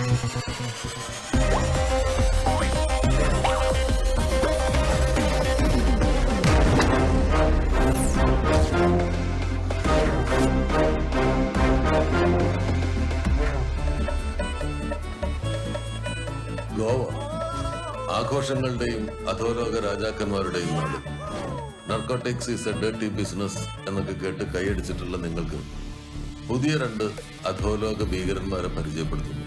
ഗോവ ആഘോഷങ്ങളുടെയും അധോലോക രാജാക്കന്മാരുടെയും നാട്. Narcotics is A dirty business എന്നൊക്കെ കേട്ട് കൈയടിച്ചിട്ടുള്ള നിങ്ങൾക്ക് പുതിയ 2 അധോലോക ഭീകരന്മാരെ പരിചയപ്പെടുത്തുന്നു.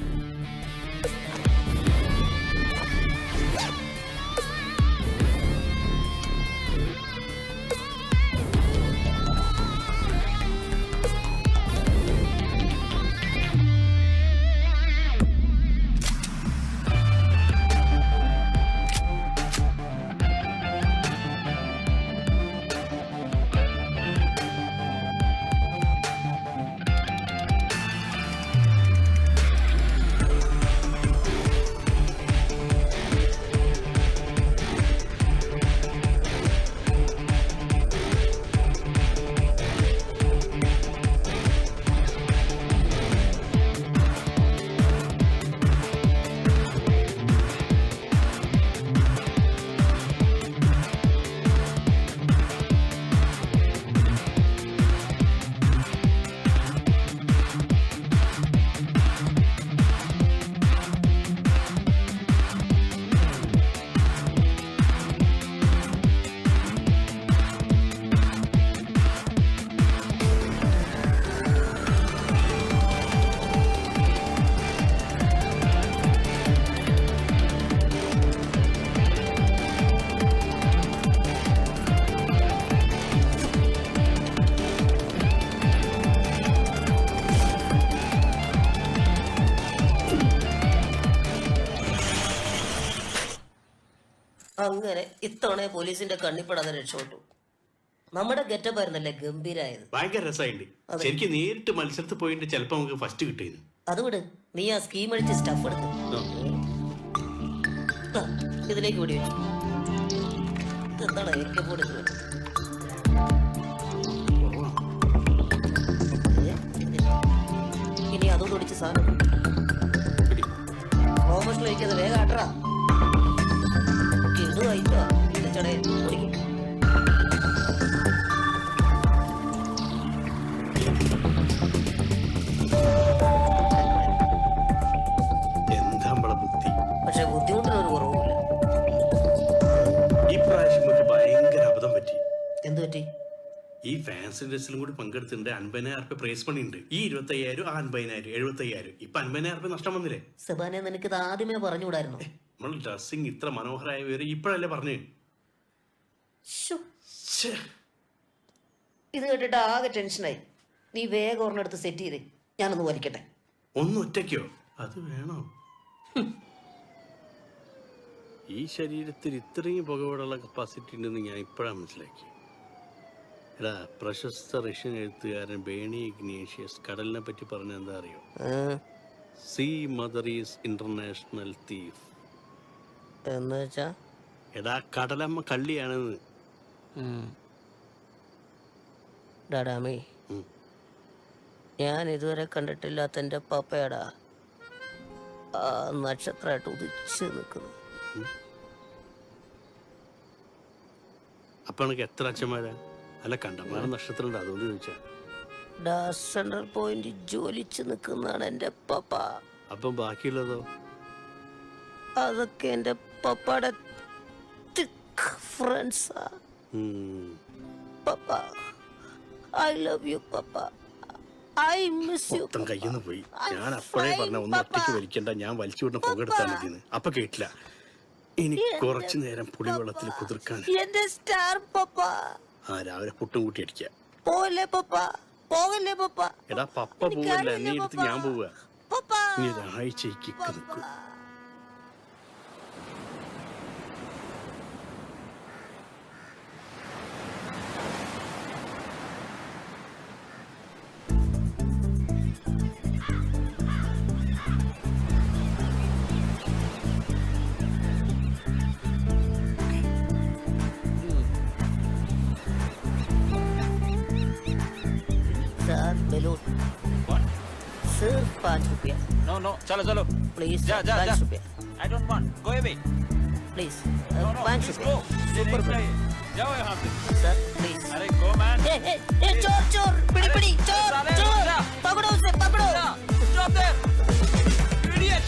അങ്ങനെ ഇത്തവണ പോലീസിന്റെ കണ്ണിപ്പെടാതെ രക്ഷപ്പെട്ടു. നമ്മുടെ ഗെറ്റപ്പ് ആയിരുന്നല്ലേ ഗംഭീരായത്. ഭയങ്കര രസമായിട്ട്. ശരിക്കും നേരിട്ട് മത്സരത്തിൽ പോയിട്ട് ചിലപ്പോ നമുക്ക് ഫസ്റ്റ് കിട്ടിയിരുന്നു. അതുകൊണ്ട് നീ ആ സ്കീം അടിച്ച് സ്റ്റഫ് എടുത്ത് ഇതിലേക്ക് വിടി വെച്ചു. എന്താണ് ഏക്കപ്പോട് ഇനി അതും തൊടിച്ച് സാധനം കോമേഴ്സിൽ വയ്ക്കാതെ വേഗം ആട്ടറാ. ഇടുവായിട്ടോ ചടയിൽ ഓടിക്കും. പക്ഷെ ബുദ്ധിമുട്ടിനൊരു കുറവുമില്ല. ഈ പ്രാവശ്യം ഒരു ഭയങ്കര അബദ്ധം പറ്റി. എന്ത് പറ്റി? ഈ ഫാൻസി ഡ്രസ്സിലും കൂടി പങ്കെടുത്തിട്ടുണ്ട്. 50,000 രൂപ പ്രൈസ് മണി ഉണ്ട്. ഈ 25,000 ആ 50,000 75,000. ഇപ്പൊ 50,000 രൂപ നഷ്ടം വന്നില്ലേ? സെബാനെ നിനക്ക് ഇത് ആദ്യമേ പറഞ്ഞുകൂടായിരുന്നു. നമ്മൾ ഡ്രസ്സിങ് ഇത്ര മനോഹരമായ വേറെ ഇപ്പോഴല്ലേ പറഞ്ഞു. ഇത് കേട്ടിട്ട് ആകെ ടെൻഷനായി. നീ വേഗം ഒരെണ്ണെടുത്ത് സെറ്റ് ചെയ്തേ, ഞാനൊന്ന് വലിക്കട്ടെ. ഒന്ന് ഒറ്റയ്ക്കോ? അത് വേണോ? ഈ ശരീരത്തിൽ ഇത്രയും പുകവിടുള്ള കപ്പാസിറ്റി ഉണ്ടെന്ന് ഞാൻ ഇപ്പോഴാണ് മനസ്സിലാക്കി. എടാ, പ്രശസ്ത റഷ്യൻ എഴുത്തുകാരൻ ബേണി ഇഗ്നേഷ്യസ് കടലിനെ പറ്റി പറഞ്ഞ എന്താ അറിയോ? Sea mother is international thief. എടാ, കടലമ്മ കള്ളിയാണെന്ന്. ഡാഡാമേ, ഞാൻ ഇതുവരെ കണ്ടിട്ടില്ലാത്ത എന്റെ പപ്പയടാ ആ നക്ഷത്രമായിട്ട് ഉദിച്ചു നിൽക്കുന്നു. അപ്പൊ എനിക്ക് എത്ര അച്ഛന്മാരാ? അല്ല, കണ്ടമാന നക്ഷത്രം ഉണ്ട്, അതുകൊണ്ട് ചോദിച്ചാ. സെൻട്രൽ പോയിന്റ് ജോലിച്ച് നിൽക്കുന്നതാണ് എന്റെ പപ്പ. അപ്പം ബാക്കിയുള്ളതോ? അതൊക്കെ എന്റെ പപ്പയുടെ ഫ്രണ്ട്സാ. Papa, I love you papa, I miss you. മൊത്തം കയ്യിന്ന് പോയി. ഞാൻ അപ്പോഴേ പറഞ്ഞ ഒന്ന് ഒറ്റയ്ക്ക് വലിക്കണ്ട, ഞാൻ വലിച്ചു വിടുന്ന പുകെടുത്താൽ മതിയെന്ന്. അപ്പൊ കേട്ടില്ല. ഇനി കുറച്ചു നേരം പുളിവെള്ളത്തിൽ കുതിർക്കാൻ. എന്റെ സ്റ്റാർ പപ്പ. ആ, രാവിലെ പുട്ടും കൂട്ടി അടിക്കാം. പോവല്ലേ പപ്പ, പോവല്ലേ പപ്പ. എടാ, പപ്പ പോവല്ല, നീ എടുത്ത് ഞാൻ പോവുക. നീ ഒരാഴ്ചയ്ക്ക് നിൽക്കും. सिर्फ 5 रुपया No, no, chalo, chalo. Please जा, जा, 5 जा. रुपया I don't want. Go away. Please No, no, 5 please रुपया go. ये नहीं चाहिए. जाओ यहाँ से. सर प्लीज अरे go man. चोर चोर पिड़ी पिड़ी चोर साले, चोर जा. पकड़ो उसे पकड़ो Stop there. Idiot.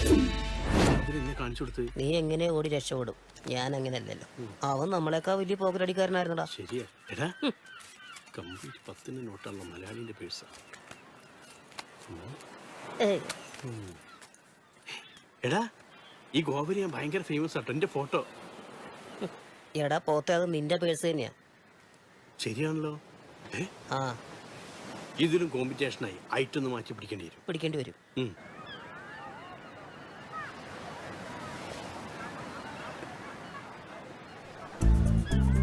ഇതിനെന്നെ കാണിച്ചു കൊടുത്ത് നീ എങ്ങനെ ഓടി രക്ഷപ്പെടും ഞാൻ അങ്ങനെയല്ലല്ലോ അവൻ നമ്മളെക്കാ വലിയ പോക്കലടിക്കാരനായിരുന്നടാ ശരിയാ എടാ കംപ്ലീറ്റ് 10 നോട്ടാണല്ലോ മലയാളിന്റെ പേഴ്സാ ഏയ് എടാ ഈ ഗോവയിൽ ഞാൻ ഭയങ്കര ഫേമസ് ആട്ടോ എന്റെ ഫോട്ടോ എടാ പോത്തെ അത് നിന്റെ പേഴ്സ് തന്നെയാ ശരിയാണല്ലോ ആ ഇതിലും കോമ്പറ്റീഷനായി ഐറ്റൊന്ന് മാറ്റി പിടിക്കേണ്ടി വരും പിടിക്കേണ്ടി വരും ഉം.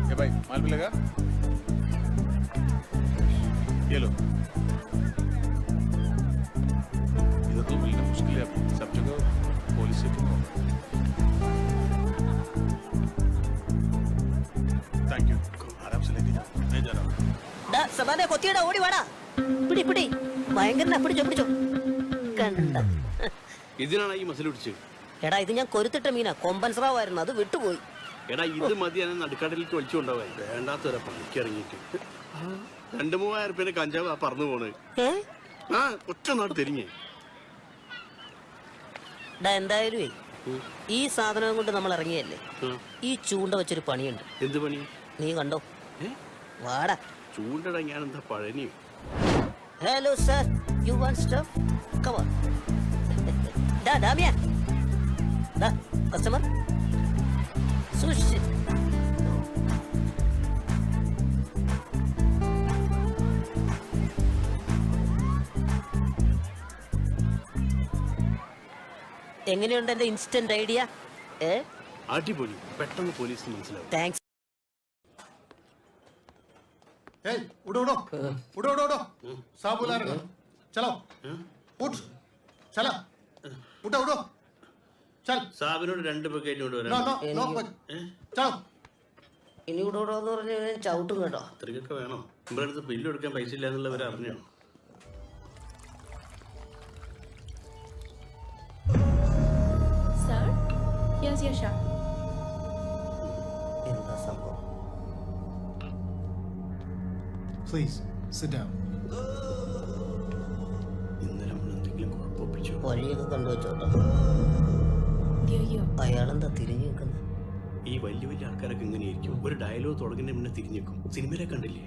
ये भाई माल मिलेगा ये लो इधर तो मिलना मुश्किल है अभी सब जगह पुलिस से थैंक यू आराम से लेके जाओ मैं जा रहा हूँ ഡാ, സബാനെ കൊത്തിയടാ ഓടി വാടാ പിടി പിടി ഭയങ്കരനാ പിടിച്ചോ പിടിച്ചോ കണ്ട ഇതിനാണ് ഈ മസിൽ പിടിച്ചത് എടാ ഇത് ഞാൻ കൊരുത്തിട്ട മീനാ കൊമ്പൻ സ്രാവായിരുന്നു അത് വിട്ടുപോയി എടാ ഇത് മതി എന്നെ നടുക്കടലിലേക്ക് വലിച്ചുകൊണ്ടാവാൻ വേണ്ടാത്തവരെ പണിക്കിറങ്ങിയിട്ട് 2-3000 റുപ്യന്റെ കഞ്ചാവ് പറന്നു പോണ് ഏ ആ ഒറ്റ നാട് തിരിഞ്ഞേ ഡാ എന്തായാലും ഈ സാധനം കൊണ്ട് നമ്മൾ ഇറങ്ങിയല്ലേ ഈ ചൂണ്ട വെച്ചൊരു പണിയുണ്ട് എന്ത് പണി നീ കണ്ടോ ഏ വാടാ ചൂണ്ടട ഞാൻ എന്താ പഴനിയോ hello sir you want stuff come on ഡാ ഡാമിയ ഡാ കസ്റ്റമർ സുഷി എങ്ങനെയുണ്ട് എന്റെ ഇൻസ്റ്റന്റ് ഐഡിയ അടിപൊളി പെട്ടെന്ന് പോലീസിന് മനസ്സിലാവും താങ്ക്സ് Hey, उठो उठो उठो उठो उठो साहब बुला रहे हैं चलो उठ चला उठो उठो चल സാബിനോട് 2 ബക്കറ്റ് കൊണ്ട് नो വരാം नो नो चलो ഇനി ഇവിടെ എന്ന് പറഞ്ഞ് ചവിട്ടും കേട്ടോ അത്രയ്ക്കൊക്കെ വേണോ നമ്മുടെ അടുത്ത് ബില്ല് കൊടുക്കാൻ പൈസ ഇല്ല എന്നുള്ളവർ അറിഞ്ഞോ Sir, here's your shot. എന്താ സംഭവം Please sit down. ഇന്നലെ നമ്മൾ എന്തെങ്കിലും കുഴപ്പമൊപ്പിച്ചോ വഴിയൊക്കെ കണ്ടുവച്ചോട്ടോ Dear you. അയാളെന്താ തിരിഞ്ഞു നിൽക്കുന്നത് ഈ വലിയ വലിയ ആൾക്കാരൊക്കെ ഇങ്ങനെയായിരിക്കും ഒരു ഡയലോഗ് തുടങ്ങുന്ന മുന്നേ തിരിഞ്ഞേക്കും സിനിമയിലെ കണ്ടില്ലേ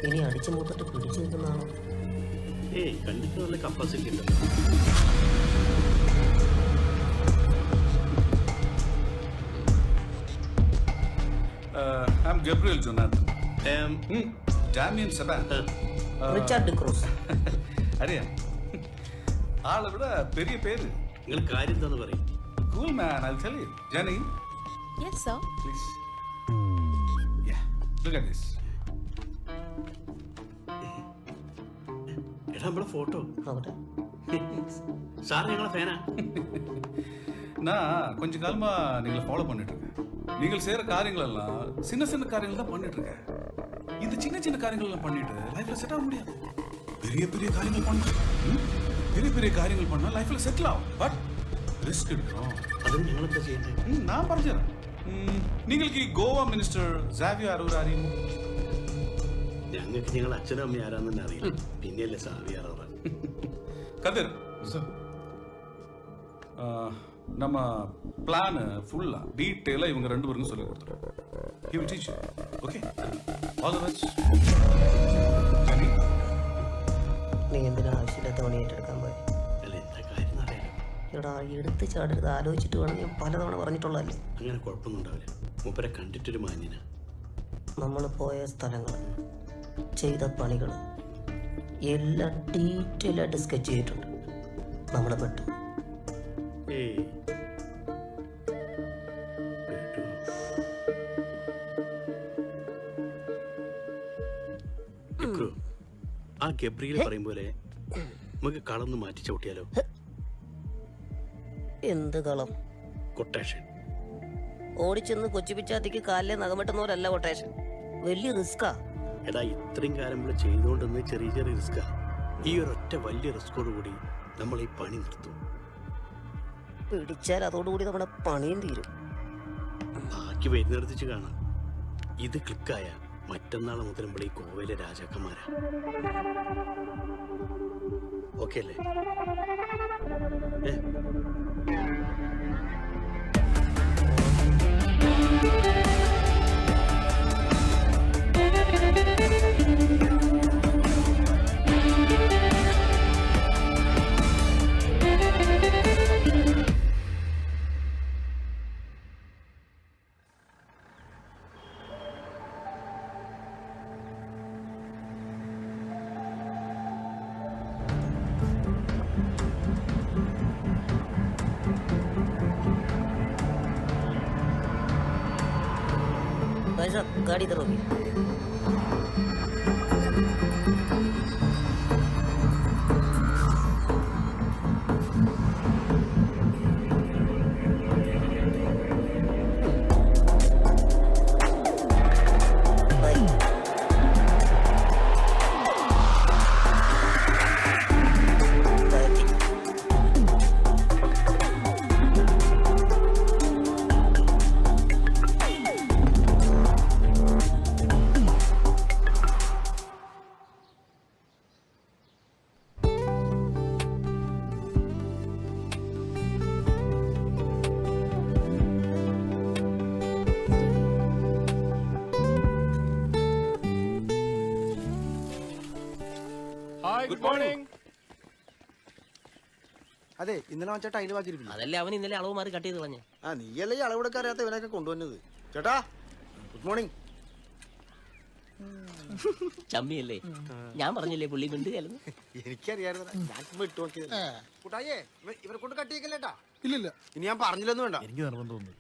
ഇനി അടിച്ചു മൂത്തിട്ട് പിടിച്ചു നിൽക്കുന്നതാണോ ഏയ് കണ്ടിട്ട് നല്ല കപ്പാസിറ്റി ഉണ്ടല്ലോ I'm Gabriel Jonathan. I'm, Damien Saban. Richard Cruz അറിയാം ആളെ വിട പെരിയ പേര് നിങ്ങൾ കാര്യം എന്താന്ന് പറയും Cool man, I'll tell you. Jenny, Yes, sir. please. Yeah, look at this. എടാ നമ്മളെ ഫോട്ടോ അവിടെ സാർ ഞങ്ങളെ ഫാനാ நான் கொஞ்ச காலமா நீங்களை ஃபாலோ பண்ணிட்டு இருக்கேன் நீங்கள் செய்யற காரியங்கள் எல்லாம் சின்ன சின்ன காரியங்கள் தான் பண்ணிட்டு இருக்கேன் இந்த சின்ன சின்ன காரியங்கள் எல்லாம் பண்ணிட்டு லைஃப்ல செட் ஆக முடியாது பெரிய பெரிய காரியங்கள் பண்ணணும் பெரிய பெரிய காரியங்கள் பண்ணா லைஃப்ல செட்டில் ஆகும் பட் ரிஸ்க் எடுக்கணும் അതും ഞങ്ങളെന്താ ചെയ്യണ്ടേ நான் പറഞ്ഞുതരാം നിങ്ങൾക്ക് ഈ ഗോവ മിനിസ്റ്റർ സാവിയോ അറൂർ അറിയുമോ ഞങ്ങൾക്ക് ഞങ്ങൾ അച്ഛനും അമ്മയും ആരാന്ന് തന്നെ അറിയില്ല പിന്നെയല്ലേ സാവിയാറ கதிர் நம்ம பிளான் ஃபுல்லா டீட்டெயிலா இவங்க 2 பேருக்கும் சொல்லி கொடுத்துறோம் he will teach you okay all the best Jenny നീ എന്തിനാ ആവശ്യമില്ലാത്ത പണി ഏറ്റെടുക്കാൻ പോയി അല്ല എന്താ കാര്യം അറിയാലോ എടാ എടുത്ത് ചാടരുത് ആലോചിച്ചിട്ട് വേണം ഞാൻ പലതവണ പറഞ്ഞിട്ടുള്ളതല്ലേ അങ്ങനെ കുഴപ്പമൊന്നും ഉണ്ടാവില്ല മൂപ്പരെ കണ്ടിട്ടൊരു മാന്യന നമ്മൾ പോയ സ്ഥലങ്ങൾ ചെയ്ത പണികൾ എല്ലാം ഡീറ്റെയിൽ ആയിട്ട് സ്കെച്ച് ചെയ്തിട്ടുണ്ട് നമ്മളെ പെട്ടു ഏയ് കേട്ടോ? ആ ഗബ്രിയിൽ പറയും പോലെ നമുക്ക് കളന്ന് മാറ്റി ചവിട്ടിയാലോ എന്ത് കളം കൊട്ടേഷൻ ഓടിച്ചെന്ന് കൊച്ചിപ്പിച്ചാത്തിക്ക് കാലിലെ നഖമെട്ടുന്നവരല്ല കൊട്ടേഷൻ വലിയ റിസ്കാ എടാ ഇത്രയും കാലം ഇവിടെ ചെയ്തുകൊണ്ടെന്ന് ചെറിയ ചെറിയ റിസ്കാ ഈ ഒരൊറ്റ വലിയ റിസ്കോട് കൂടി നമ്മൾ ഈ പണി നിർത്തും. പിടിച്ചാൽ അതോടുകൂടി നമ്മുടെ പണിയും തീരും. ബാക്കി വരുന്നിടത്തിച്ച് കാണാം. ഇത് ക്ലിക്കായ മറ്റന്നാളെ മുതൽ നമ്മൾ ഈ കോവയിലെ രാജാക്കന്മാരാ. ഓക്കെ അല്ലേ? भाई साहब गाड़ी इधर होगी. Good morning. അതെ ഇന്നലെ മറ്റേ ടൈല് ബാക്കിയിരിക്കില്ല. അതല്ലേ അവൻ ഇന്നലെ അളവ് മാറി കട്ട് ചെയ്ത് കളഞ്ഞ. ആ നീയല്ലേ ഈ അളവെടുക്കാൻ അറിയാത്ത ഇവനൊക്കെ കൊണ്ടുവന്നത്. ചേട്ടാ ഗുഡ് മോർണിംഗ്. ചമ്മിയല്ലേ? ഞാൻ പറഞ്ഞില്ലേ പുള്ളി മിണ്ടുകയായിരുന്നു. എനിക്കറിയായിരുന്നു, ഞാൻ വിട്ടു നോക്കിയത്. കൂട്ടായേ ഇവരെ കൊണ്ട് കട്ടിയേക്കല്ലേട്ടാ. ഇല്ലില്ല, ഇനി ഞാൻ പറഞ്ഞില്ലെന്ന് വേണ്ട. എനിക്ക് നിർബന്ധമൊന്നും.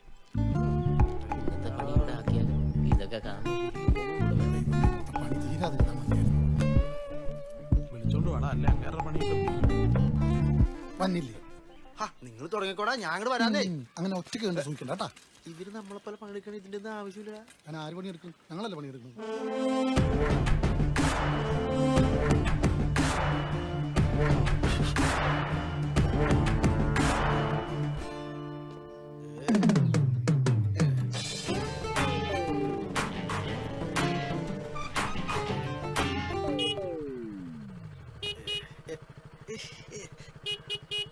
ഇന്നത്തെ പണി ഇവിടെ ആക്കിയാലും ഇതൊക്കെ കാണും. പണി തീരാതിരുന്നാ മതിയായിരുന്നു. വിളിച്ചോണ്ട് വേണം അല്ലേ അങ്ങേരുടെ പണിയൊക്കെ വന്നില്ലേ? നിങ്ങൾ തുടങ്ങിക്കോടാ, ഞാൻ അങ്ങോട്ട് വരാന്നേ. അങ്ങനെ ഒറ്റയ്ക്ക് കണ്ട് സൂക്ഷിക്കണ്ട കേട്ടാ. ഇവര് നമ്മളെ പോലെ പണിയെടുക്കണ ഇതിന്റെ ഒന്നും ആവശ്യമില്ല. ഞാൻ ആര് പണിയെടുക്കും? ഞങ്ങളല്ലേ പണിയെടുക്കുന്നത്.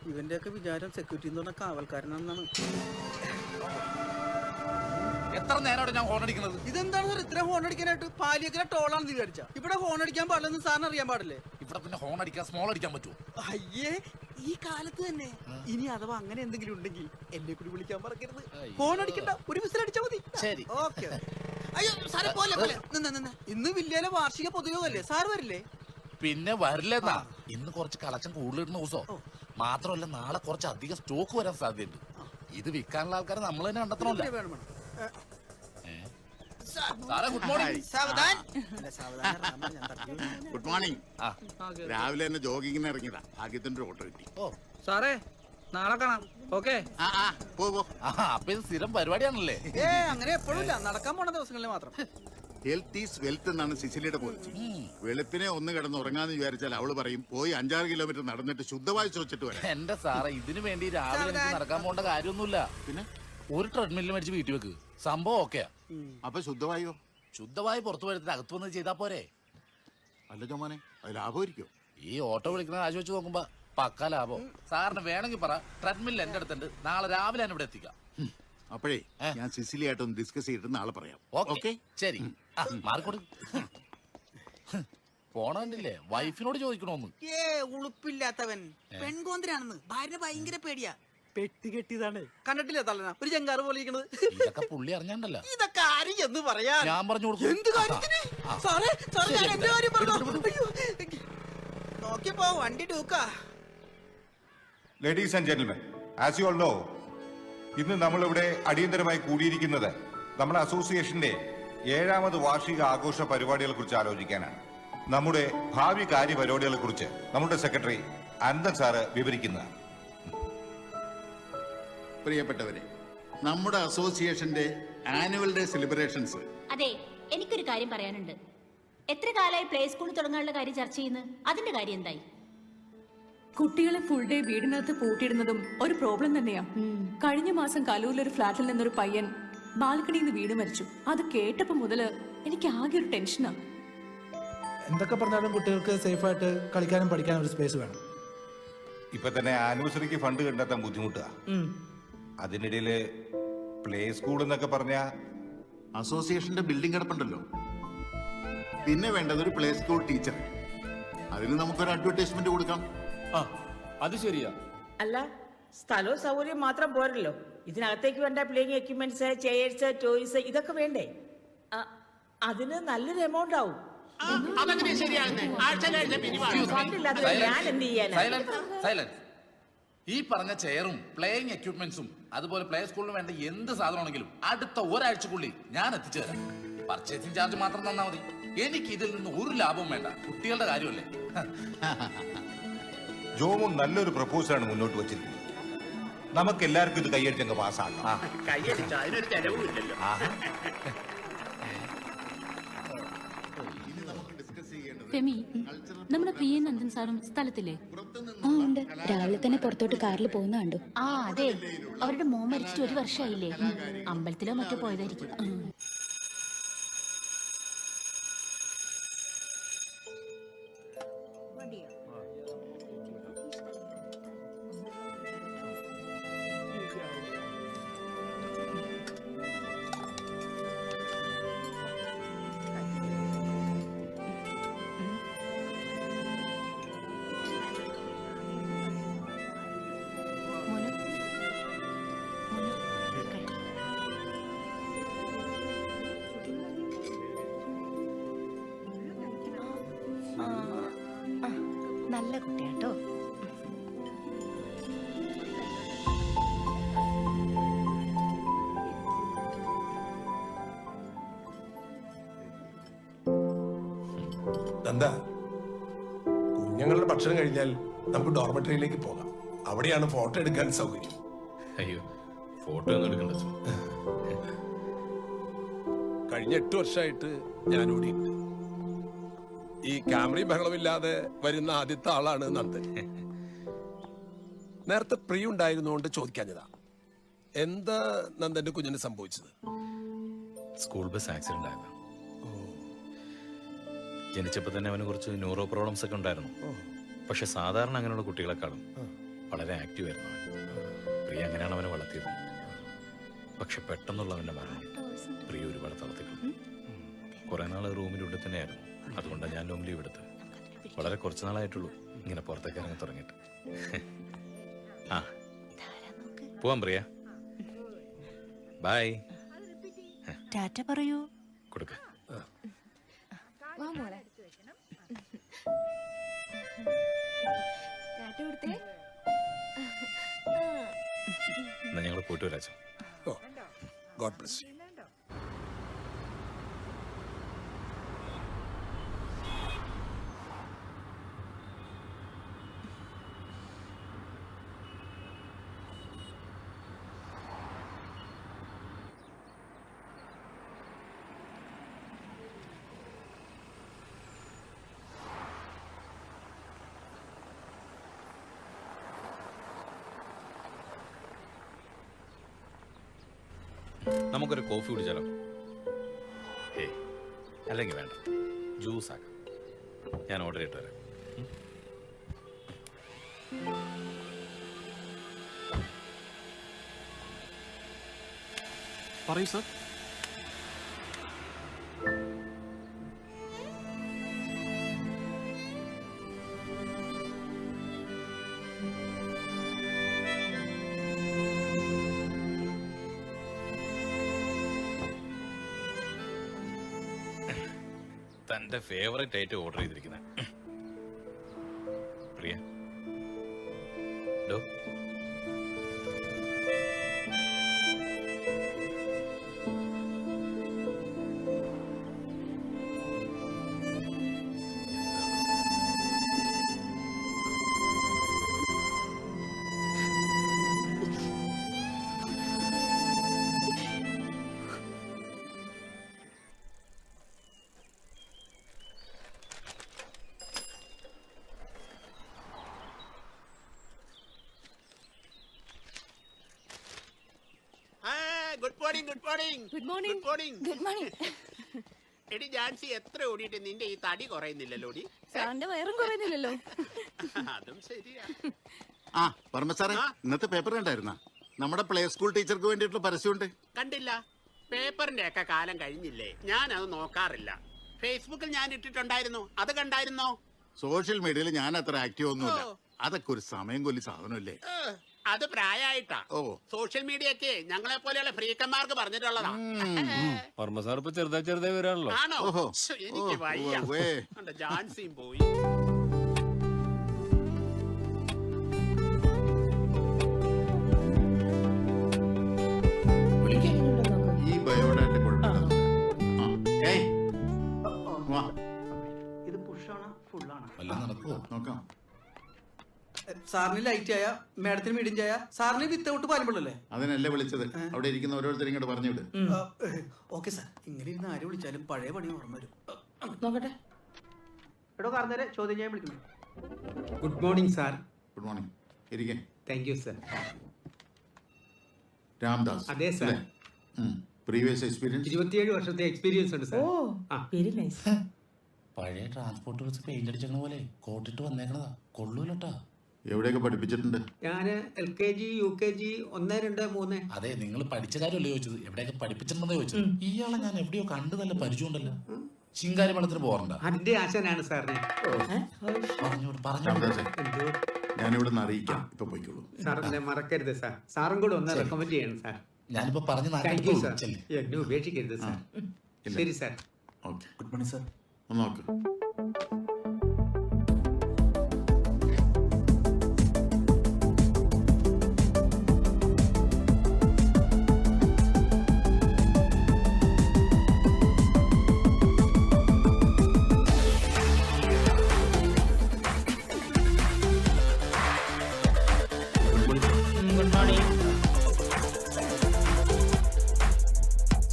ഇവന്റെ ഒക്കെ വിചാരം സെക്യൂരിറ്റി എന്ന് പറഞ്ഞ കാവൽക്കാരനാണെന്നാണ്. എത്ര നേരമാണ് ഞാൻ ഹോൺ അടിക്കുന്നത്? ഇതെന്താണ് സാർ ഇത്ര ഹോൺ അടിക്കാനായിട്ട്? പാലിയൊക്കെ ടോളാണെന്ന് വിചാരിച്ച ഇവിടെ ഹോൺ അടിക്കാൻ പാടില്ലെന്ന് സാറിന് അറിയാൻ പാടില്ലേ? ഇവിടെ പിന്നെ ഹോൺ അടിക്കാൻ സ്മോൾ അടിക്കാൻ പറ്റുമോ? അയ്യേ ഈ കാലത്ത് തന്നെ. ഇനി അഥവാ അങ്ങനെ എന്തെങ്കിലും ഉണ്ടെങ്കിൽ എന്നെ കൂടി വിളിക്കാൻ മറക്കരുത്. ഹോൺ അടിക്കണ്ട, ഒരു വിസിൽ അടിച്ചാൽ മതി. ശരി. ഓക്കെ. അയ്യോ സാറെ പോലെ പോലെ നിന്ന് ഇന്ന് വില്ലേലെ വാർഷിക പൊതുയോഗല്ലേ, സാർ വരില്ലേ? പിന്നെ വരില്ലെന്നാ. ഇന്ന് കുറച്ച് കളക്ഷൻ കൂടുതലിടുന്ന ദിവസോ. മാത്രമല്ല നാളെ കുറച്ച് അധികം സ്റ്റോക്ക് വരാൻ സാധ്യതയുണ്ട്. ഇത് വിൽക്കാനുള്ള ആൾക്കാരെ നമ്മൾ തന്നെ കണ്ടെത്തണമല്ലോ. വേണം വേണം. സാറേ ഗുഡ് മോർണിംഗ്. സാവധാൻ. അല്ല, സാവധാനം ഇറങ്ങാൻ ഞാൻ തട്ടി. Good morning. രാവിലെ തന്നെ ജോഗിങ്ങിന് ഇറങ്ങിയതാ, ഭാഗ്യത്തിന്റെ ഓട്ടോ കിട്ടി. ഓ സാറേ നാളെ കാണാം. ഓക്കെ. പോ. അപ്പൊ ഇത് സ്ഥിരം പരിപാടിയാണല്ലേ? അങ്ങനെ എപ്പോഴും ഇല്ല, നടക്കാൻ പോണ ദിവസങ്ങളിൽ മാത്രം. ഹെൽത്ത് ഈസ് വെൽത്ത് എന്നാണ് സിസിലിയുടെ പോളിസി. വെളുപ്പിനെ ഒന്ന് കിടന്ന് ഉറങ്ങാന്ന് വിചാരിച്ചാൽ അവള് പറയും പോയി 5-6 കിലോമീറ്റർ നടന്നിട്ട് ശുദ്ധവായു ചോദിച്ചിട്ട് വരാം. എന്റെ സാറേ ഇതിനു വേണ്ടി രാവിലെ എനിക്ക് നടക്കാൻ പോകേണ്ട കാര്യമൊന്നുമില്ല. പിന്നെ ഒരു ട്രെഡ്മില്ല് മേടിച്ച് വീട്ടിൽ വെക്ക്, സംഭവം ഓക്കെയാ. അപ്പൊ ശുദ്ധവായോ? ശുദ്ധമായി പുറത്തു വരുത്തിട്ട് അകത്ത് വന്ന് ചെയ്താ പോരെ? അല്ല ചോമോനെ, അത് ലാഭമായിരിക്കും. ഈ ഓട്ടോ വിളിക്കുന്ന കാശ് വെച്ച് നോക്കുമ്പോ പക്ക ലാഭം. സാറിന് വേണമെങ്കിൽ പറ, ട്രെഡ്മില്ല് എന്റെ അടുത്തുണ്ട്, നാളെ രാവിലെ ഞാൻ ഇവിടെ എത്തിക്കാം. അപ്പോഴേ ഞാൻ സിസിലിയായിട്ടൊന്ന് ഡിസ്കസ് ചെയ്തിട്ട് നാളെ പറയാം. ഓക്കെ ശരി. മാറിക്കോട്. പോണണ്ടില്ലേ, വൈഫിനോട് ചോദിക്കണോന്ന്. ഉളുപ്പില്ലാത്തവൻ പെൺകോന്തരാണെന്ന് ഭാര്യനെ ഭയങ്കര പേടിയാ. പെട്ടി കെട്ടിയതാണ്, കണ്ടിട്ടില്ലേ തലന ഒരു ജങ്കാറ് പോലെ ഇരിക്കണത്. ഇതൊക്കെ പുള്ളി അറിഞ്ഞാണ്ടല്ലോ. ഇതൊക്കെ ആരും എന്ന് പറയാ, ഞാൻ പറഞ്ഞു കൊടുക്കും. എന്ത് കാര്യത്തിന്? സാറേ സാറേ ഞാൻ എന്റെ കാര്യം പറഞ്ഞു. നോക്കിയപ്പോ വണ്ടി ഡൂക്കാ. Ladies and gentlemen, as you all know, ഇന്ന് നമ്മളിവിടെ അടിയന്തരമായി കൂടിയിരിക്കുന്നത് നമ്മുടെ അസോസിയേഷന്റെ 7ാമത് വാർഷിക ആഘോഷ പരിപാടികളെ കുറിച്ച് ആലോചിക്കാനാണ്. നമ്മുടെ ഭാവി കാര്യപരിപാടികളെ കുറിച്ച് നമ്മുടെ സെക്രട്ടറി അനന്തൻ സാറ് വിവരിക്കുന്നതാണ്. പ്രിയപ്പെട്ടവരെ, നമ്മുടെ അസോസിയേഷന്റെ ആനുവൽ ഡേ സെലിബ്രേഷൻസ്. അതെ, എനിക്കൊരു കാര്യം പറയാനുണ്ട്. എത്ര കാലമായി പ്ലേ സ്കൂൾ തുടങ്ങാനുള്ള കാര്യം ചർച്ച ചെയ്യുന്നു? അതിന്റെ കാര്യം എന്തായി? കുട്ടികളെ ഫുൾ ഡേ വീടിനകത്ത് പൂട്ടിയിടുന്നതും ഒരു പ്രോബ്ലം തന്നെയാ. കഴിഞ്ഞ മാസം കലൂരിലൊരു ഫ്ലാറ്റിൽ നിന്നൊരു പയ്യൻ ബാൽക്കണിയിൽ നിന്ന് വീട് മരിച്ചു. അത് കേട്ടപ്പോ മുതല് എനിക്ക് ആകെ ഒരു ടെൻഷനാ. എന്തൊക്കെ പറഞ്ഞാലും കുട്ടികൾക്ക് സേഫായിട്ട് കളിക്കാനും പഠിക്കാനും ഒരു സ്പേസ് വേണം. ഇപ്പൊ തന്നെ ആനിവേഴ്സറിക്ക് ഫണ്ട് കണ്ടെത്താൻ ബുദ്ധിമുട്ടാ. അതിനിടയില് പ്ലേ സ്കൂൾ എന്നൊക്കെ പറഞ്ഞ അസോസിയേഷന്റെ ബിൽഡിംഗ് കിടപ്പുണ്ടല്ലോ. പിന്നെ വേണ്ടത് ഒരു പ്ലേ സ്കൂൾ ടീച്ചർ. അതിന് നമുക്കൊരു അഡ്വർടൈസ്മെന്റ് കൊടുക്കാം. അത് ശരിയാ. അല്ല, സ്ഥലവും സൗകര്യം മാത്രം പോരല്ലോ, ഇതിനകത്തേക്ക് വേണ്ട പ്ലേയിങ് എക്യുപ്മെന്റ്സ്, ചെയർസ്, ടോയ്സ് ഇതൊക്കെ വേണ്ടേ? അതിന് നല്ലൊരു എമൗണ്ട് ആവും. ഞാൻ എന്ത് ചെയ്യാനാ? ഈ പറഞ്ഞ ചെയറും പ്ലേയിങ് എക്യുപ്മെന്റ്സും അതുപോലെ പ്ലേ സ്കൂളിന് വേണ്ട എന്ത് സാധനമാണെങ്കിലും അടുത്ത ഒരാഴ്ചക്കുള്ളിൽ ഞാൻ എത്തിച്ചു തരാം. പർച്ചേസിംഗ് ചാർജ് മാത്രം തന്നാ മതി. എനിക്ക് ഇതിൽ നിന്ന് ഒരു ലാഭവും വേണ്ട. കുട്ടികളുടെ കാര്യമല്ലേ. ജോമോൻ നല്ലൊരു പ്രപ്പോസലാണ് മുന്നോട്ട് വെച്ചിരിക്കുന്നത്. നമുക്ക് എല്ലാവർക്കും ഇത് കൈയടിച്ചങ്ങ് പാസ്സാക്കാം. ഫെമി, നമ്മുടെ പ്രിയ നന്ദൻ സാറും സ്ഥലത്തില്ലേ? ആ ഉണ്ട്, രാവിലെ തന്നെ പുറത്തോട്ട് കാറിൽ പോകുന്ന കണ്ടു. ആ അതെ, അവരുടെ മോൻ മരിച്ചിട്ട് 1 വർഷമായില്ലേ. അമ്പലത്തിലോ മറ്റോ പോയതായിരിക്കും. നല്ല കുട്ടിയാട്ടോ. നന്ദ, കുഞ്ഞുങ്ങളുടെ ഭക്ഷണം കഴിഞ്ഞാൽ നമുക്ക് ഡോർമെട്രിയിലേക്ക് പോകാം. അവിടെയാണ് ഫോട്ടോ എടുക്കാൻ സൗകര്യം. അയ്യോ, ഫോട്ടോ ഒന്നും എടുക്കണ്ട. കഴിഞ്ഞ 8 വർഷമായിട്ട് ഞാൻ ഓടിയിട്ട് ഈ ക്യാമറയും ബഹളമില്ലാതെ വരുന്ന ആദ്യത്തെ ആളാണ് നന്ദൻ. നേരത്തെ പ്രിയ ഉണ്ടായിരുന്നുകൊണ്ട് ചോദിക്കാഞ്ഞതാ, എന്താ നന്ദന്റെ കുഞ്ഞിന് സംഭവിച്ചത്? സ്കൂൾ ബസ് ആക്സിഡന്റ് ആയതാ. ജനിച്ചപ്പോൾ തന്നെ അവന് കുറച്ച് ന്യൂറോ പ്രോബ്ലംസ് ഒക്കെ ഉണ്ടായിരുന്നു. പക്ഷെ സാധാരണ അങ്ങനെയുള്ള കുട്ടികളെക്കാളും വളരെ ആക്റ്റീവ് ആയിരുന്നു അവൻ. പ്രിയ അങ്ങനെയാണ് അവനെ വളർത്തിയത്. പക്ഷെ പെട്ടെന്നുള്ള അവന്റെ മരണം പ്രിയ ഒരുപാട് തളർത്തിക്കളഞ്ഞു. കുറെ നാൾ റൂമിനുള്ളിൽ തന്നെയായിരുന്നു. അതുകൊണ്ടാണ് ഞാൻ ലോങ് ലീവ് എടുത്തത്. വളരെ കുറച്ച് നാളായിട്ടുള്ളൂ ഇങ്ങനെ പുറത്തേക്ക് ഇറങ്ങി തുടങ്ങിയിട്ട്. ആ പോവാം പ്രിയ. ബൈ. ടാറ്റ പറയൂ. കൊടുക്ക. എന്നാ ഞങ്ങൾ പോയിട്ട് വരാച്ചോ. God bless you. നമുക്കൊരു കോഫി കുടിച്ചാലോ? ഏയ്, അല്ലെങ്കിൽ വേണ്ട, ജ്യൂസ് ആക്കാം. ഞാൻ ഓർഡർ ചെയ്തിട്ട് വരാം. പറയൂ സാർ. തന്റെ ഫേവറേറ്റ് ആയിട്ട് ഓർഡർ ചെയ്തിരിക്കുന്നത്. Priya, morning good morning good morning good morning good morning. എടി ജാൻസി എത്ര ഓടിയിട്ട് നിന്റെ ഈ തടി കുറയുന്നില്ലല്ലോ ഡി സാറിന്റെ വയറും കുറയുന്നില്ലല്ലോ. അതും ശരിയാ. ആ വർമ്മ സാറേ, ഇന്നത്തെ പേപ്പർ കണ്ടായിരുന്ന നമ്മുടെ പ്ലേ സ്കൂൾ ടീച്ചർക്ക് വേണ്ടിയിട്ടുള്ള പരസ്യമുണ്ട്. കണ്ടില്ല? പേപ്പറിന്റെ ഒക്കെ കാലം കഴിഞ്ഞില്ലേ? ഞാൻ അത് നോക്കാറില്ല. ഫേസ്ബുക്കിൽ ഞാൻ ഇട്ടിട്ടുണ്ടായിരുന്നു, അത് കണ്ടായിരുന്നോ? സോഷ്യൽ മീഡിയയിൽ ഞാൻ അത്ര ആക്റ്റീവ് ഒന്നുമില്ല. അതൊക്കെ ഒരു സമയം കൊല്ലി സാധനമല്ലേ. അത് പ്രായമായിട്ടാ. സോഷ്യൽ മീഡിയ ഒക്കെ ഞങ്ങളെ പോലെയുള്ള ഫ്രീക്കന്മാർക്ക് പറഞ്ഞിട്ടുള്ളതാ. വർമ്മ സാർ ഇപ്പൊ ചെറുതായി വരാണല്ലോ. ആണോ? ശ്ശോ, എനിക്ക് വയ്യ. കണ്ടോ, ജാൻസിയും പോയി. ഈ ബയോഡാറ്റ കുഴപ്പമില്ല. ഇത് പുഷാണോ ഫുള്ളാണോ? നടക്കുവോ നോക്കാം. സാറിന് ലൈറ്റ് ആയ മാഡത്തിന് മീഡിയം ചായ, സാറിന് വിത്തൗട്ട് പാലുമ്പോഴല്ലേ? അതിനല്ലേ വിളിച്ചത്. അവിടെ ഇരിക്കുന്ന ഓരോരുത്തരും ഇങ്ങോട്ട് പറഞ്ഞു വിട്. Okay sir. ഇങ്ങനെ ഇരുന്ന് ആര് വിളിച്ചാലും പഴയ പണി ഓർമ്മ വരും. നോക്കട്ടെ. എടോ കാർന്നേരെ ചോദ്യം ചെയ്യാൻ വിളിക്കുന്നു. Good morning sir. Good morning. ഇരിക്കേ. Thank you sir. രാംദാസ്. അതെ സാർ. Previous experience? 27 വർഷത്തെ എക്സ്പീരിയൻസ് ഉണ്ട് സാർ. Very nice. പഴയ ട്രാൻസ്പോർട്ട് വെച്ച് പെയിന്റ് അടിച്ചണ പോലെ കോട്ടിട്ട് വന്നേക്കണതാ. കൊള്ളൂലട്ടാ. എവിടെയൊക്കെ പഠിപ്പിച്ചിട്ടുണ്ട്? ഞാൻ LKG UKG 1, 2, 3. അതെ, നിങ്ങൾ പഠിച്ച കാര്യമല്ലേ ചോദിച്ചത്, എവിടെയൊക്കെ പഠിപ്പിച്ചിട്ടുണ്ടെന്ന് ചോദിച്ചത്. ഇയാളെ ഞാൻ എവിടെയോ കണ്ടു, നല്ല പരിചയമുണ്ടല്ലോ. ശിങ്കാരി മഠത്തിന് പോകണ്ട. അതിന്റെ ആശാനാണ് സാറിന്. ഞാനിവിടെ നിന്ന് അറിയിക്കാം. ഇപ്പൊ പോയിക്കോളൂ സാർ. എന്നെ മറക്കരുത് സാർ. സാറും കൂടെ ഒന്ന് റെക്കമെൻഡ് ചെയ്യണം സാർ. ഞാനിപ്പോ പറഞ്ഞു. Thank you sir. എന്നെ ഉപേക്ഷിക്കരുത് സാർ. ശരി sir. Okay. Good morning sir. ഒന്ന് നോക്ക്.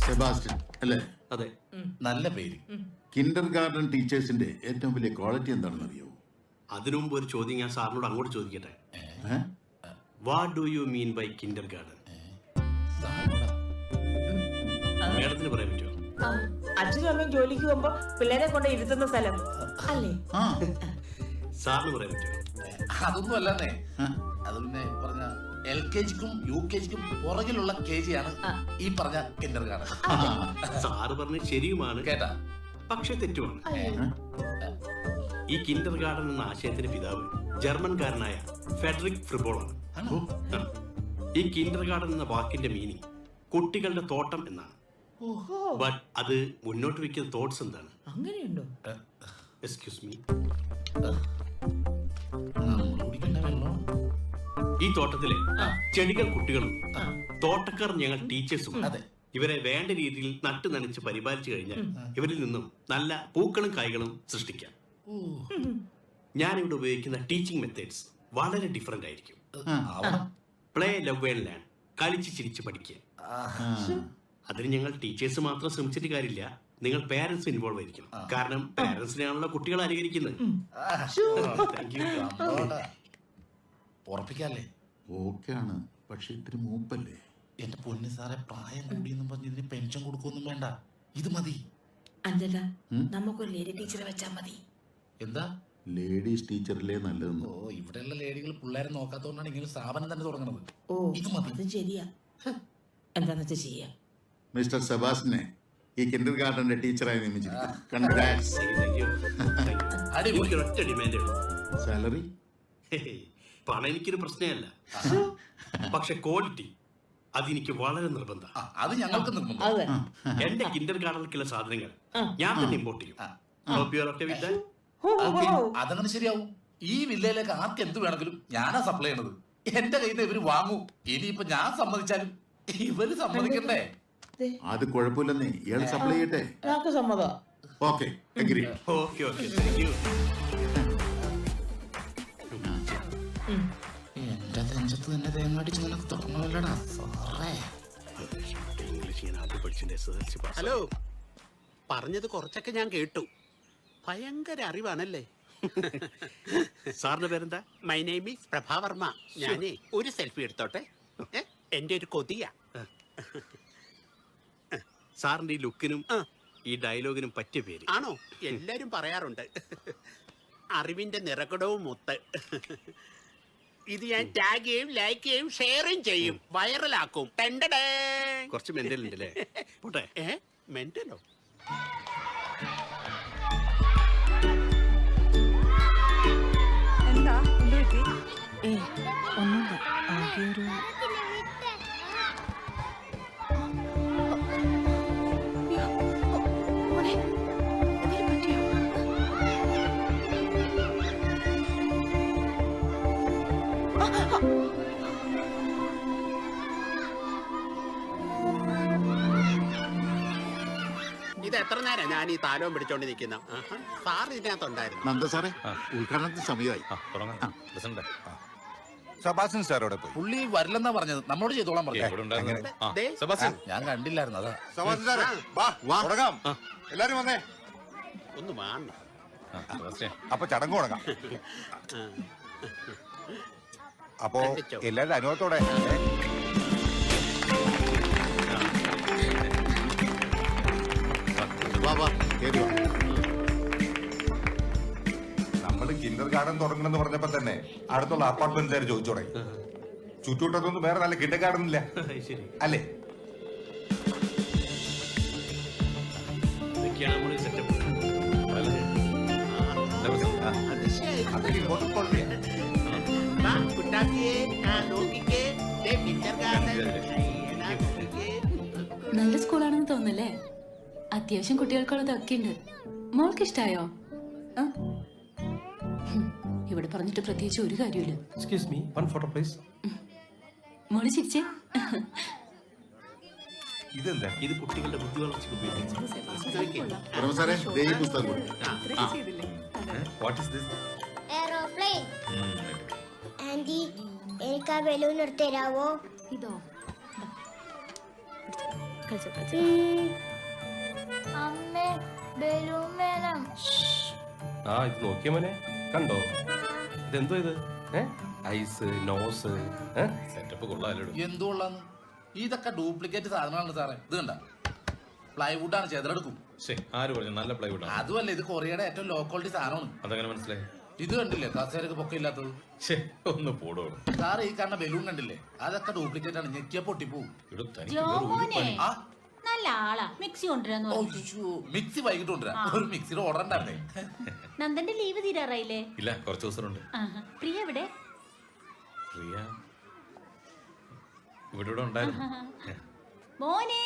സെബാസ്റ്റ്യൻ അല്ലേ? അതെ. നല്ല പേര്. കിൻഡർ ഗാർഡൻ ടീച്ചേഴ്സിന്റെ ഏറ്റവും വലിയ ക്വാളിറ്റി എന്താണെന്ന് അറിയോ? അതിനു മുമ്പ് ഒരു ചോദ്യം ഞാൻ സാറിനോട് അങ്ങോട്ട് ചോദിക്കട്ടെ. What do you mean by kindergarten? മേഡത്തിന് പറയാൻ പറ്റുമോ? അച്ഛനും അമ്മയും ജോലിക്ക് പോകുമ്പോ പിള്ളേരെ കൊണ്ട് ഇരുത്തുന്ന സ്ഥലം അല്ലേ? സാറിന് പറയാൻ പറ്റുമോ? അതൊന്നും അല്ലേ. അത് പിന്നെ പറഞ്ഞ LKGക്കും UKGക്കും പുറകിലുള്ള KG ആണ് ഈ പറഞ്ഞ കിൻഡർ ഗാർഡൻ. സാറ് പറഞ്ഞ ശരിയുമാണ് കേട്ടാ, പക്ഷെ തെറ്റുമാണ്. ഈ കിൻഡർ ഗാർഡൻ എന്ന ആശയത്തിന്റെ പിതാവ് ജർമ്മൻകാരനായ ഫെഡറിക് ഫ്രിബോളാണ്. ഈ കിൻഡർ ഗാർഡൻ എന്ന വാക്കിന്റെ മീനിങ് കുട്ടികളുടെ തോട്ടം എന്നാണ്. ബട്ട് അത് മുന്നോട്ട് വെക്കുന്ന തോട്ട്സ് എന്താണ്? അങ്ങനെയുണ്ടോ? Excuse me. ഈ തോട്ടത്തിലെ ചെടികൾ കുട്ടികളും തോട്ടക്കാർ ഞങ്ങൾ ടീച്ചേഴ്സും ഇവരെ വേണ്ട രീതിയിൽ നട്ടു നനച്ച് പരിപാലിച്ചു കഴിഞ്ഞാൽ ഇവരിൽ നിന്നും നല്ല പൂക്കളും കായ്കളും സൃഷ്ടിക്കാം. ഞാനിവിടെ ഉപയോഗിക്കുന്ന ടീച്ചിങ് മെത്തേഡ്സ് വളരെ ഡിഫറെന്റ് ആയിരിക്കും. പ്ലേ, ലവ് ആൻഡ് ലേൺ, കളിച്ച് ചിരിച്ച് പഠിക്കുക. അതിന് ഞങ്ങൾ ടീച്ചേഴ്സ് മാത്രം ശ്രമിച്ചിട്ട് കാര്യമില്ല, നിങ്ങൾ പേരൻസ് ഇൻവോൾവ് ആയിരിക്കണം. കാരണം പേരൻസിനെയാണല്ലോ കുട്ടികൾ അനുകരിക്കുന്നത്. ഉറപ്പിക്കാല്ലേ? ഓക്കെയാണ്, പക്ഷെ ഇത്തിരി മൂപ്പല്ലേ? എന്റെ പൊന്നു സാറെ, പ്രായം കൂടിയെന്നും പറഞ്ഞ് ഇതിന് പെൻഷൻ കൊടുക്കൊന്നും വേണ്ട, ഇത് മതി. അഞ്ചല, നമുക്കൊരു ലേഡി ടീച്ചറെ വെച്ചാൽ മതി. എന്താ ലേഡീസ് ടീച്ചറിലെ നല്ലതെന്ന്? ഓ, ഇവിടെയുള്ള ലേഡികൾ പിള്ളേരെ നോക്കാത്തോണ്ടാണ് ഇങ്ങനെ സ്ഥാപനം തന്നെ തുടങ്ങുന്നത്. ഓ, ഇത് മതി. അത് ശരിയാ. എന്താന്ന് വെച്ചാൽ ചെയ്യാം. മിസ്റ്റർ സെബാസ്റ്റിനെ ഈ കിൻഡർ ഗാർഡന്റെ ടീച്ചറായി നിയമിച്ചിരിക്കുന്നു. കൺഗ്രാറ്റ്സ്. സാലറി? പണം എനിക്കൊരു പ്രശ്നമല്ല, പക്ഷെ ക്വാളിറ്റി അതെനിക്ക് വളരെ നിർബന്ധം. അത് ഞങ്ങൾക്ക് നിർബന്ധം. എന്റെ കിൻഡർ ഗാർഡനിലേക്കുള്ള സാധനങ്ങൾ ഞാൻ തന്നെ ഇമ്പോർട്ട് ചെയ്യും. അതങ്ങനെ ശരിയാവും. ഈ വില്ലയിലേക്ക് ആർക്ക് എന്ത് വേണമെങ്കിലും ഞാനാ സപ്ലൈ ചെയ്യണത്. എന്റെ കയ്യിൽ നിന്ന് ഇവര് വാങ്ങൂ. ഇനിയിപ്പൊ ഞാൻ സമ്മതിച്ചാലും ഇവര് സമ്മതിക്കണ്ടേ? അത് കുഴപ്പമില്ലെന്നേ, ഇയാൾ സപ്ലൈ ചെയ്യട്ടെ. സമ്മതം. Okay, agree. Okay okay, thank you. എന്റെ നെഞ്ചത്ത് തന്നെ തേങ്ങാടിച്ച് നിനക്ക് തുറന്നല്ലടാ സാറേ. ഹലോ, പറഞ്ഞത് കുറച്ചൊക്കെ ഞാൻ കേട്ടു. ഭയങ്കര അറിവാണല്ലേ? സാറിന്റെ പേരെന്താ? My name is Prabha Varma. ഞാനേ ഒരു സെൽഫി എടുത്തോട്ടെ? എന്റെ ഒരു കൊതിയാ. സാറിന്റെ ഈ ലുക്കിനും ഈ ഡയലോഗിനും പറ്റിയ പേര്. ആണോ? എല്ലാരും പറയാറുണ്ട്. അറിവിന്റെ നിറകുടവും മുത്ത്. ഇത് ഞാൻ ടാഗ് ചെയ്യും, ലൈക്ക് ചെയ്യും, ഷെയറും ചെയ്യും, വൈറലാക്കും. കുറച്ച് മെന്റൽ ഉണ്ടല്ലേ? പോട്ടെ. മെന്റലോ? എന്താ എന്ത് പറ്റി? ഒന്നുമില്ല, ആകെ ഒരു ഇത് എത്ര നേരം ഞാൻ ഈ താലവും പിടിച്ചോണ്ട് നിൽക്കുന്ന? സാർ ഇതിനകത്തുണ്ടായിരുന്നു. നന്ദ സാറേ, ഉദ്ഘാടനത്തിന് സമയമായി. സെബാസ്റ്റ്യൻ സാർ അവിടെ പോയി. പുള്ളി വരില്ലെന്നാ പറഞ്ഞത്. നമ്മളോട് ചെയ്തോളാൻ പറഞ്ഞു. ഞാൻ കണ്ടില്ലായിരുന്നു. അതാ സെബാസ്റ്റ്യൻ സാറേ, വാ തുടങ്ങാം. എല്ലാരും വന്നേ. ഒന്ന് വാങ്ങ. അപ്പൊ ചടങ്ങ് തുടങ്ങാം. അപ്പോ എല്ലാവരുടെ അനുഭവത്തോടെ നമ്മള് കിൻഡർ ഗാർഡൻ തുടങ്ങണമെന്ന് പറഞ്ഞപ്പോ തന്നെ അടുത്തുള്ള അപ്പാർട്ട്മെന്റുകാർ ചോദിച്ചു തുടങ്ങി. ചുറ്റുവട്ടത്തൊന്നും വേറെ നല്ല കിൻഡർ ഗാർഡൻ ഇല്ല അല്ലേ? നല്ല സ്കൂളാണെന്ന് തോന്നുന്നല്ലേ? അത്യാവശ്യം കുട്ടികൾക്കുള്ളതൊക്കെ ഉണ്ട്. മോൾക്ക് ഇഷ്ടായോ? ഇവിടെ പറഞ്ഞിട്ട് പ്രത്യേകിച്ച് ഒരു കാര്യമില്ല. Excuse me, one photo please. മോള് ചിരിച്ചേ. ഇതെന്താ? ഇത് കുട്ടികളുടെ ബുദ്ധി വളർച്ചയ്ക്ക് ഉപയോഗിക്കുന്നത്. What is this? Aeroplane. Aunty, എനിക്ക് ആ ബലൂൺ എടുത്ത് തരാവോ? ഇതോ? അമ്മേ, ബലൂൺ വേണം. ഇത് നോക്കിയ മോനെ, കണ്ടോ? ഇതെന്തോ ഇത്? ഐസ്, നോസ്, സെറ്റപ്പ് കൊള്ളാലോ. എന്തുകൊള്ളാന്ന്? ഇതൊക്കെ ഡ്യൂപ്ലിക്കേറ്റ് സാധനമാണ് സാറേ. ഇത് കണ്ട പ്ലൈവുഡ് ആണ്, ചെതലെടുക്കും. ആര് പറഞ്ഞു നല്ല പ്ലൈവുഡ്? അതുമല്ല, ഇത് കൊറിയയുടെ ഏറ്റവും ലോ ക്വാളിറ്റി സാധനമാണ്. അതങ്ങനെ മനസ്സിലായി? ഇത് കണ്ടില്ലേ കസേരക്ക് പൊക്കമില്ലാത്തത്? ഒന്ന് പോടോ സാറ്. ഈ കാണുന്ന ബലൂൺ കണ്ടില്ലേ? അതൊക്കെ ഡ്യൂപ്ലിക്കേറ്റ് ആണ്. ഞെക്കിയ പൊട്ടിപ്പോവും. നല്ല ആളാ. മിക്സി കൊണ്ടുവരാന്ന് പറഞ്ഞു. മിക്സി വൈകിട്ട് കൊണ്ടുവരാം. ഒരു മിക്സിയുടെ ഓർഡർ ഉണ്ടായിരുന്നേ. നന്ദന്റെ ലീവ് തീരാറായില്ലേ? ഇല്ല, കുറച്ച് ദിവസമുണ്ട്. പ്രിയ എവിടെ? പ്രിയ ഇവിടെ ഉണ്ടായിരുന്നു. മോനെ,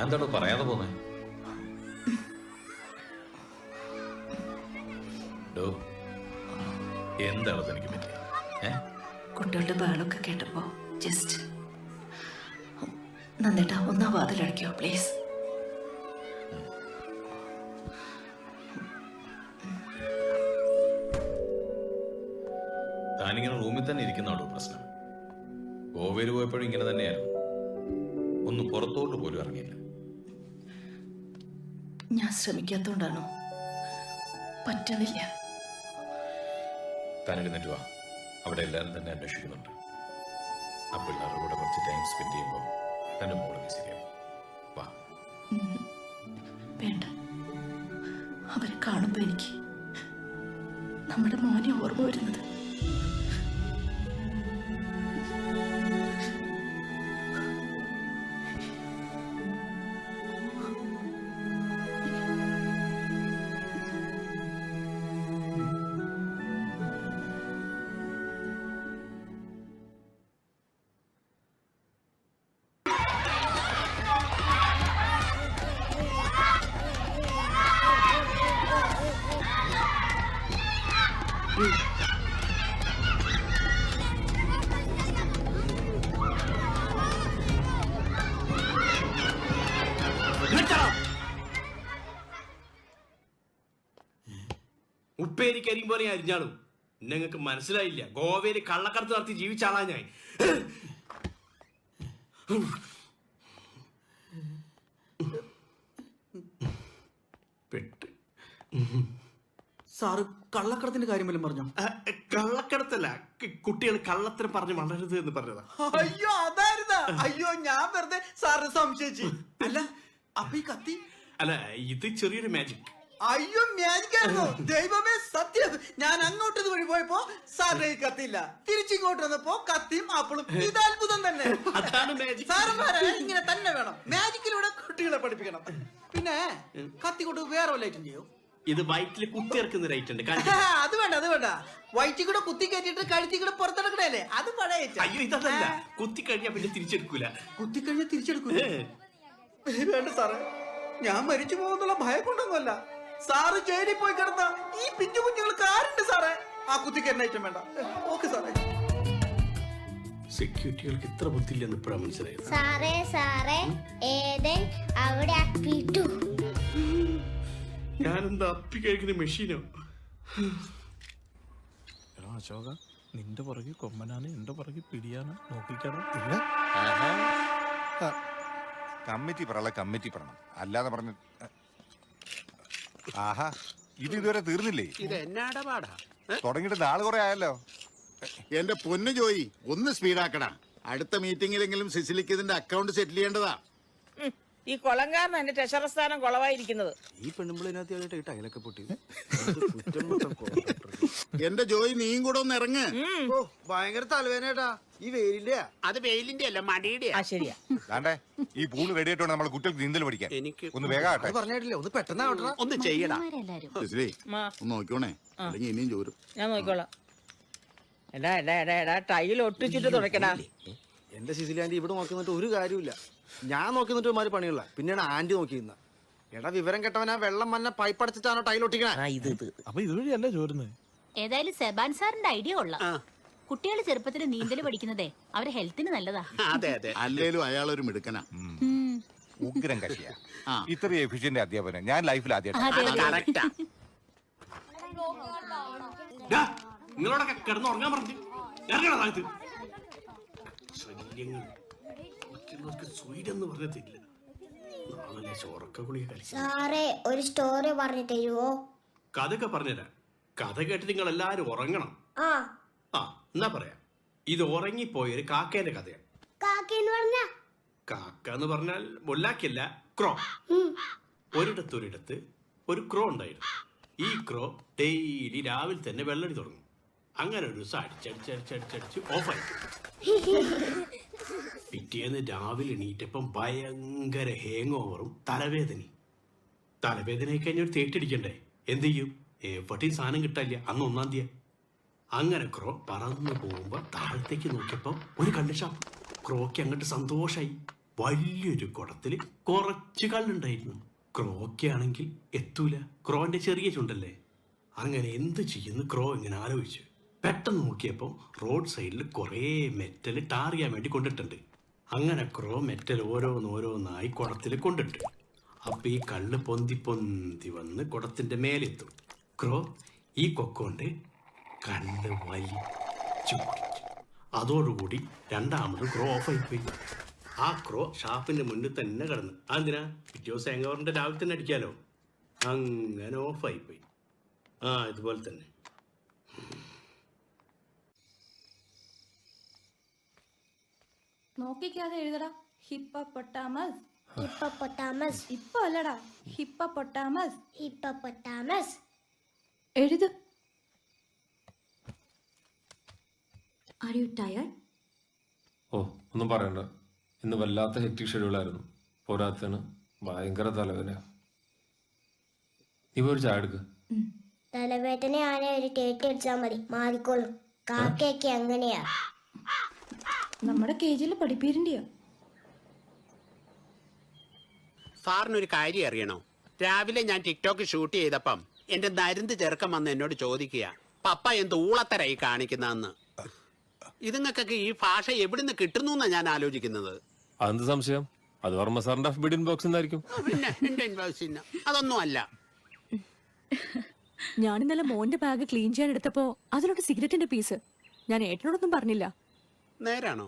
എന്താണോ പറയാതെ പോന്നെ? എന്താണ് തനിക്ക് പറ്റിയ? കുട്ടികളുടെ ബഹളമൊക്കെ കേട്ടപ്പോ ജസ്റ്റ് നന്ദേട്ടാ ഒന്നാ വാതിലടയ്ക്കോ പ്ലീസ്. താനിങ്ങനെ റൂമിൽ തന്നെ ഇരിക്കുന്നതാണോ പ്രശ്നം? ഗോവയിൽ പോയപ്പോഴും ഇങ്ങനെ തന്നെയായിരുന്നു. ഒന്നും പുറത്തോട്ട് പോലും ഇറങ്ങിയില്ല. ഞാൻ ശ്രമിക്കാത്തോണ്ടാണോ? പറ്റണില്ല. താനെഴുന്നേറ്റ് വാ. അവിടെ എല്ലാവരും തന്നെ അന്വേഷിക്കുന്നുണ്ട്. ആ പിള്ളേരുടെ കൂടെ കുറച്ച് ടൈം സ്പെൻഡ് ചെയ്യുമ്പോൾ തന്നെ മോളൊക്കെ ശരിയാവും. വാ. വേണ്ട, അവരെ കാണുമ്പോ എനിക്ക് നമ്മുടെ മോനെ ഓർമ്മ വരുന്നത്. ഉപ്പേരിക്കരിയും പോലെ അരിഞ്ഞാളും. നിങ്ങൾക്ക് മനസ്സിലായില്ല. ഗോവയിൽ കള്ളക്കടത്ത് നടത്തി ജീവിച്ച ആളാ ഞാൻ. പെട്ട് സാറ് കള്ളക്കടത്തിന്റെ കാര്യം വല്ലതും പറഞ്ഞോ? കള്ളക്കടത്തല്ല, കുട്ടികൾ കള്ളത്തരം പറഞ്ഞ് വളരരുത് എന്ന് പറഞ്ഞതാ. അയ്യോ അതായിരുന്നാ? അയ്യോ ഞാൻ വെറുതെ സാറ് സംശയിച്ചു. അല്ല അപ്പൊ ഈ കത്തി? അല്ല, ഇത് ചെറിയൊരു മാജിക്. അയ്യോ മാജിക്കായിരുന്നു. ദൈവമേ സത്യം. ഞാൻ അങ്ങോട്ട് വഴി പോയപ്പോ സാറിന്റെ ഈ കത്തിയില്ല, തിരിച്ചിങ്ങോട്ട് വന്നപ്പോ കത്തിയും ആപ്പിളും. ഇത് അത്ഭുതം തന്നെ. അതാണ് മാജിക്. സാറന്മാരെ ഇങ്ങനെ തന്നെ വേണം. മാജിക്കിലൂടെ കുട്ടികളെ പഠിപ്പിക്കണം. പിന്നെ കത്തി കൊണ്ട് വേറെ വല്ലതും ചെയ്യോ? ഇത് വയറ്റിൽ കുത്തി ഇറക്കുന്ന റൈറ്റ് ഉണ്ട്. അത് വേണ്ട, അത് വേണ്ട. വയറ്റിൽ കൂടെ കുത്തി കയറ്റിട്ട് കഴുത്തി കൂടെ പുറത്തെടുക്കണല്ലേ? അത് പഴയ. അയ്യോ ഇതല്ല, കുത്തി കഴിഞ്ഞാ പിന്നെ തിരിച്ചെടുക്കൂല. കുത്തി കഴിഞ്ഞാൽ തിരിച്ചെടുക്കൂല? വേണ്ട സാറേ, ഞാൻ മരിച്ചു പോകുന്നുള്ള ഭയം കൊണ്ടൊന്നുമല്ല. സാറ് ജയിലിൽ പോയി കിടന്ന ഈ പിഞ്ചു കുഞ്ഞുങ്ങൾക്ക് ആരുണ്ട് സാറേ? ആ കുത്തിക്കരുന്ന ഐറ്റം വേണ്ട. ഓക്കെ സാറേ. സെക്യൂരിറ്റികൾക്ക് ഇത്ര ബുദ്ധിയില്ലെന്ന് ഇപ്പോഴാണ് മനസ്സിലായത്. സാറേ സാറേ ഏതൻ അവിടെ അപ്പിട്ടു. ഞാനെന്താ അപ്പി കഴിക്കുന്ന മെഷീനോ? അശോക, നിന്റെ പുറകെ കൊമ്മനാണ്, എന്റെ പുറകെ പിടിയാണ്. നോക്കിക്കണം. കമ്മിറ്റി പറയല, കമ്മിറ്റി പറയണം, അല്ലാതെ പറഞ്ഞു. ആഹാ, ഇത് ഇതുവരെ തീർന്നില്ലേ? ഇത് എന്നാടാ പാടാ? തുടങ്ങിയിട്ട് നാള് കുറെ ആയല്ലോ. എന്റെ പൊന്നു ജോയി, ഒന്ന് സ്പീഡാക്കടാ. അടുത്ത മീറ്റിംഗിലെങ്കിലും സിസിലിക്ക് ഇതിന്റെ അക്കൗണ്ട് സെറ്റിൽ ചെയ്യേണ്ടതാ. ഈ കൊളങ്കാരൻ എന്റെ ട്രഷറർ സ്ഥാനം കൊളവായിരിക്കുന്നത്. ഈ പെണ്ണുമ്പിളിനകത്ത് ടൈലൊക്കെ പൊട്ടി. എന്റെ ജോയി നീയും കൂടെ ഒന്ന് ഇറങ്ങ്. ഭയങ്കര തലവേനേട്ടാ ഈ വെയിലിന്റെ. അത് വെയിലിന്റെ അല്ല, മടിയുടെ. ശരിയാ. വേണ്ടേ, ഈ പൂള് റെഡി ആയിട്ടുണ്ട് നമ്മളെ കുട്ടികൾക്ക് നീന്തൽ പഠിക്കാൻ. ഒന്ന് വേഗം പറഞ്ഞിട്ടില്ല, ഒന്ന് പെട്ടെന്ന് ഒന്ന് ചെയ്യടാ. സിസിലി ഒന്ന് നോക്കിക്കോണേ, അല്ലെങ്കിൽ ഇനിയും ചോരും. ഞാൻ നോക്കിക്കോളാം. എടാ എടാ എടാ എടാ ടൈൽ ഒട്ടിച്ചിട്ട് തുടക്കടാ. എന്റെ സിസിലി ആന്റി ഇവിടെ നോക്കി നിന്നിട്ട് ഒരു കാര്യമില്ല. ഞാൻ നോക്കി നിന്നിട്ട് ഒരുമാതിരി പണിയുള്ള. പിന്നെയാണ് ആന്റി നോക്കിയിരുന്ന. എടാ വിവരം കെട്ടവനാ വെള്ളം മഞ്ഞ പൈപ്പ് അടച്ചിട്ടാണോ ടൈൽ ഒട്ടിക്കണേ? അപ്പൊ ഇതുവഴിയല്ലേ ചോരുന്നത്? ഏതായാലും സെബാൻ സാറിന്റെ ഐഡിയ കൊള്ളാം. കുട്ടികൾ ചെറുപ്പത്തിൽ നീന്തൽ പഠിക്കുന്നതേ അവരെ ഹെൽത്തിന് നല്ലതാ. അല്ലേലും അയാളൊരു മിടുക്കനാ, ഉഗ്രം കക്ഷിയാ. ഇത്രയും എഫിഷ്യന്റ് അധ്യാപനം ഞാൻ ലൈഫിൽ ആദ്യമായിട്ട്. നിങ്ങളോടൊക്കെ കിടന്ന് ഉറങ്ങാൻ പറഞ്ഞു ഇറങ്ങണ താഴത്ത്. ശല്യങ്ങൾ സ്വീഡെന്ന് പറഞ്ഞിട്ടില്ല. നാളെ ചോറക്ക ഗുളിക കഴിച്ചു. സാറേ ഒരു സ്റ്റോറി പറഞ്ഞു തരുവോ? കഥയൊക്കെ പറഞ്ഞുതരാം. കഥ കേട്ട് നിങ്ങൾ എല്ലാരും ഉറങ്ങണം. ആ എന്നാ പറയാം. ഇത് ഉറങ്ങിപ്പോയൊരു കാക്കേന്റെ കഥയാണ്. കാക്ക എന്ന് പറഞ്ഞാൽ മുല്ലാക്കല്ല, ക്രോ. ഒരിടത്തൊരിടത്ത് ഒരു ക്രോ ഉണ്ടായിരുന്നു. ഈ ക്രോ ഡെയിലി രാവിലെ തന്നെ വെള്ളടി തുടങ്ങും. അങ്ങനെ ഒരു ദിവസം അടിച്ചടിച്ചടിച്ചടിച്ചടിച്ച് ഓഫായി. പിറ്റേന്ന് രാവിലെ എണീറ്റപ്പം ഭയങ്കര ഹാങ് ഓവറും തലവേദനയായി കഴിഞ്ഞ ഒരു തേറ്റടിക്കണ്ടേ? എന്ത് ചെയ്യും? എവിടെയും സാധനം കിട്ടാനില്ല. അന്ന് 1-ാം തീയതി. അങ്ങനെ ക്രോ പറന്നു പോകുമ്പോ താഴത്തേക്ക് നോക്കിയപ്പോ ഒരു കള്ള് ഷാപ്പ്. ക്രോയ്ക്ക് അങ്ങോട്ട് സന്തോഷായി. വലിയൊരു കുടത്തില് കുറച്ച് കള്ളുണ്ടായിരുന്നു. ക്രോയ്ക്കാണെങ്കിൽ എത്തൂല, ക്രോന്റെ ചെറിയ ചുണ്ടല്ലേ. അങ്ങനെ എന്ത് ചെയ്യുന്നു ക്രോ ഇങ്ങനെ ആലോചിച്ചു. പെട്ടെന്ന് നോക്കിയപ്പോ റോഡ് സൈഡിൽ കുറേ മെറ്റൽ ടാർ ചെയ്യാൻ വേണ്ടി കൊണ്ടിട്ടുണ്ട്. അങ്ങനെ ക്രോ മെറ്റൽ ഓരോന്നോരോന്നായി കുടത്തിൽ കൊണ്ടിട്ട്. അപ്പൊ ഈ കള്ള് പൊന്തി പൊന്തി വന്ന് കുടത്തിന്റെ മേലെത്തും. ക്രോ ഈ കൊക്കൊണ്ട് കണ്ണ് വലിച്ചു. അതോടുകൂടി രണ്ടാമത് ക്രോ ഓഫായിപ്പോയി. ആ ക്രോ ഷാപ്പിന്റെ മുന്നിൽ തന്നെ കിടന്നു. അതെന്തിനാ? പിറ്റേ ദിവസം എങ്ങോറിന്റെ രാവിലെ തന്നെ അടിക്കാലോ. അങ്ങനെ ഓഫായിപ്പോയി. ഇതുപോലെ തന്നെ. നോക്കിക്കാതെ എഴുതടാ. ഹിപ്പോപ്പൊട്ടാമസ്. ഹിപ്പോപ്പൊട്ടാമസ്. ഇപ്പൊ അല്ലടാ, ഹിപ്പോപ്പൊട്ടാമസ്. ഹിപ്പോപ്പൊട്ടാമസ്. എഴുത്. Are you tired? ഓ ഒന്നും പറയണ്ട, ഇന്ന് വല്ലാത്ത ഹെക്ടിക് ഷെഡ്യൂളായിരുന്നു. പോരാത്തതിന് ഭയങ്കര തലവേദന. നീ പോയി ഒരു ചായ എടുക്ക്. തലവേദനയാണെ ഒരു ടേറ്റ് അടിച്ചാൽ മതി, മാറിക്കോളും. കാക്കയൊക്കെ അങ്ങനെയാ. നമ്മുടെ കേജിൽ പഠിപ്പീരണ്ടിയോ? സാറിനൊരു കാര്യം അറിയണോ? രാവിലെ ഞാൻ ടിക്ടോക്ക് ഷൂട്ട് ചെയ്തപ്പം എന്റെ നരുന്ത് ചെറുക്കം വന്ന് എന്നോട് ചോദിക്കുക, പപ്പ എന്ത് ഊളത്തരായി കാണിക്കുന്നതെന്ന്. ഇതുങ്ങൾക്കൊക്കെ ഈ ഭാഷ എവിടുന്ന് കിട്ടുന്നു എന്നാ ഞാൻ ആലോചിക്കുന്നത്. അതെന്ത് സംശയം? അത് വർമ്മ സാറിന്റെ ബിഡിൻ ബോക്സ് എന്നായിരിക്കും. പിന്നെ എന്റെ ഇൻവോയ്സിന് അതൊന്നും അല്ല. ഞാൻ ഇന്നലെ മോന്റെ ബാഗ് ക്ലീൻ ചെയ്യാൻ എടുത്തപ്പോ അതിലൊരു സിഗരറ്റിന്റെ പീസ്. ഞാൻ ഏട്ടനോടൊന്നും പറഞ്ഞില്ല. നേരാണോ?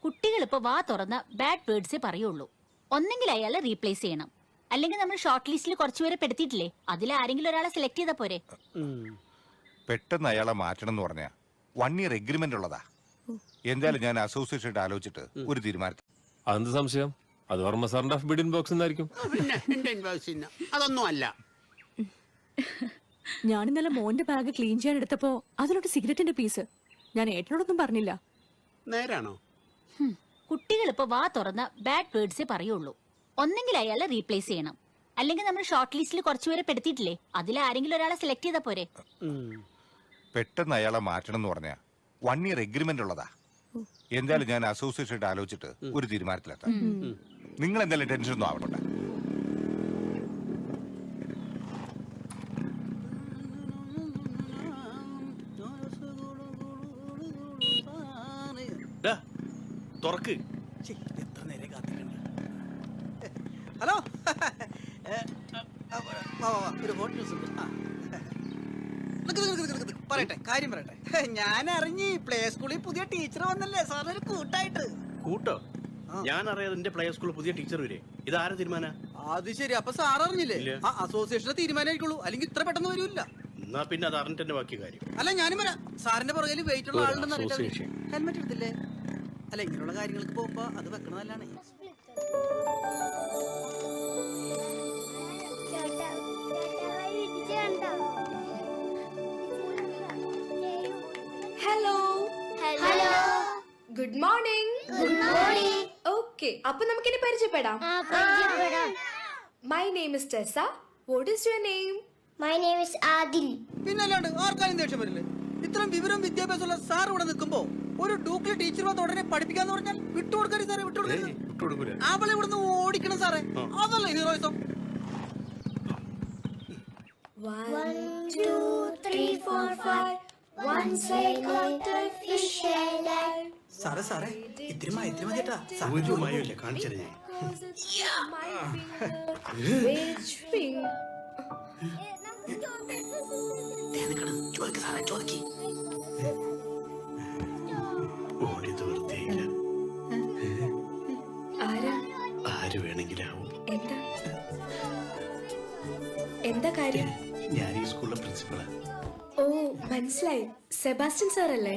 കുട്ടികൾ ഇപ്പൊ വാ തുറന്ന ബാഡ് വേർഡ്സേ പറയുള്ളൂ. ഒന്നെങ്കിൽ അയാളെ റീപ്ലേസ് ചെയ്യണം, അല്ലെങ്കിൽ നമ്മൾ ഷോർട്ട് ലിസ്റ്റിൽ കുറച്ചുപേരെ പെടുത്തിയിട്ടില്ലേ, അതിൽ ആരെങ്കിലും ഒരാളെ സെലക്ട് ചെയ്താ പോരെ? പെട്ടെന്ന് അയാളെ മാറ്റണം എന്ന് പറഞ്ഞാ 1 year എഗ്രിമെന്റ് ഉള്ളതാ. എന്തായാലും ഞാൻ അസോസിയേഷൻ ആലോചിച്ചിട്ട് ഒരു തീരുമാനത്തിൽ. അതെന്ത് സംശയം? അത് വർമ്മ സാറിന്റെ ബിഡിൻ ബോക്സ് എന്നായിരിക്കും. അതൊന്നും അല്ല. ഞാൻ ഇന്നലെ മോന്റെ ബാഗ് ക്ലീൻ ചെയ്യാൻ എടുത്തപ്പോ അതിലോട്ട് സിഗരറ്റിന്റെ പീസ്. ഞാൻ ഏട്ടനോടൊന്നും പറഞ്ഞില്ല. നേരാണോ? കുട്ടികൾ ഇപ്പൊ വാ തുറന്ന ബാഡ് വേർഡ്സേ പറയുള്ളൂ. ഒന്നെങ്കിൽ അയാളെ റീപ്ലേസ് ചെയ്യണം, അല്ലെങ്കിൽ നമ്മൾ ഷോർട്ട് ലിസ്റ്റിൽ കുറച്ചുപേരെ പെടുത്തിയിട്ടില്ലേ, അതിൽ ആരെങ്കിലും ഒരാളെ സെലക്ട് ചെയ്താ പോരെ? പെട്ടെന്ന് അയാളെ മാറ്റണം എന്ന് പറഞ്ഞാ 1 year എഗ്രിമെന്റ് ഉള്ളതാ. എന്തായാലും ഞാൻ അസോസിയേഷൻ ആലോചിച്ചിട്ട് ഒരു തീരുമാനത്തിലെത്താം. നിങ്ങൾ എന്തായാലും ടെൻഷൻ ഒന്നും ആവണ്ട. തുറക്ക്. എത്ര നേരം കാത്തിട്ടുണ്ട്. ഹലോ, ഒരു ഹോട്ട് ന്യൂസ് ഉണ്ട്. പറയട്ടെ, കാര്യം പറയട്ടെ. ഞാൻ അറിഞ്ഞ് പ്ലേ സ്കൂളിൽ പുതിയ ടീച്ചർ വന്നല്ലേ സാറിന് ഒരു കൂട്ടായിട്ട്. കൂട്ടോ? ഞാൻ അറിയാതെ എന്റെ പ്ലേ സ്കൂളിൽ പുതിയ ടീച്ചർ വരെ. ഇതാരും തീരുമാന? അത് ശരി, അപ്പൊ സാർ അറിഞ്ഞില്ലേ? അസോസിയേഷന്റെ തീരുമാനമായിരിക്കുള്ളൂ, അല്ലെങ്കിൽ ഇത്ര പെട്ടെന്ന് വരൂല്ല. എന്നാ പിന്നെ അത് അറിഞ്ഞിട്ട് ബാക്കി കാര്യം. അല്ല, ഞാനും വരാം. സാറിന്റെ പുറകിൽ വെയിറ്റ് ഉള്ള ആളുണ്ടെന്ന് അറിയില്ല. ഹെൽമെറ്റ് എടുത്തില്ലേ? അല്ല, ഇങ്ങനെയുള്ള കാര്യങ്ങൾക്ക് പോകുമ്പോ അത് വെക്കണ നല്ലതാണ്. Hello. Hello. Good morning. Good morning. Okay, അപ്പോൾ നമുക്ക് ഇനി പരിചയപ്പെടാം. My name is Tessa. What is your name? My name is Adil. പിന്നല്ലാണ്ട് ആർക്കാരും ദേഷ്യം വരില്ലേ? ഇത്രയും വിവരം വിദ്യാഭ്യാസമുള്ള സാർ ഇവിടെ നിൽക്കുമ്പോ ഒരു ഡൂക്കിലെ ടീച്ചർ വന്ന് ഉടനെ പഠിപ്പിക്കാന്ന് പറഞ്ഞാൽ വിട്ടുകൊടുക്കരുത് സാറേ, വിട്ടുകൊടുക്കരുത്. അവളെ ഇവിടുന്ന് ഓടിക്കണം സാറേ, അതല്ല heroism. 1 2 3 4 5 Once I caught a fish alive. സാറേ സാറേ, ഇത്തിരി മയത്തിന് മതിയേട്ടാ. ഒരു മയമില്ല, കാണിച്ചത് ഞാൻ. Which finger? ഓടിയത് വെറുതെയില്ല. ആര് വേണമെങ്കിലാവും. എന്താ കാര്യം? ഞാൻ ഈ സ്കൂളിലെ പ്രിൻസിപ്പളാ. ഓ, മനസ്സിലായി. സെബാസ്റ്റ്യൻ സാർ അല്ലേ?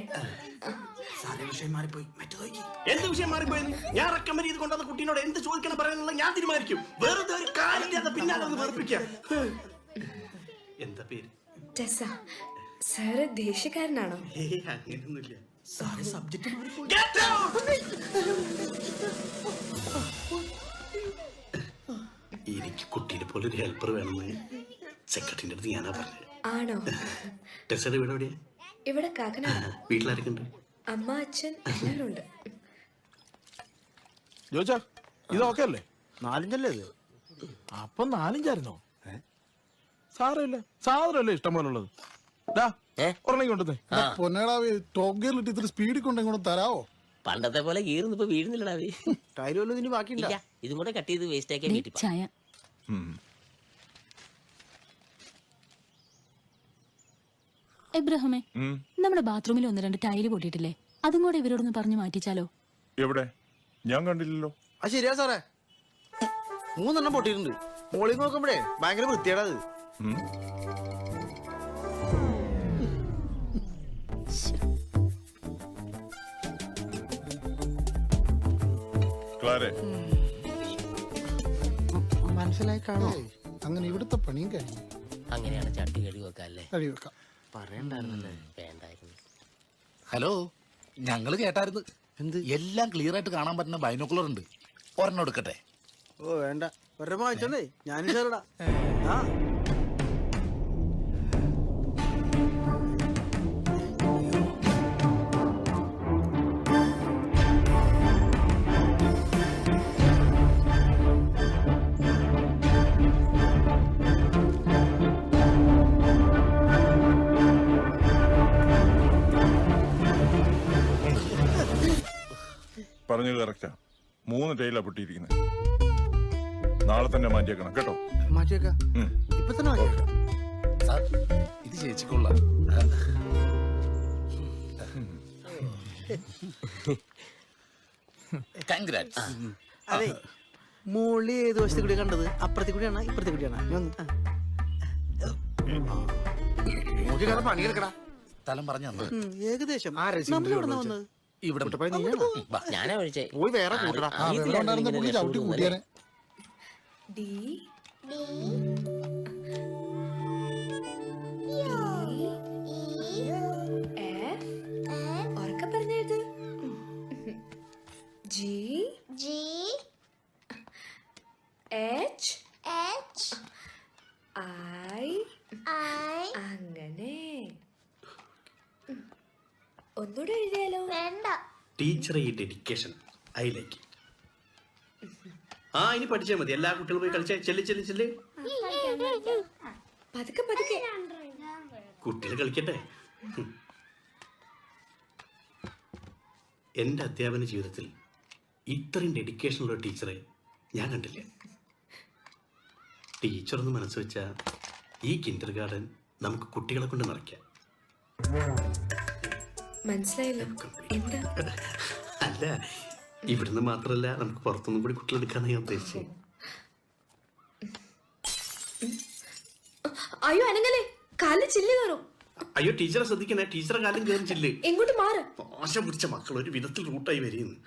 എന്ത് വിഷയം മാറിപ്പോയെന്ന് ഞാൻ റെക്കമെൻഡ് ചെയ്ത് കൊണ്ടുവന്ന കുട്ടീനോട് എന്ത് ചോദിക്കണം പറയാനുള്ള ഞാൻ തീരുമാനിക്കും. വെറുതെ ഒരു കാര്യം പിന്നാലെ വെറുപ്പിക്കാം. എന്താ പേര്? ടെസ. സാറ് ദേഷ്യക്കാരനാണോ? അങ്ങനെയൊന്നുമില്ല. സബ്ജക്ട് എനിക്ക് കുട്ടീനെ പോലെ ഒരു ഹെൽപ്പർ വേണമെന്ന് സെക്രട്ടറിന്റെ അടുത്ത് ഞാനാ പറഞ്ഞത്. ആണോ? ടെസയുടെ വീട് എവിടെയാ? ഇവിടെ കാക്കനാട്. വീട്ടിലാരൊക്കെ ഉണ്ട്? അമ്മ, അച്ഛൻ എല്ലാരും ഉണ്ട്. ജോച്ചാ, ഇത് ഓക്കെ അല്ലേ? 4-5 ഇത്. അപ്പൊ 4-5 സാരമില്ല, സാധനമല്ലേ ഇഷ്ടം പോലെ ഉള്ളത്. ഒരെണ്ണം കൊണ്ടുവന്നേ. പൊന്നേടാവേ, ടോപ്പ് ഗിയറിലിട്ട് ഇത്ര സ്പീഡിൽ കൊണ്ടെങ്കിലും തരാവോ? പണ്ടത്തെ പോലെ ഗിയറൊന്നും ഇപ്പൊ വീഴുന്നില്ലടാവേ. ടൈലും ബാക്കിയില്ല. ഇതും കൂടെ കട്ട് ചെയ്ത് വേസ്റ്റ് ആക്കിയാൽ വീട്ടിൽ ചായ. എബ്രഹാമേ, നമ്മുടെ ബാത്റൂമിൽ 1-2 ടൈല് പൊട്ടിയിട്ടില്ലേ? അതും കൂടെ ഇവരോടൊന്ന് പറഞ്ഞു മാറ്റിച്ചാലോ? എവിടെ? ഞാൻ കണ്ടില്ലല്ലോ. അത് ശരിയാ സാറേ, 3 പൊട്ടിയിട്ടുണ്ട്. മോളിൽ നോക്കുമ്പോഴേ ഭയങ്കര വൃത്തിയാടാ അത്. മനസ്സിലായി കാണോ? അങ്ങനെ ഇവിടുത്തെ പണിയും കഴിഞ്ഞു. അങ്ങനെയാണ് ചട്ടി കഴുകി വെക്കാല്ലേ? കഴുകി വെക്കാം. പറയണ്ടായിരുന്നല്ലേ? വേണ്ടായിരുന്നു. ഹലോ, ഞങ്ങള് കേട്ടായിരുന്നു. എന്ത്? എല്ലാം ക്ലിയർ ആയിട്ട് കാണാൻ പറ്റുന്ന ബൈനോക്കുലർ ഉണ്ട്. ഒരെണ്ണം എടുക്കട്ടെ? ഓ വേണ്ട, ഒരെണ്ണം വാങ്ങിച്ചോണ്ടേ ഞാനും ചേരടാ. ആ പറഞ്ഞത് കറക്റ്റാ. 3 ടൈലാ പൊട്ടിയിരിക്കുന്നത്. നാളെ തന്നെ മാറ്റിയേക്കണം കേട്ടോ. മാറ്റിയേക്കാം, ഇപ്പൊ തന്നെ മാറ്റിയേക്കാം. ഇത് ചേച്ചിക്കൊള്ള. അതെ, മുള്ളി ഏത് വശത്തെ കൂടി കണ്ടത്? അപ്പുറത്തെ കൂടിയാണോ ഇപ്പുറത്തെ കൂടിയാണോ? നോക്കി കാണാൻ പണിയെടുക്കടാ. സ്ഥലം പറഞ്ഞു ഏകദേശം നമ്മളിവിടെ വന്നത് ഇവിടെ ഞാനാ വിളിച്ചേ. പോയി വേറെ കൂട്ടടാ. ചവിട്ടി കൂട്ടിയാനെ. ഡി ഉറക്കെ പറഞ്ഞത്. G G H H I I. അങ്ങനെ ഒന്നുകൂടെ എഴുതിയാലോ? വേണ്ട. ടീച്ചറെ ഈ ഡെഡിക്കേഷൻ ഐ ലൈക്ക്. ആ ഇനി പഠിച്ചാൽ മതി. എല്ലാ കുട്ടികളും പോയി കളിച്ചേ. ചെല്ല് പതുക്കെ പതുക്കെ. കുട്ടികൾ കളിക്കട്ടെ. എൻ്റെ അധ്യാപന ജീവിതത്തിൽ ഇത്രയും ഡെഡിക്കേഷനുള്ള ടീച്ചറെ ഞാൻ കണ്ടില്ല. ടീച്ചറൊന്ന് മനസ്സ് വെച്ചാൽ ഈ കിൻഡർ ഗാർഡൻ നമുക്ക് കുട്ടികളെ കൊണ്ട് നിറയ്ക്കാം. മനസ്സിലായില്ല എന്താ? അല്ല, ഇവിടുന്ന് മാത്രമല്ല, നമുക്ക് പുറത്തുനിന്നും കൂടി കുട്ടികൾ എടുക്കാന്ന് ഞാൻ ഉദ്ദേശിച്ചത്. അയ്യോ അനങ്ങലേ, കാലിൽ ചില്ല് കയറും. അയ്യോ ടീച്ചറെ ശ്രദ്ധിക്കണേ, ടീച്ചറെ കാലം കയറിച്ചില്ലേ. എങ്ങോട്ട് മാറ്. മോശം പിടിച്ച മക്കൾ ഒരു വിധത്തിൽ റൂട്ടായി വരികയെന്ന്.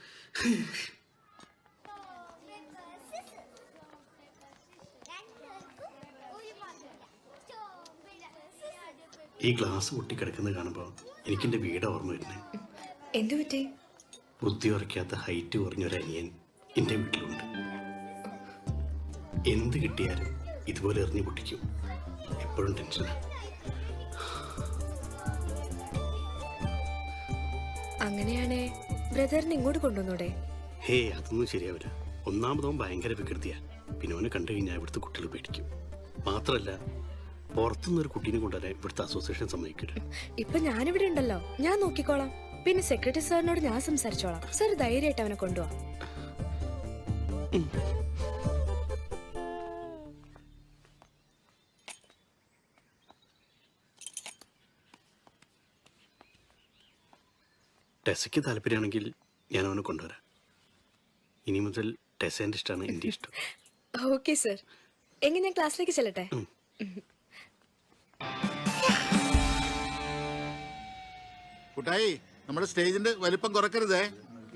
ഈ ഗ്ലാസ് പൊട്ടിക്കിടക്കുന്നത് കാണുമ്പോൾ എനിക്കെന്റെ വീട് ഓർമ്മ വരുന്നേ. എന്തു പറ്റി? ബുദ്ധി ഉറക്കാത്ത ഹൈറ്റ് കുറഞ്ഞൊരനിയൻ എൻ്റെ വീട്ടിലുണ്ട്. എന്ത് കിട്ടിയാലും ഇതുപോലെ എറിഞ്ഞു പൊട്ടിക്കും. എപ്പോഴും ടെൻഷനാണ്. അങ്ങനെയാണേ ബ്രദറിനെ ഇങ്ങോട്ട് കൊണ്ടുവന്നൂടെ? ഹേ, അതൊന്നും ശരിയാവില്ല. ഒന്നാമതവൻ ഭയങ്കര വികൃതിയാ. പിന്നെ അവനെ കണ്ടു കഴിഞ്ഞാൽ ഇവിടുത്തെ കുട്ടികൾ പേടിക്കും. മാത്രമല്ല, പുറത്തുനിന്നൊരു കുട്ടീനെ കൊണ്ടുവരാൻ ഇവിടുത്തെ അസോസിയേഷൻ സമ്മതിക്കില്ല. ഇപ്പൊ ഞാനിവിടെ ഉണ്ടല്ലോ, ഞാൻ നോക്കിക്കോളാം. പിന്നെ സെക്രട്ടറി സാറിനോട് ഞാൻ സംസാരിച്ചോളാം. സാർ ധൈര്യമായിട്ട് അവനെ കൊണ്ടുപോവാം. ടെസയ്ക്ക് താല്പര്യമാണെങ്കിൽ ഞാൻ അവനെ കൊണ്ടുവരാം. ഇനി മുതൽ ടെസേൻ്റെ ഇഷ്ടമാണ് എൻ്റെ ഇഷ്ടം. Okay sir. എങ്കിൽ ഞാൻ ക്ലാസ്സിലേക്ക് ചെല്ലട്ടെ? കുട്ടായി, നമ്മുടെ സ്റ്റേജിന്റെ വലിപ്പം കുറക്കരുതേ.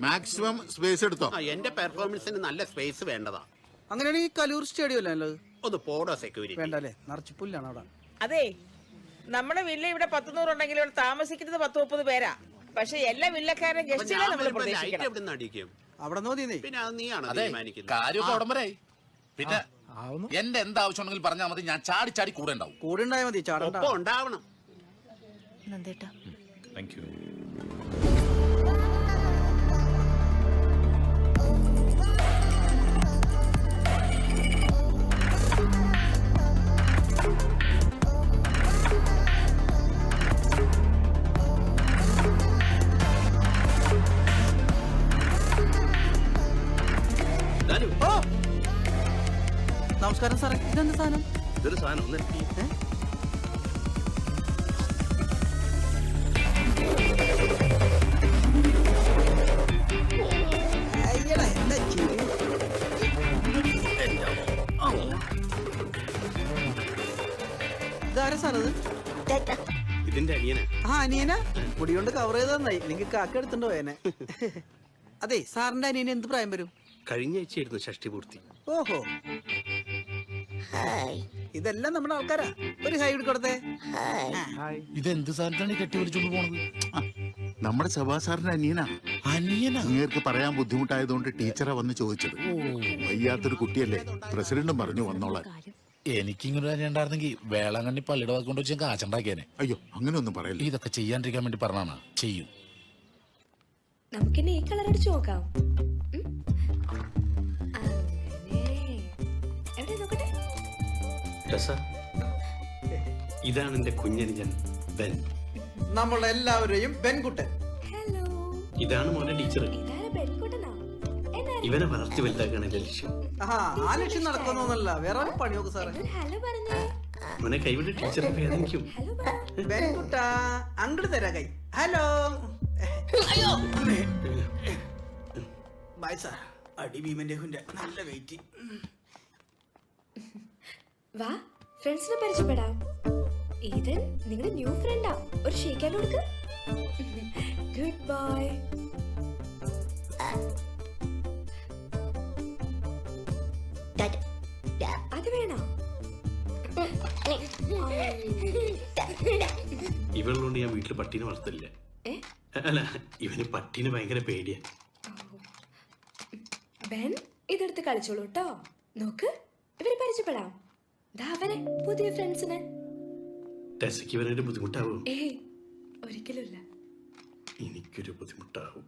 മാക്സിമം സ്പേസ് എടുത്തോ. എന്റെ പെർഫോമൻസിന് നല്ല സ്പേസ് വേണ്ടതാ. അങ്ങനെയാണെങ്കിൽ കലൂർ സ്റ്റേഡിയം അല്ലേ? ഒന്ന് പോടോ സെക്യൂരിറ്റി. വേണ്ടല്ലേ, നിറച്ച് പുല്ലാണ് അവിടെ. അതെ, നമ്മുടെ വില്ല ഇവിടെ 100 ഉണ്ടെങ്കിൽ ഇവിടെ താമസിക്കുന്നത് 30 പേരാ. പക്ഷെ എല്ലാ വില്ലക്കാരും ഗസ്റ്റുകളെ നമ്മൾ പ്രതീക്ഷിക്കണം. അവിടെ നോക്കിയേ. പിന്നെ അത് നീയാണ് അതെ, തീരുമാനിക്കുന്നത്. കാര്യമൊക്കെ ഉടമ്പരായി. പിന്നെ എന്റെ എന്താവശ്യം ഉണ്ടെങ്കിൽ പറഞ്ഞാൽ മതി. ഞാൻ ചാടി ചാടി കൂടെ ഉണ്ടാവും. കൂടെ ഉണ്ടായാൽ മതി, ഒപ്പം ഉണ്ടാവണം. നന്ദേട്ടാ. Thank you. നമസ്കാരം സാറേ. ഇതെന്താ സാധനം? ഇതൊരു സാധനം ഒന്ന് ഇതാരാ സാറത്? ഇതിന്റെ അനിയനാ. ആ അനിയനാ? മുടി കൊണ്ട് കവർ ചെയ്ത് തന്നായി, ഇല്ലെങ്കിൽ കാക്ക എടുത്തുണ്ടോ പോയനെ. അതെ, സാറിന്റെ അനിയന് എന്ത് പ്രായം വരും? കഴിഞ്ഞ ആഴ്ചയായിരുന്നു ഷഷ്ടി പൂർത്തി. ഓഹോ, ഇതെല്ലാം നമ്മുടെ ആൾക്കാരാ. ഒരു ഹൈ കൊടുത്തേ. ഇതെന്ത് സാധനത്താണ് കെട്ടി വിളിച്ചോണ്ട് പോണത്? നമ്മുടെ സഭാ സാറിന്റെ അനിയനാ. അങ്ങേർക്ക് പറയാൻ ബുദ്ധിമുട്ടായതുകൊണ്ട് ടീച്ചറാ വന്ന് ചോദിച്ചത്. വയ്യാത്തൊരു കുട്ടിയല്ലേ, പ്രസിഡന്റും പറഞ്ഞു വന്നോളാൻ. എനിക്കിങ്ങനെ ഉണ്ടായിരുന്നെങ്കിൽ വേളാങ്കണ്ണി പള്ളിയുടെ വാക്കുകൊണ്ട് വെച്ച് കാച്ചുണ്ടാക്കിയാനെ. അയ്യോ, അങ്ങനെ ഒന്നും പറയല്ലേ. ഇതൊക്കെ ചെയ്യാണ്ടിരിക്കാൻ വേണ്ടി പറഞ്ഞാണ്. ചെയ്യും. നമുക്കിനി ഈ കളർ അടിച്ചു നോക്കാം. എവിടെ നോക്കട്ടെ. ഇതാണ് എന്റെ കുഞ്ഞനുജൻ ബെൻ. നമ്മളെല്ലാവരെയും ബെൻകുട്ടൻ. ഹലോ. ഇതാണ് മോനെ ടീച്ചർ. ഇതാരാ ബെൻകുട്ടനാ? ഇവനെ വളർത്തി വലുതാക്കാണ് എന്റെ ലക്ഷ്യം. ആ ലക്ഷ്യം നടക്കുന്നൊന്നല്ല, വേറെ പണി നോക്ക് സാറേ. ഹലോ പറഞ്ഞേ. മോനെ കൈവിട്ട് ടീച്ചറെ വേദനിക്കും. ബെൻകുട്ട, അങ്ങോട്ട് തരാ കൈ. ഹലോ. Bye sir. അടി ഭീമന്റെ നല്ല വെയിറ്റ്. വാ ഫ്രണ്ട്സിനെ പരിചയപ്പെടാം. ഈതൻ നിങ്ങളുടെ ന്യൂ ഫ്രണ്ടാ. ഒരു ഷേക്കാൻ കൊടുക്ക്. Good boy. അത് വേണോ? ഇവളുകൊണ്ട് ഞാൻ വീട്ടിൽ പട്ടീനെ വളർത്തില്ല. അല്ല, ഇവന് പട്ടീനെ ഭയങ്കര പേടിയാ. ബെൻ ഇതെടുത്ത് കളിച്ചോളൂ കേട്ടോ. നോക്ക്, ഇവരെ പരിചയപ്പെടാം. അവനെ പുതിയ ഫ്രണ്ട്സിനെ. ടെസയ്ക്ക് ഇവനൊരു ബുദ്ധിമുട്ടാവും. ഏയ് ഒരിക്കലുമില്ല. എനിക്കൊരു ബുദ്ധിമുട്ടാവും.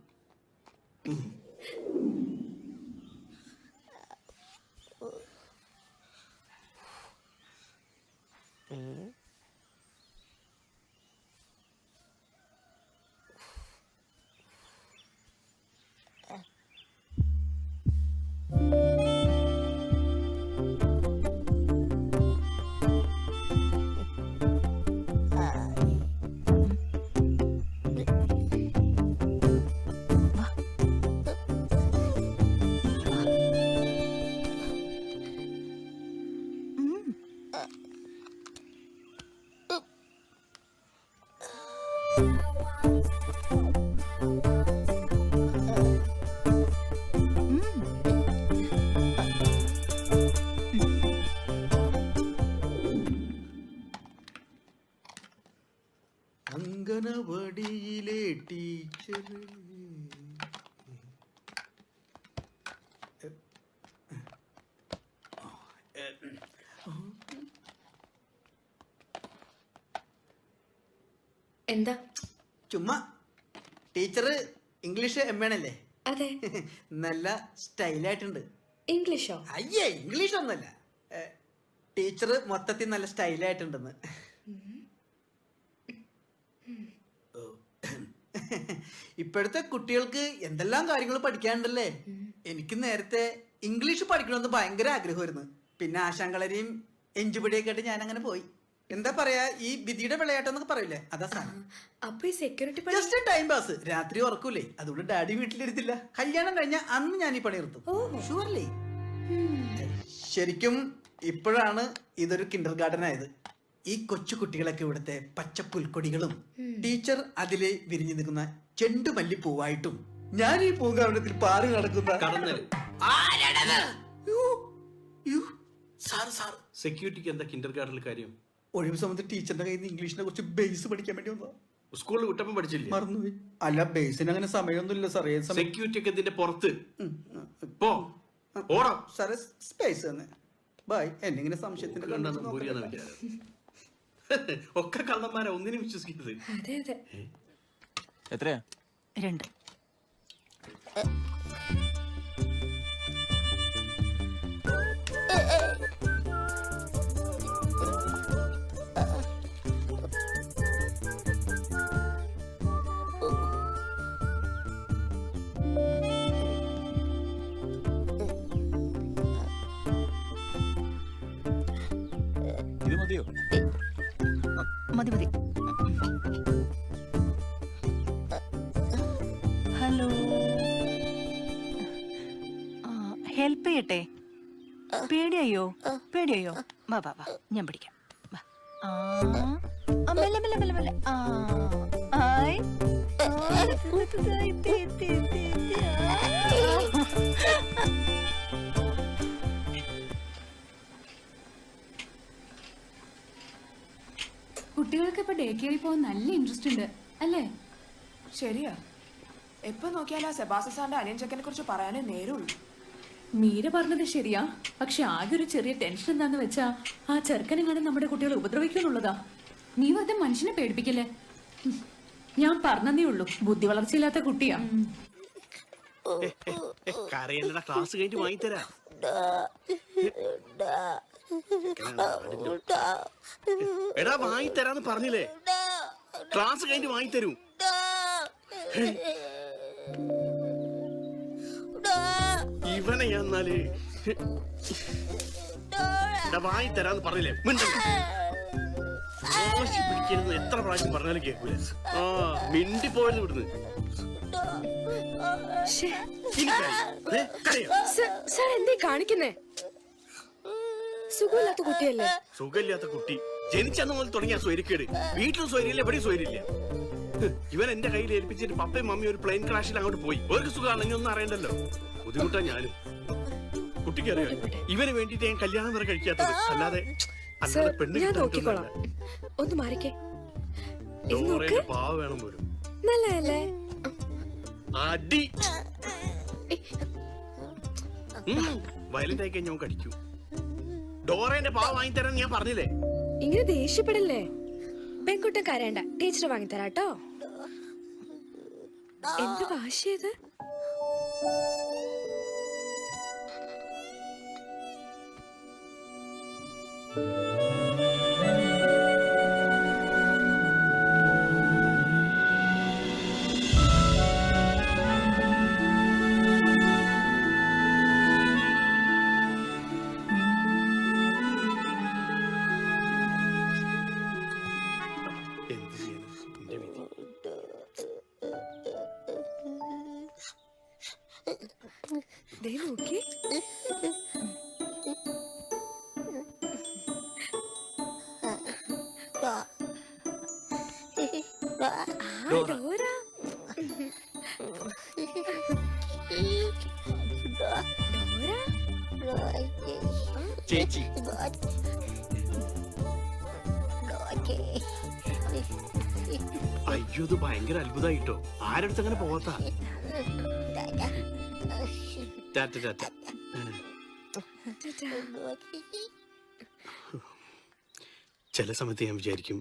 അങ്കനവാടിയിലെ ടീച്ചർ. എന്താ? ചുമ്മാ. ടീച്ചർ ഇംഗ്ലീഷ് എമ്മണല്ലേ? അതെ. നല്ല സ്റ്റൈലായിട്ടുണ്ട്. ഇംഗ്ലീഷോ? അയ്യേ, ഇംഗ്ലീഷ് ഒന്നല്ല. ടീച്ചർ മൊത്തത്തിൽ നല്ല സ്റ്റൈലായിട്ടുണ്ടെന്ന്. ഇപ്പോഴത്തെ കുട്ടികൾക്ക് എന്തെല്ലാം കാര്യങ്ങൾ പഠിക്കാനുണ്ടല്ലേ. എനിക്ക് നേരത്തെ ഇംഗ്ലീഷ് പഠിക്കണമെന്ന് ഭയങ്കര ആഗ്രഹമായിരുന്നു. പിന്നെ ആശാങ്കളരെയും എഞ്ചുപടിയൊക്കെ ആയിട്ട് ഞാൻ അങ്ങനെ പോയി. എന്താ പറയാ, ഈ വിധിയുടെ വിളയാട്ടം പറയില്ലേ, അതാ സാധനം. അപ്പൊ ഈ സെക്യൂരിറ്റി ജസ്റ്റ് ടൈം പാസ്. രാത്രി ഉറക്കൂലേ, അതുകൊണ്ട് ഡാഡി വീട്ടിലിരുത്തില്ല. കല്യാണം കഴിഞ്ഞ അന്ന് ഞാൻ ഈ പണി നിർത്തും. ഷുവർലി. ശരിക്കും ഇപ്പോഴാണ് ഇതൊരു കിൻഡർ ഗാർഡൻ ആയത്. ഈ കൊച്ചു കുട്ടികളൊക്കെ ഇവിടുത്തെ പച്ച പുൽക്കൊടികളും ടീച്ചർ അതിലെ വിരിഞ്ഞു നിൽക്കുന്ന ചെണ്ടുമല്ലി പൂവായിട്ടും ഞാൻ ഈ പൂങ്കാവനത്തിൽ പാറി നടക്കുന്ന സെക്യൂരിറ്റിക്ക് എന്താ കിൻഡർ ഗാർഡനിൽ കാര്യം? ഒഴിവ് സമയത്ത് ടീച്ചറിന്റെ കയ്യിൽ നിന്ന് ഇംഗ്ലീഷിനെ കുറിച്ച് ബേസ് പഠിക്കാൻ വേണ്ടി വന്നതാ. സ്കൂളിൽ വിട്ടപ്പം പഠിച്ചില്ലേ? മറന്നുപോയി. അല്ല, ബേസിന് അങ്ങനെ സമയമൊന്നുമില്ല സാറേ. സെക്യൂരിറ്റി ഒക്കെ ഇതിന്റെ പുറത്ത് സാറേ സ്പേസ് തന്നെ. ബൈ. എന്നിങ്ങനെ സംശയത്തിന്റെ ഒക്കെ കള്ളന്മാരെ, ഒന്നിനും വിശ്വസിക്കരുത്. അതെ അതെ. എത്രയാ? 2. ഇത് മതിയോ? മതി മതി. ഹലോ, ഹെൽപ്പ് ചെയ്യട്ടെ? പേടിയായോ? പേടിയായോ? വാ വാ വാ, ഞാൻ പിടിക്കാം. മെല്ലെ മെല്ലെ മെല്ലെ മെല്ലെ. ആയ് കുട്ടികൾക്ക് ഇപ്പൊ ഡേ കെയറിൽ പോകാൻ നല്ല ഇൻട്രസ്റ്റ് ഉണ്ട് അല്ലേ? ശരിയാ. എപ്പോ നോക്കിയാലും ആ സെബാസ്റ്റ്യൻ സാറിന്റെ അനിയൻ ചെക്കനെ കുറിച്ച് പറയാനേ നേരുള്ളൂ. മീര പറഞ്ഞത് ശരിയാ. പക്ഷെ ആകെ ഒരു ചെറിയ ടെൻഷൻ എന്താന്ന് വെച്ചാ ആ ചെറുക്കനെങ്ങാനും നമ്മുടെ കുട്ടികളെ ഉപദ്രവിക്കുന്നുള്ളതാ. നീ വെറുതെ മനുഷ്യനെ പേടിപ്പിക്കല്ലേ. ഞാൻ പറഞ്ഞതേ ഉള്ളൂ, ബുദ്ധി വളർച്ചയില്ലാത്ത കുട്ടിയാ. കരയല്ലടാ, ക്ലാസ് കഴിഞ്ഞിട്ട് വാങ്ങിത്തരാ. എടാ വാങ്ങിത്തരാന്ന് പറഞ്ഞില്ലേ, ക്ലാസ് കഴിഞ്ഞിട്ട് വാങ്ങിത്തരൂ. ഇവനെ ഞാൻ എന്നാല് വാങ്ങിത്തരാന്ന് പറഞ്ഞില്ലേ, പിടിക്കരുത്. എത്ര പ്രാവശ്യം പറഞ്ഞാലും കേൾക്കൂല. ആ മിണ്ടി പോയത് ഇവിടുന്ന്. സാർ എന്തേ കാണിക്കുന്നേ? സുഖമില്ലാത്ത കുട്ടിയല്ലേ? സുഖമില്ലാത്ത കുട്ടി ജനിച്ചന്ന് മുതൽ തുടങ്ങിയ സ്വൈര്യക്കേട്. വീട്ടിലും സ്വൈര്യമില്ല, എവിടെയും സ്വൈര്യമില്ല. ഇവൻ എന്റെ കയ്യിൽ ഏൽപ്പിച്ചിട്ട് പപ്പയും മമ്മിയും ഒരു പ്ലെയിൻ ക്രാഷിൽ അങ്ങോട്ട് പോയി. ഒരു സുഖമാണെങ്കിൽ ഒന്നും അറിയണ്ടല്ലോ. ബുദ്ധിമുട്ടാ ഞാനും. കുട്ടിക്ക് അറിയാം ഇവന് വേണ്ടിട്ട് ഞാൻ കല്യാണം വരെ കഴിക്കാത്തത്. അല്ലാതെ പെണ്ണ് ഞാൻ നോക്കിക്കോളാം. ഒന്ന് മാറിക്കേ. പാവ വേണം പോലും. നല്ലതല്ലേ? അടി വയലന്റ് ആയി കഴിഞ്ഞാൽ കടിക്കൂ. ഡോറേന്റെ പാവ വാങ്ങിത്തരാൻ ഞാൻ പറഞ്ഞില്ലേ? ഇങ്ങനെ ദേഷ്യപ്പെടല്ലേ. പെൺകുട്ടൻ കരയണ്ട, ടീച്ചർ വാങ്ങിത്തരാട്ടോ. എന്ത് വാശിയത്? നോക്കി ചേച്ചി അയ്യോ, ഇത് ഭയങ്കര അത്ഭുതമായിട്ടോ. ആരടുത്ത് അങ്ങനെ പോകാത്ത? ചില സമയത്ത് ഞാൻ വിചാരിക്കും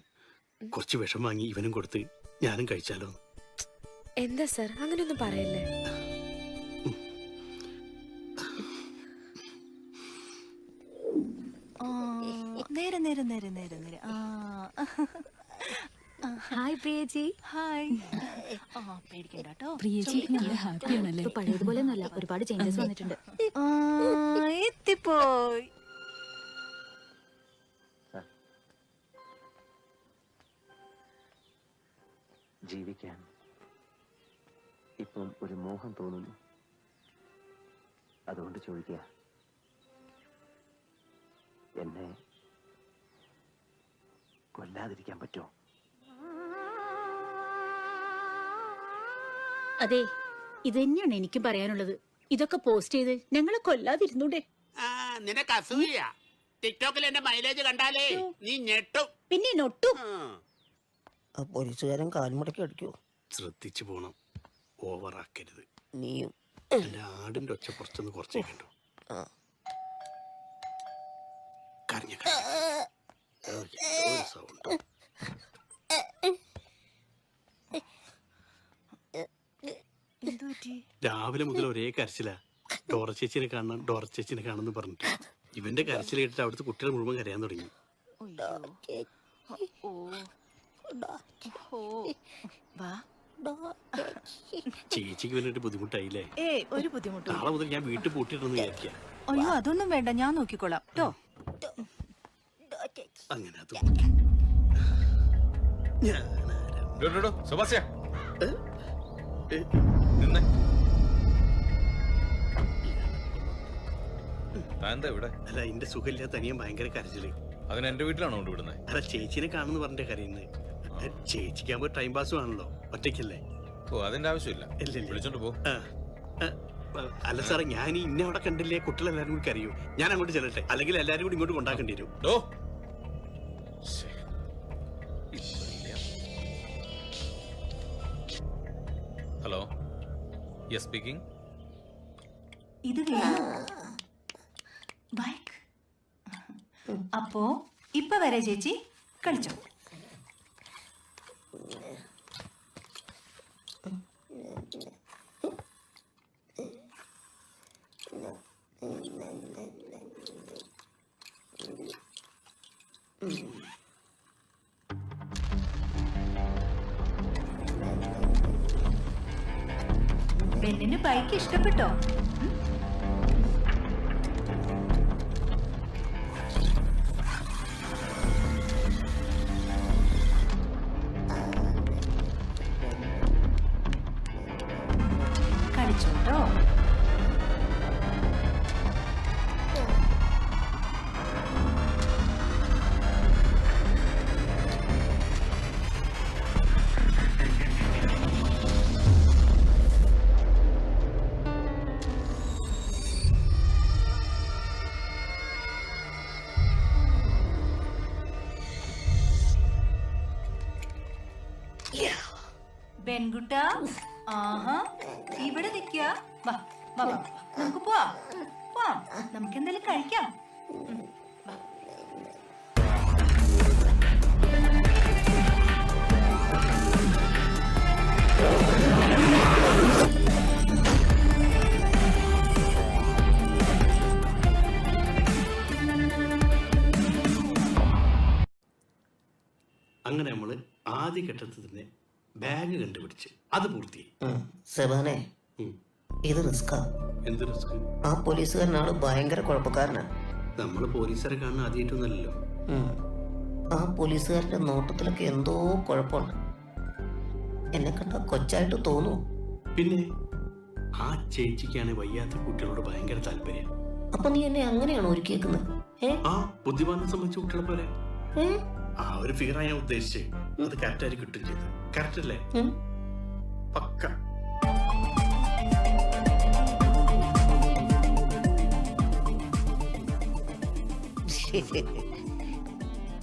കുറച്ച് വിഷം വാങ്ങി ഇവനും കൊടുത്ത് ഞാനും കഴിച്ചാലോ. എന്താ സാർ അങ്ങനെയൊന്നും പറയല്ലേ. നേരെ നേരെ നേരെ നേരെ നേരെ. ഹായ് പ്രിയജി. ഹായ്. പേടിക്കണ്ട കേട്ടോ. പ്രിയജി നല്ല ഹാപ്പിയാണല്ലേ? പഴയതുപോലെ ഒന്നുമല്ല, ഒരുപാട് ചേഞ്ചസ് വന്നിട്ടുണ്ട്. എത്തിപ്പോയി. ജീവിക്കാൻ ഇപ്പം ഒരു മോഹം തോന്നുന്നു. അതുകൊണ്ട് ചോദിക്കുക, എന്നെ കൊല്ലാതിരിക്കാൻ പറ്റുമോ? അതെ, ഇത് തന്നെയാണ് എനിക്കും പറയാനുള്ളത്. ഇതൊക്കെ പോസ്റ്റ് ചെയ്ത് ഞങ്ങളെ കൊല്ലാതിരുന്നൂടെ? നിനക്ക് അസൂയ. ടിക്ടോക്കിൽ എന്റെ മൈലേജ് കണ്ടാലേ നീ ഞെട്ടും. പിന്നെ നൊട്ടും. പോലീസുകാരൻ കാൽമുടക്കി അടിക്കൂ. ശ്രദ്ധിച്ചു പോണം, ഓവറാക്കരുത്. നീയും എന്റെ ആടിന്റെ ഒച്ച കുറച്ചൊന്ന് കുറച്ചേക്കണ്ടു. കരഞ്ഞ സൗണ്ട്. രാവിലെ മുതൽ ഒരേ കരച്ചിലാ. ഡോറ ചേച്ചിനെ കാണണം, ഡോറ ചേച്ചിനെ കാണുന്നു പറഞ്ഞിട്ട്. ഇവന്റെ കരച്ചിൽ കേട്ടിട്ട് അവിടുത്തെ കുട്ടികൾ മുഴുവൻ കരയാൻ തുടങ്ങി. ചേച്ചിക്ക് വേണ്ടിട്ട് ബുദ്ധിമുട്ടായില്ലേ? ഒരു ബുദ്ധിമുട്ടും. നാളെ മുതൽ ഞാൻ വീട്ടിൽ പൂട്ടിയിട്ടെന്ന് വിചാരിക്കാം. അയ്യോ, അതൊന്നും വേണ്ട, ഞാൻ നോക്കിക്കോളാം കേട്ടോ. അങ്ങനെ അത് അല്ല, എന്റെ സുഖമില്ല, തനിയും ഭയങ്കര കരച്ചില്. അതിന് എന്റെ വീട്ടിലാണോ കൊണ്ടുവിടുന്നത്? അല്ല, ചേച്ചിനെ കാണുന്നു പറഞ്ഞിട്ട് കരയുന്നത്. ചേച്ചിക്കാകുമ്പോ ടൈം പാസും ആണല്ലോ, ഒറ്റയ്ക്കല്ലേ. ഓ, അതിന്റെ ആവശ്യമില്ല, വിളിച്ചോണ്ട് പോ. അല്ല സാറേ, ഞാൻ ഇന്ന അവിടെ കണ്ടില്ലേ, കുട്ടികളെല്ലാരും കൂടി കരയൂ. ഞാൻ അങ്ങോട്ട് ചെല്ലട്ടെ, അല്ലെങ്കിൽ എല്ലാരും കൂടി ഇങ്ങോട്ട് കൊണ്ടാക്കേണ്ടി വരും. Hello, yes speaking. ഇത് ബൈക്ക്. അപ്പോ ഇപ്പൊ വരെ ചേച്ചി കളിച്ചോ. പെണ്ണിന് ബൈക്ക് ഇഷ്ടപ്പെട്ടോ? പെൺകുട്ട ആഹാ ഇവിടെ നിൽക്കുക. വാ വാ വാ നമുക്ക് പോവാം പോവാം, നമുക്ക് എന്തെങ്കിലും കഴിക്കാം. വാ. അങ്ങനെ നമ്മള് ആദ്യ ഘട്ടത്തിൽ തന്നെ ബാഗ് കണ്ടുപിടിച്ച് അത് പൂർത്തിയായി. സെബാനെ ഇത് റിസ്കാ. എന്ത് റിസ്ക്? ആ പോലീസുകാരനാണ് ഭയങ്കര കുഴപ്പക്കാരനാ. നമ്മള് പോലീസുകാരെ കാണുന്ന ആദ്യമായിട്ടൊന്നല്ലോ. ആ പോലീസുകാരന്റെ നോട്ടത്തിലൊക്കെ എന്തോ കുഴപ്പമുണ്ട്. എന്നെ കണ്ട കൊച്ചായിട്ട് തോന്നും. പിന്നെ ആ ചേച്ചിക്കാണ് വയ്യാത്ത കുട്ടികളോട് ഭയങ്കര താല്പര്യം. അപ്പൊ നീ എന്നെ അങ്ങനെയാണോ ഒരുക്കിയേക്കുന്നത്? ആ ബുദ്ധിമാനെ സംബന്ധിച്ച കുട്ടികളെ പോലെ ആ ഒരു ഫിഗറാ ഞാൻ ഉദ്ദേശിച്ചത്. അത് കറക്റ്റായി കിട്ടും ചെയ്തു. കറക്റ്റ് അല്ലേ? പക്ക.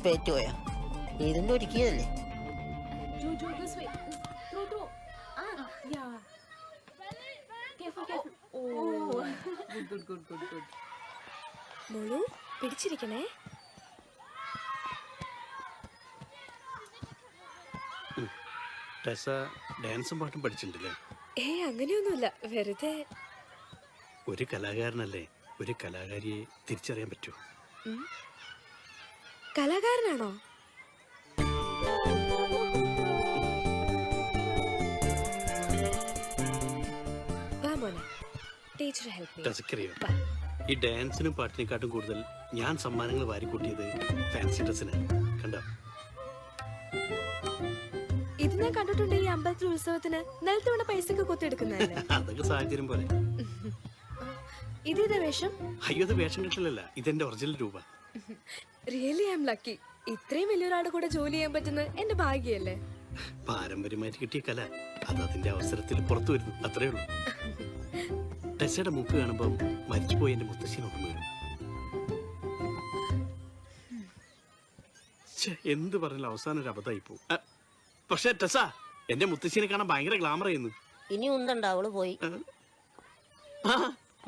പേറ്റുപോയാ ഇതിന്റെ ഒരുക്കിയതല്ലേ? മോളു പിടിച്ചിരിക്കണേ. ടെസ ഡാൻസും പാട്ടും പഠിച്ചിട്ടുണ്ടല്ലേ? അങ്ങനെയൊന്നുമില്ല, വെറുതെ. ഒരു കലാകാരനല്ലേ, ഒരു കലാകാരിയെ തിരിച്ചറിയാൻ പറ്റുമോ? കലാകാരനാണോ? ടെസക്കറിയോ, ഈ ഡാൻസിനും പാട്ടിനെക്കാട്ടും കൂടുതൽ ഞാൻ സമ്മാനങ്ങൾ വാരിക്കൂട്ടിയത് ഫാൻസി ഡ്രസ്സിന്. കണ്ടോ? ഇത് ഞാൻ കണ്ടിട്ടുണ്ട്. ഈ അമ്പലത്തിൽ ഉത്സവത്തിന് നിലത്ത് വീണ പൈസക്ക് കൊത്തിയെടുക്കുന്നതല്ലേ? അതൊക്കെ സാഹചര്യം പോലെ. ഇതേതാ വേഷം? അയ്യോ, അത് വേഷം കിട്ടലല്ല, ഇതെന്റെ ഒറിജിനൽ രൂപ. Really I am lucky. ഇത്രയും വലിയൊരാളുടെ കൂടെ ജോലി ചെയ്യാൻ പറ്റുന്നത് എന്റെ ഭാഗ്യല്ലേ? പാരമ്പര്യമായിട്ട് കിട്ടിയ കല അത് അതിന്റെ അവസരത്തിൽ പുറത്തു വരുന്നു, അത്രേ ഉള്ളൂ. ടെസയുടെ മൂക്ക് കാണുമ്പോ മരിച്ചുപോയി എന്റെ മുത്തശ്ശിനെ ഓർമ്മ വരും. എന്ത് പറഞ്ഞാലും അവസാനം ഒരു അബദ്ധമായി പോകും. പക്ഷെ ടെസ, എന്റെ മുത്തശ്ശിനെ കാണാൻ ഭയങ്കര ഗ്ലാമർ ആയിരുന്നു. ഇനി ഉണ്ടണ്ട, അവള് പോയി.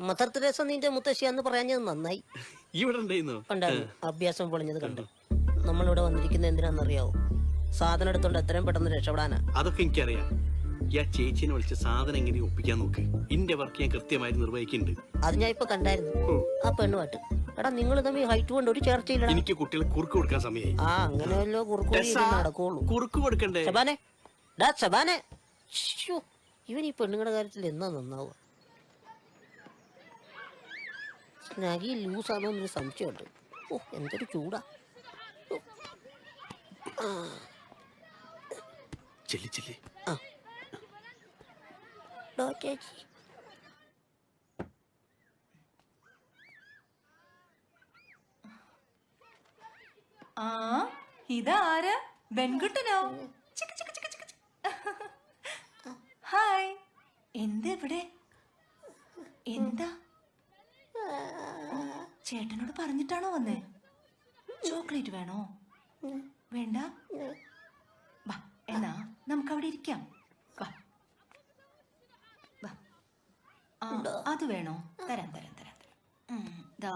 മദർ തെരേസ നിന്റെ മുത്തശ്ശിയാന്ന് പറയാഞ്ഞത് നന്നായി. ഇവിടെ ഉണ്ടായിരുന്നു. അഭ്യാസം പൊളിഞ്ഞത് കണ്ടു. നമ്മളിവിടെ വന്നിരിക്കുന്നത് എന്തിനാന്നറിയാവോ? സാധനം എടുത്തോണ്ട് എത്രയും പെട്ടെന്ന് രക്ഷപ്പെടാനാ. അതൊക്കെ എനിക്കറിയാം. ആ ചേച്ചിനെ വിളിച്ച് സാധനം എങ്ങനെ ഒപ്പിക്കാൻ നോക്ക്. ഇന്റെ വർക്ക് ഞാൻ കൃത്യമായി നിർവഹിക്കുന്നുണ്ട്. അത് ഞാൻ ഇപ്പൊ കണ്ടായിരുന്നു. ആ പെണ്ണുമായിട്ട് എടാ നിങ്ങൾ തമ്മിൽ ഹൈറ്റ് കൊണ്ട് ഒരു ചർച്ചയില്ല. എനിക്ക് കുട്ടികളെ കുറുക്ക് കൊടുക്കാൻ സമയമായി. ആ അങ്ങനെ വല്ലോ കുറുക്ക് നടക്കുള്ളൂ. കുറുക്ക് കൊടുക്കണ്ടേ? ശബാനെ, ഡാ ശബാനെ, ഇവൻ ഈ പെണ്ണുങ്ങളുടെ കാര്യത്തിൽ എന്നാ നന്നാവുക? സ്നാഗി ലൂസാണോ എന്നൊരു സംശയമുണ്ട്. ഓ എന്തൊരു ചൂടാ. ചെല്ലി ചെല്ലി. ചേച്ചി ആ ഇതാരാ? പെൺകുട്ടനോ? ഹായ്. എന്താ ഇവിടെ? എന്താ ചേട്ടനോട് പറഞ്ഞിട്ടാണോ വന്നേ? ചോക്ലേറ്റ് വേണോ? വേണ്ട? വാ, എന്നാ നമുക്ക് അവിടെ ഇരിക്കാം. വാ. അത് വേണോ? തരാം തരാം തരാം തരാം. ദാ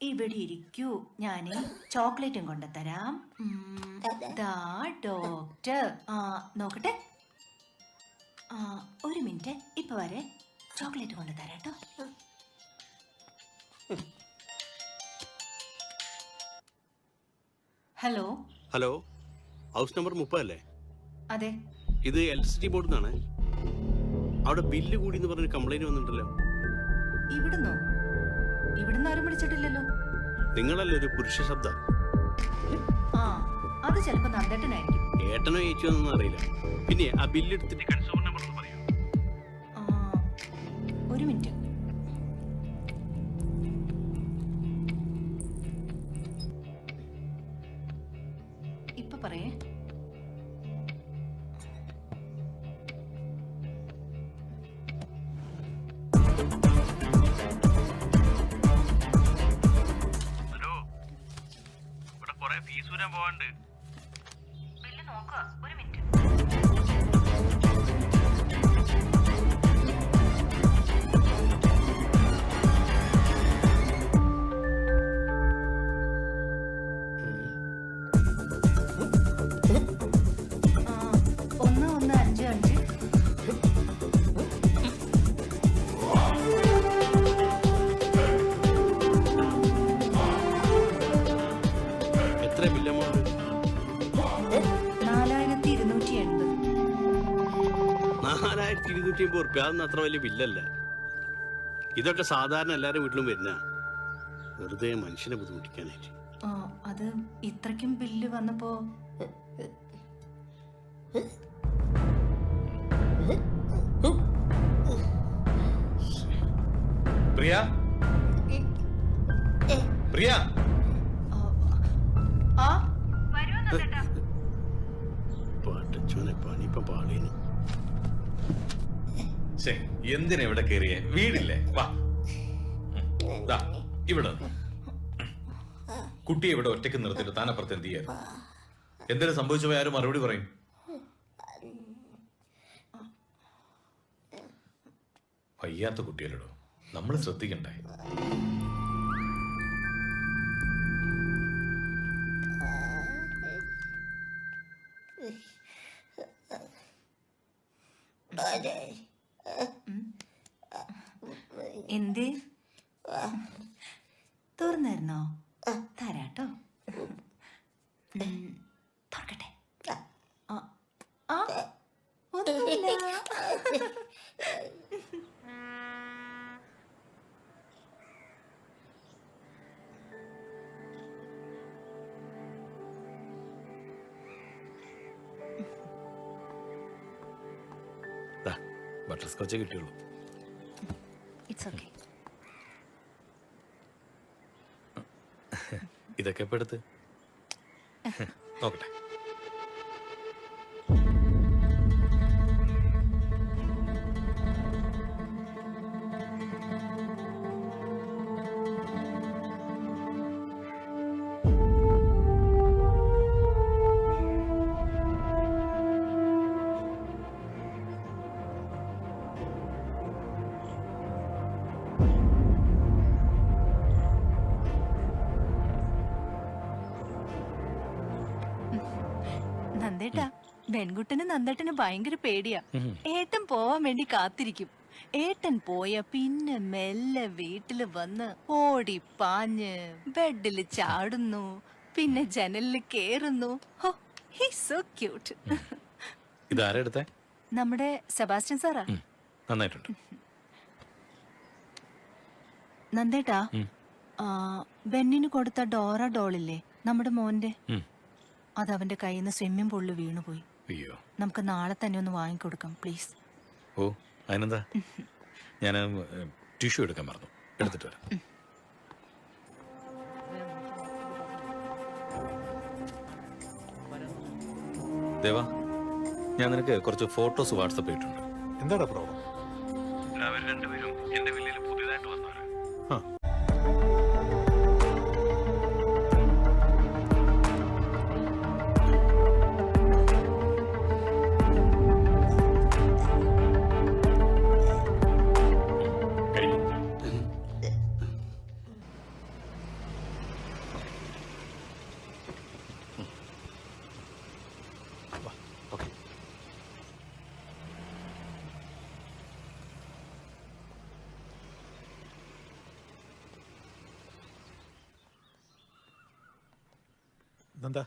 ഇവിടെ ഇരിക്കൂ, ഞാന് ചോക്ലേറ്റും കൊണ്ട് തരാം. ദാ ഡോക്ടർ. നോക്കട്ടെ. ഒരു മിനിറ്റ്, ഇപ്പൊ വരെ ചോക്ലേറ്റ് കൊണ്ട് തരാം കേട്ടോ. ഹലോ ഹലോ, ഹൗസ് നമ്പർ 30 അല്ലേ? അതെ. ഇത് ഇലക്ട്രിസിറ്റി ബോർഡിൽ നിന്നാണ്. അവിടെ ബില്ല് കൂടി എന്ന് പറഞ്ഞൊരു കംപ്ലൈന്റ് വന്നിട്ടുണ്ടല്ലോ. ഇവിടുന്നോ? ഇവിടുന്ന് ആരും വിളിച്ചിട്ടില്ലല്ലോ. നിങ്ങളല്ലേ ഒരു പുരുഷ ശബ്ദം? ആ, അത് ചിലപ്പോ നന്ദേട്ടനായിരിക്കും. ഏട്ടനോ ചേച്ചിയോ എന്നൊന്നും അറിയില്ല. പിന്നെ ആ ബില്ല് എടുത്തിട്ട് കൺസ്യൂമർ നമ്പർ ഒന്ന് പറയൂ. ഒരു മിനിറ്റ്. ഇപ്പൊ പറയേ. ഹലോ, ഇവിടെ കുറെ ഫീസ് വരാൻ പോവാണ്ട്. ബില്ല് നോക്കുക. ഒരു മിനിറ്റ്. ഉറുപ്പ്യ അതൊന്നും അത്ര വലിയ ബില്ലല്ല. ഇതൊക്കെ സാധാരണ എല്ലാവരും വീട്ടിലും വരുന്ന വെറുതെ മനുഷ്യനെ ബുദ്ധിമുട്ടിക്കാനായിട്ട്. അത് ഇത്രയ്ക്കും ബില്ല് വന്നപ്പോ പ്രിയ പ്രിയ പാട്ടച്ചോനെ പണിപ്പം പാളീന്. എന്തിനാ ഇവിടെ കേറിയേ? വീടില്ലേ? വാ ഇവിടെ. കുട്ടിയെ ഇവിടെ ഒറ്റയ്ക്ക് നിർത്തിട്ട് താനപ്പുറത്ത് എന്ത് ചെയ്യാൻ? എന്തിനു സംഭവിച്ചു പോയി ആരും മറുപടി പറയും? വയ്യാത്ത കുട്ടിയല്ലോ, നമ്മൾ ശ്രദ്ധിക്കണ്ടേ? എന്തേ തുറന്നായിരുന്നോ? തരാട്ടോ. തുറക്കട്ടെ. ഒന്നുമില്ല. ബട്ടർ സ്കോച്ചേ കിട്ടിയുള്ളൂ. It's okay. ഇതൊക്കെ ഇപ്പൊ എടുത്ത് നോക്കട്ടെ. നന്ദേട്ടാ, പെൺകുട്ടന് നന്ദേട്ടന് ഭയങ്കര പേടിയാ. ഏട്ടൻ പോവാൻ വേണ്ടി കാത്തിരിക്കും. ഏട്ടൻ പോയ പിന്നെ മെല്ലെ വീട്ടില് വന്ന് ഓടി പാഞ്ഞ് ബെഡില് ചാടുന്നു, പിന്നെ ജനലില് കേറുന്നു. So cute. ഇതാരാ എടുത്തേ? നമ്മുടെ സെബാസ്റ്റ്യൻ സാറാ. നന്നായിട്ടുണ്ട്. നന്ദേട്ടാ, ബെന്നിന് കൊടുത്ത ഡോറ ഡോളില്ലേ നമ്മുടെ മോന്റെ, അത് അവന്റെ കയ്യിൽ നിന്ന് സ്വിമ്മിംഗ് പൂളിൽ വീണുപോയി. അയ്യോ, നമുക്ക് നാളെ തന്നെ ഒന്ന് വാങ്ങിക്കൊടുക്കാം പ്ലീസ്. ഓ അതിനെന്താ, ഞാൻ ടിഷ്യൂ എടുക്കാൻ മറന്നു, എടുത്തിട്ട് വരാം. ദേവാ, ഞാൻ നിനക്ക് കുറച്ച് ഫോട്ടോസ് വാട്സപ്പ് ചെയ്തിട്ടുണ്ട്. എന്താടാ പ്രോബ്ലം? അവർ രണ്ടുപേരും എന്റെ വില്ലയിൽ പുതിയതായിട്ട് വന്നവര്. നന്ദ,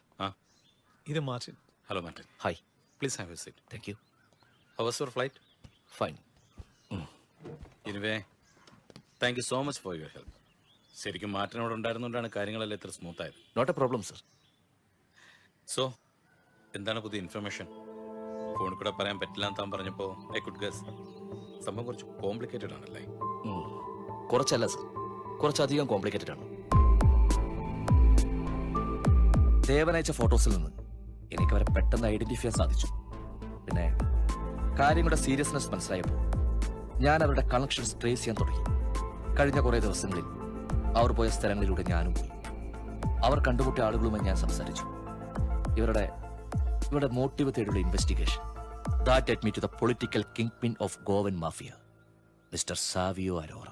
ഇത് Martin. Hello Martin. Hi, please have a seat. Thank you. How was your flight? Fine. Anyway, thank you so much for your help. ശരിക്കും മാർട്ടിനോട് ഉണ്ടായിരുന്നുകൊണ്ടാണ് കാര്യങ്ങളെല്ലാം ഇത്ര സ്മൂത്ത് ആയത്. Not a problem sir. So എന്താണ് പുതിയ ഇൻഫർമേഷൻ? ഫോണിൽ കൂടെ പറയാൻ പറ്റില്ല എന്ന് താൻ പറഞ്ഞപ്പോൾ ഐ കുഡ് ഗസ് സംഭവം കുറച്ച് കോംപ്ലിക്കേറ്റഡ് ആണല്ലേ? കുറച്ചല്ല സർ, കുറച്ചധികം കോംപ്ലിക്കേറ്റഡ് ആണ്. ദേവനയച്ച ഫോട്ടോസിൽ നിന്ന് എനിക്ക് അവരെ പെട്ടെന്ന് ഐഡന്റിഫൈ ചെയ്യാൻ സാധിച്ചു. പിന്നെ കാര്യങ്ങളുടെ സീരിയസ്നെസ് മനസ്സിലായപ്പോൾ ഞാൻ അവരുടെ കണക്ഷൻസ് ട്രേസ് ചെയ്യാൻ തുടങ്ങി. കഴിഞ്ഞ കുറേ ദിവസങ്ങളിൽ അവർ പോയ സ്ഥലങ്ങളിലൂടെ ഞാനും പോയി. അവർ കണ്ടുമുട്ടിയ ആളുകളുമായി ഞാൻ സംസാരിച്ചു. ഇവരുടെ മോട്ടീവ് തേടിയുള്ള investigation that led me to the political kingpin of Goan mafia, mister Savio Arora.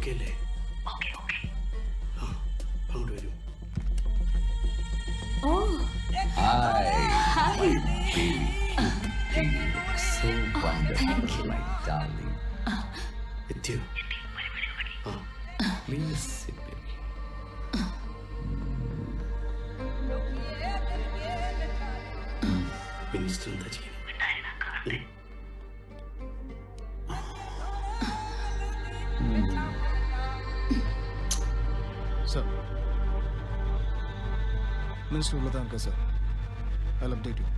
Okay അല്ലേ? ആ, അങ്ങോട്ട് വരൂ. എത്തിയോ? പ്ലീസ്. മിനിസ്റ്റർ എന്താ ചെയ്യുന്നത്? Sir, Minister Ulatanka, sir. I'll update you.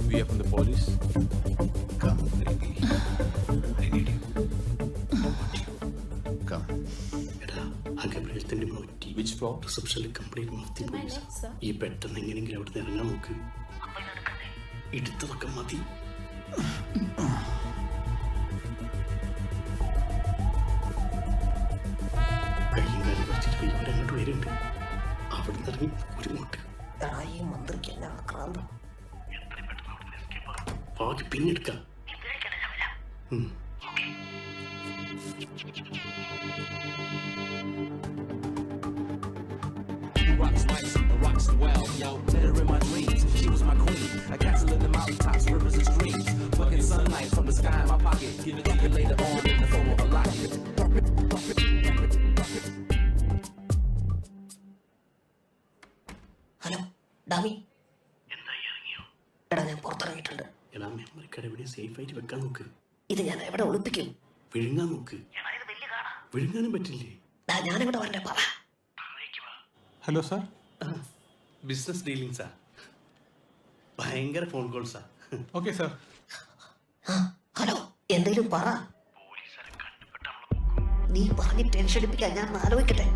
We are from the police. Come, baby. I need you. Come. എടാ, അകബ്രേൽത്തിന്റെ മോറ്റി Which floor? റിസപ്ഷനിൽ കംപ്ലീറ്റ് മഫ്തി പോലീസ്. ഈ പെട്ടെന്ന് എങ്ങനെയെങ്കിലും അവിടെ നിന്ന് ഇറങ്ങാൻ നോക്ക്. എടുത്തതൊക്കെ മതി. കയ്യും കാലും കുറച്ചിട്ട് ഇവരങ്ങോട്ട് വരുന്നുണ്ട്. അവിടെ നിന്ന് ഇറങ്ങി ഒരു മുട്ട്. ബാക്കി പിന്നെടുക്കാം. Rocks nice, rocks well, yo. Met her in my dreams. She was my queen. A castle in the mountaintops, rivers and streams. Fucking sunlight from the sky in my pocket. Give it to you later on in the form of a locket. Hello ഡാമി. എടാ ഞാൻ പുറത്തിറങ്ങിയിട്ടുണ്ട്. എടാ memory card എവിടെ safe ആയിട്ട് വെക്കാൻ നോക്ക്. ഇത് ഞാൻ എവിടെ ഒളിപ്പിക്കും? വിഴുങ്ങാൻ നോക്ക്. വിഴുങ്ങാനും പറ്റില്ലേ? ഞാനിവിടെ വരണ്ടേ പറ. Hello sir. ബിസിനസ് ഡീലിംഗ്സാ. ഭയങ്കര ഫോൺ കോൾസാ. Okay sir. ഹലോ എന്തെങ്കിലും പറ. നീ പറഞ്ഞ് ടെൻഷൻ എടുപ്പിക്കാൻ ഞാൻ ആലോചിക്കട്ടെ.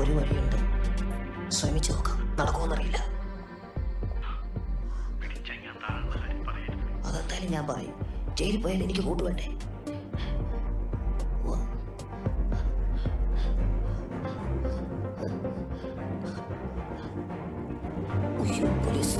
ഒരു വഴിയുണ്ട്, ശ്രമിച്ചു നോക്കാം. നടക്കുമെന്നറിയില്ല. അതെന്തായാലും ഞാൻ പറയും. ജയിലിൽ പോയാൽ എനിക്ക് കൂട്ടുവേണ്ടേ? പോലീസ്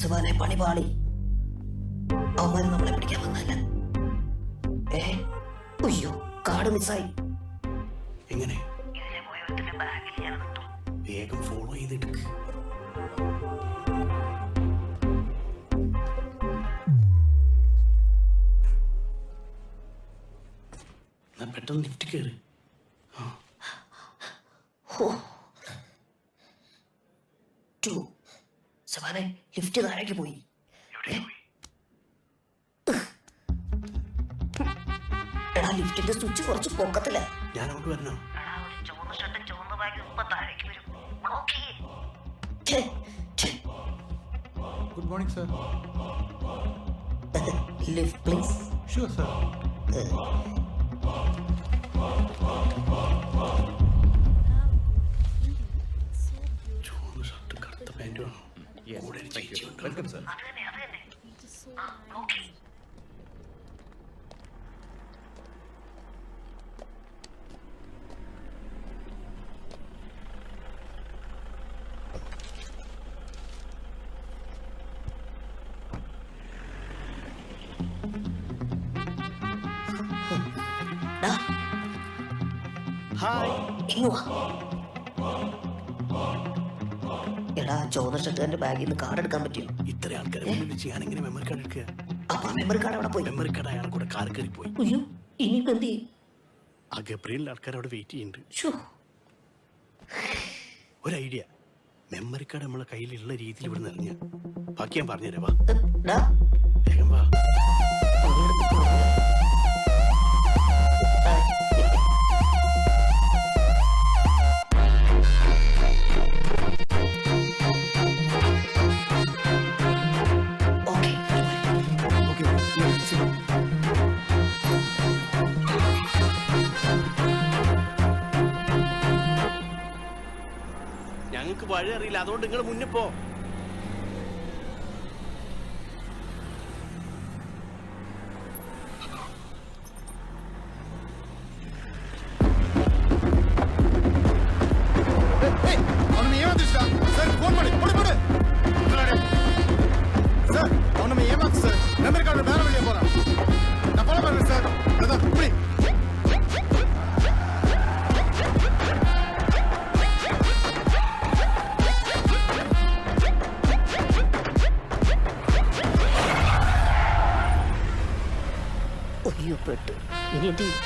സുബാനെ പണി പാളി. അവന്മാര് നമ്മളെ പിടിക്കാൻ വന്നല്ല. അയ്യോ കാർഡ് മിസ്സായി. എങ്ങനെ? വേഗം ഫോളോ ചെയ്തെടുക്ക്. പെട്ടെന്ന് ലിഫ്റ്റ് കയറി. സുബാനെ ലിഫ്റ്റ് താഴേക്ക് പോയി. എടാ ലിഫ്റ്റിന്റെ സ്വിച്ച് കുറച്ച് പൊക്കത്തില്ല. ഞാൻ അങ്ങോട്ട് വരണോ? Good morning, sir. Lift, please. Sure, sir. ചുവന്ന ഷർട്ട് കറുത്ത പാൻറ്റും ആണോ? കൂടെ ഒരു ചേച്ചി ഉണ്ട്. Welcome, sir. എടാ ചുവന്ന ഷർട്ടുകാരന്റെ ബാഗിൽ നിന്ന് കാർഡ് എടുക്കാൻ പറ്റിയോ? ഇത്ര ആൾക്കാരെ മുന്നിൽ വെച്ച് ഞാൻ എങ്ങനെ മെമ്മറി കാർഡ് എടുക്കുക? അപ്പൊ മെമ്മറി കാർഡ് അവിടെ പോയി. മെമ്മറി കാർഡ് അയാളെ കൂടെ കാർ കയറി പോയി. അയ്യോ ഇനിയിപ്പോ എന്ത് ചെയ്യും? ആ ഗബ്രിയലിന്റെ ആൾക്കാർ അവിടെ വെയിറ്റ് ചെയ്യുന്നുണ്ട്. ഒരു ഐഡിയ. മെമ്മറി കാർഡ് നമ്മളെ കയ്യിലുള്ള രീതിയിൽ ഇവിടെ നിറഞ്ഞ ബാക്കി ഞാൻ പറഞ്ഞുതരാം. വാ വേഗം വാ. നിങ്ങൾക്ക് വഴി അറിയില്ല, അതുകൊണ്ട് നിങ്ങൾ മുന്നിൽ പോ. ಅವನನ್ನು ಏಮಾದಿಸ್ತಾ ಸರ್ ಫೋನ್ ಮಾಡಿ ಕೊಡಿ ಕೊಡಿ ಸರ್ ಅವನನ್ನು ಏಮಾದ ಸರ್ ಮೆಮರಿ ಕಾರ್ಡ್ ಬೇರೆ வெளியே போறான் நான் ஃபாலோ பண்றேன் சார் அதான் புடி അയ്യോ പെട്ടു ഇനി എന്ത് ചെയ്യും?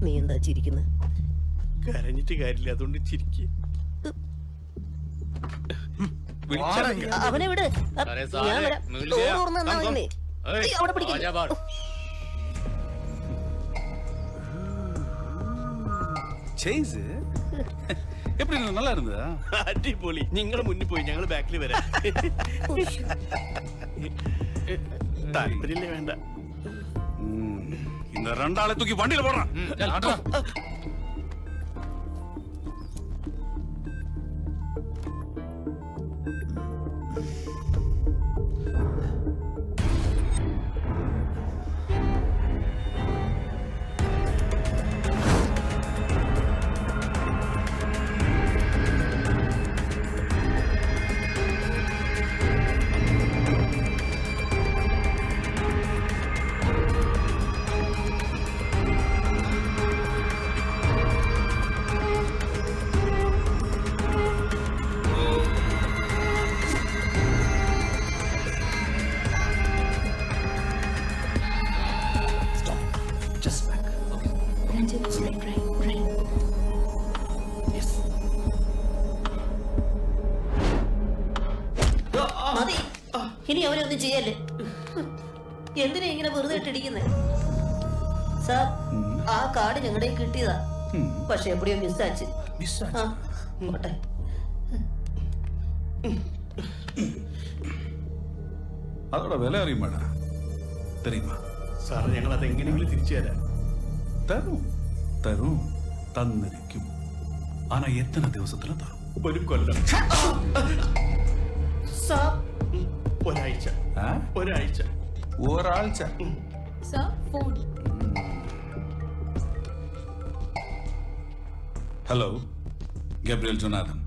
നീ എന്താ ചിരിക്കുന്നത്? കരഞ്ഞിട്ട് കാര്യമില്ല, അതുകൊണ്ട് ചിരിക്കുക. അവനെ വിട്. ഞാൻ വരാം. ഡോർ തുറന്ന് തന്നാ മതി നീ. അവിടെ പിടിക്കില്ല. எப்படி நல்லா இருந்ததா? அடிപൊളി. നിങ്ങൾ മുന്നിൽ പോയി, ഞങ്ങൾ ബാക്കിൽ വരാം. താല്പര്യമില്ലേ? വേണ്ട. இந்த ரெண்டாளை தூக்கி வண்டியில போடுறான். മതി. ഇനി അവനെ ഒന്നും ചെയ്യല്ലേ. എന്തിനാ ഇങ്ങനെ വെറുതെ ഇട്ടിരിക്കുന്നത്? സാർ, ആ കാർഡ് ഞങ്ങളുടെ കിട്ടിയതാ, പക്ഷെ എവിടെയോ മിസ്സാച്ച്. പോട്ടെ. அதோட விலை அறியுமாடா தெரியுமா? സാർ, ഞങ്ങൾ അത് എങ്ങനെയെങ്കിലും തിരിച്ചു തരാം. தரும் தரும் தந்திരിക്കും. ஆனா எத்தனை ദിവസத்துல தரும்? ഒരു കൊല്ലം. സാർ, ഒരാഴ്ച. ഒരാഴ്ച. ഒരാഴ്ച. Sir, phone. Hello, Gabriel Jonathan.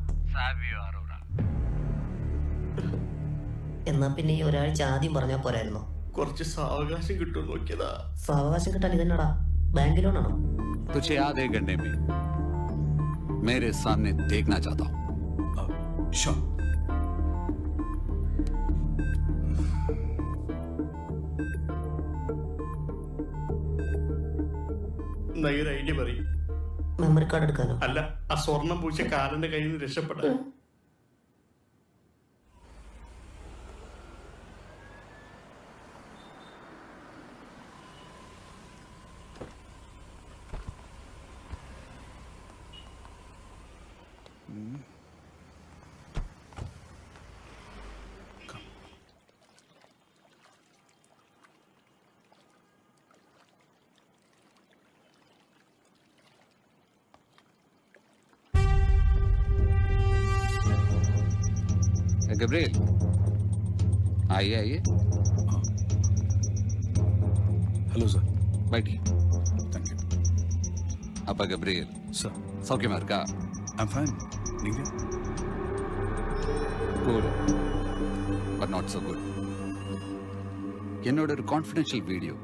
എന്നാ പിന്നെ ഈ ഒരാഴ്ച ആദ്യം പറഞ്ഞാ പോരായിരുന്നോ? കുറച്ച് സാവകാശം കിട്ടുമെന്ന് നോക്കിയതാ. സാവകാശം കിട്ടാൻ ഇതെന്നടാ, ബാങ്ക് ലോണാണോ? तुझे आधे घंटे में मेरे सामने देखना चाहता हूँ. Sure. ഒരു ഐഡിയ പറയും. മെമ്മറി കാർഡ് എടുക്കാനോ? അല്ല, ആ സ്വർണം പൂച്ച കാലന്റെ കയ്യിൽ നിന്ന് രക്ഷപ്പെടാൻ. गब्रियल आइए आइए। Hello sir. बैठिए। Thank you. அப்பா கப்ரியல் சார் சௌக்கியமா இருக்கா? I'm fine. நீங்க? Good but not so good. என்னோட ஒரு கான்ஃபிடென்ஷியல் வீடியோ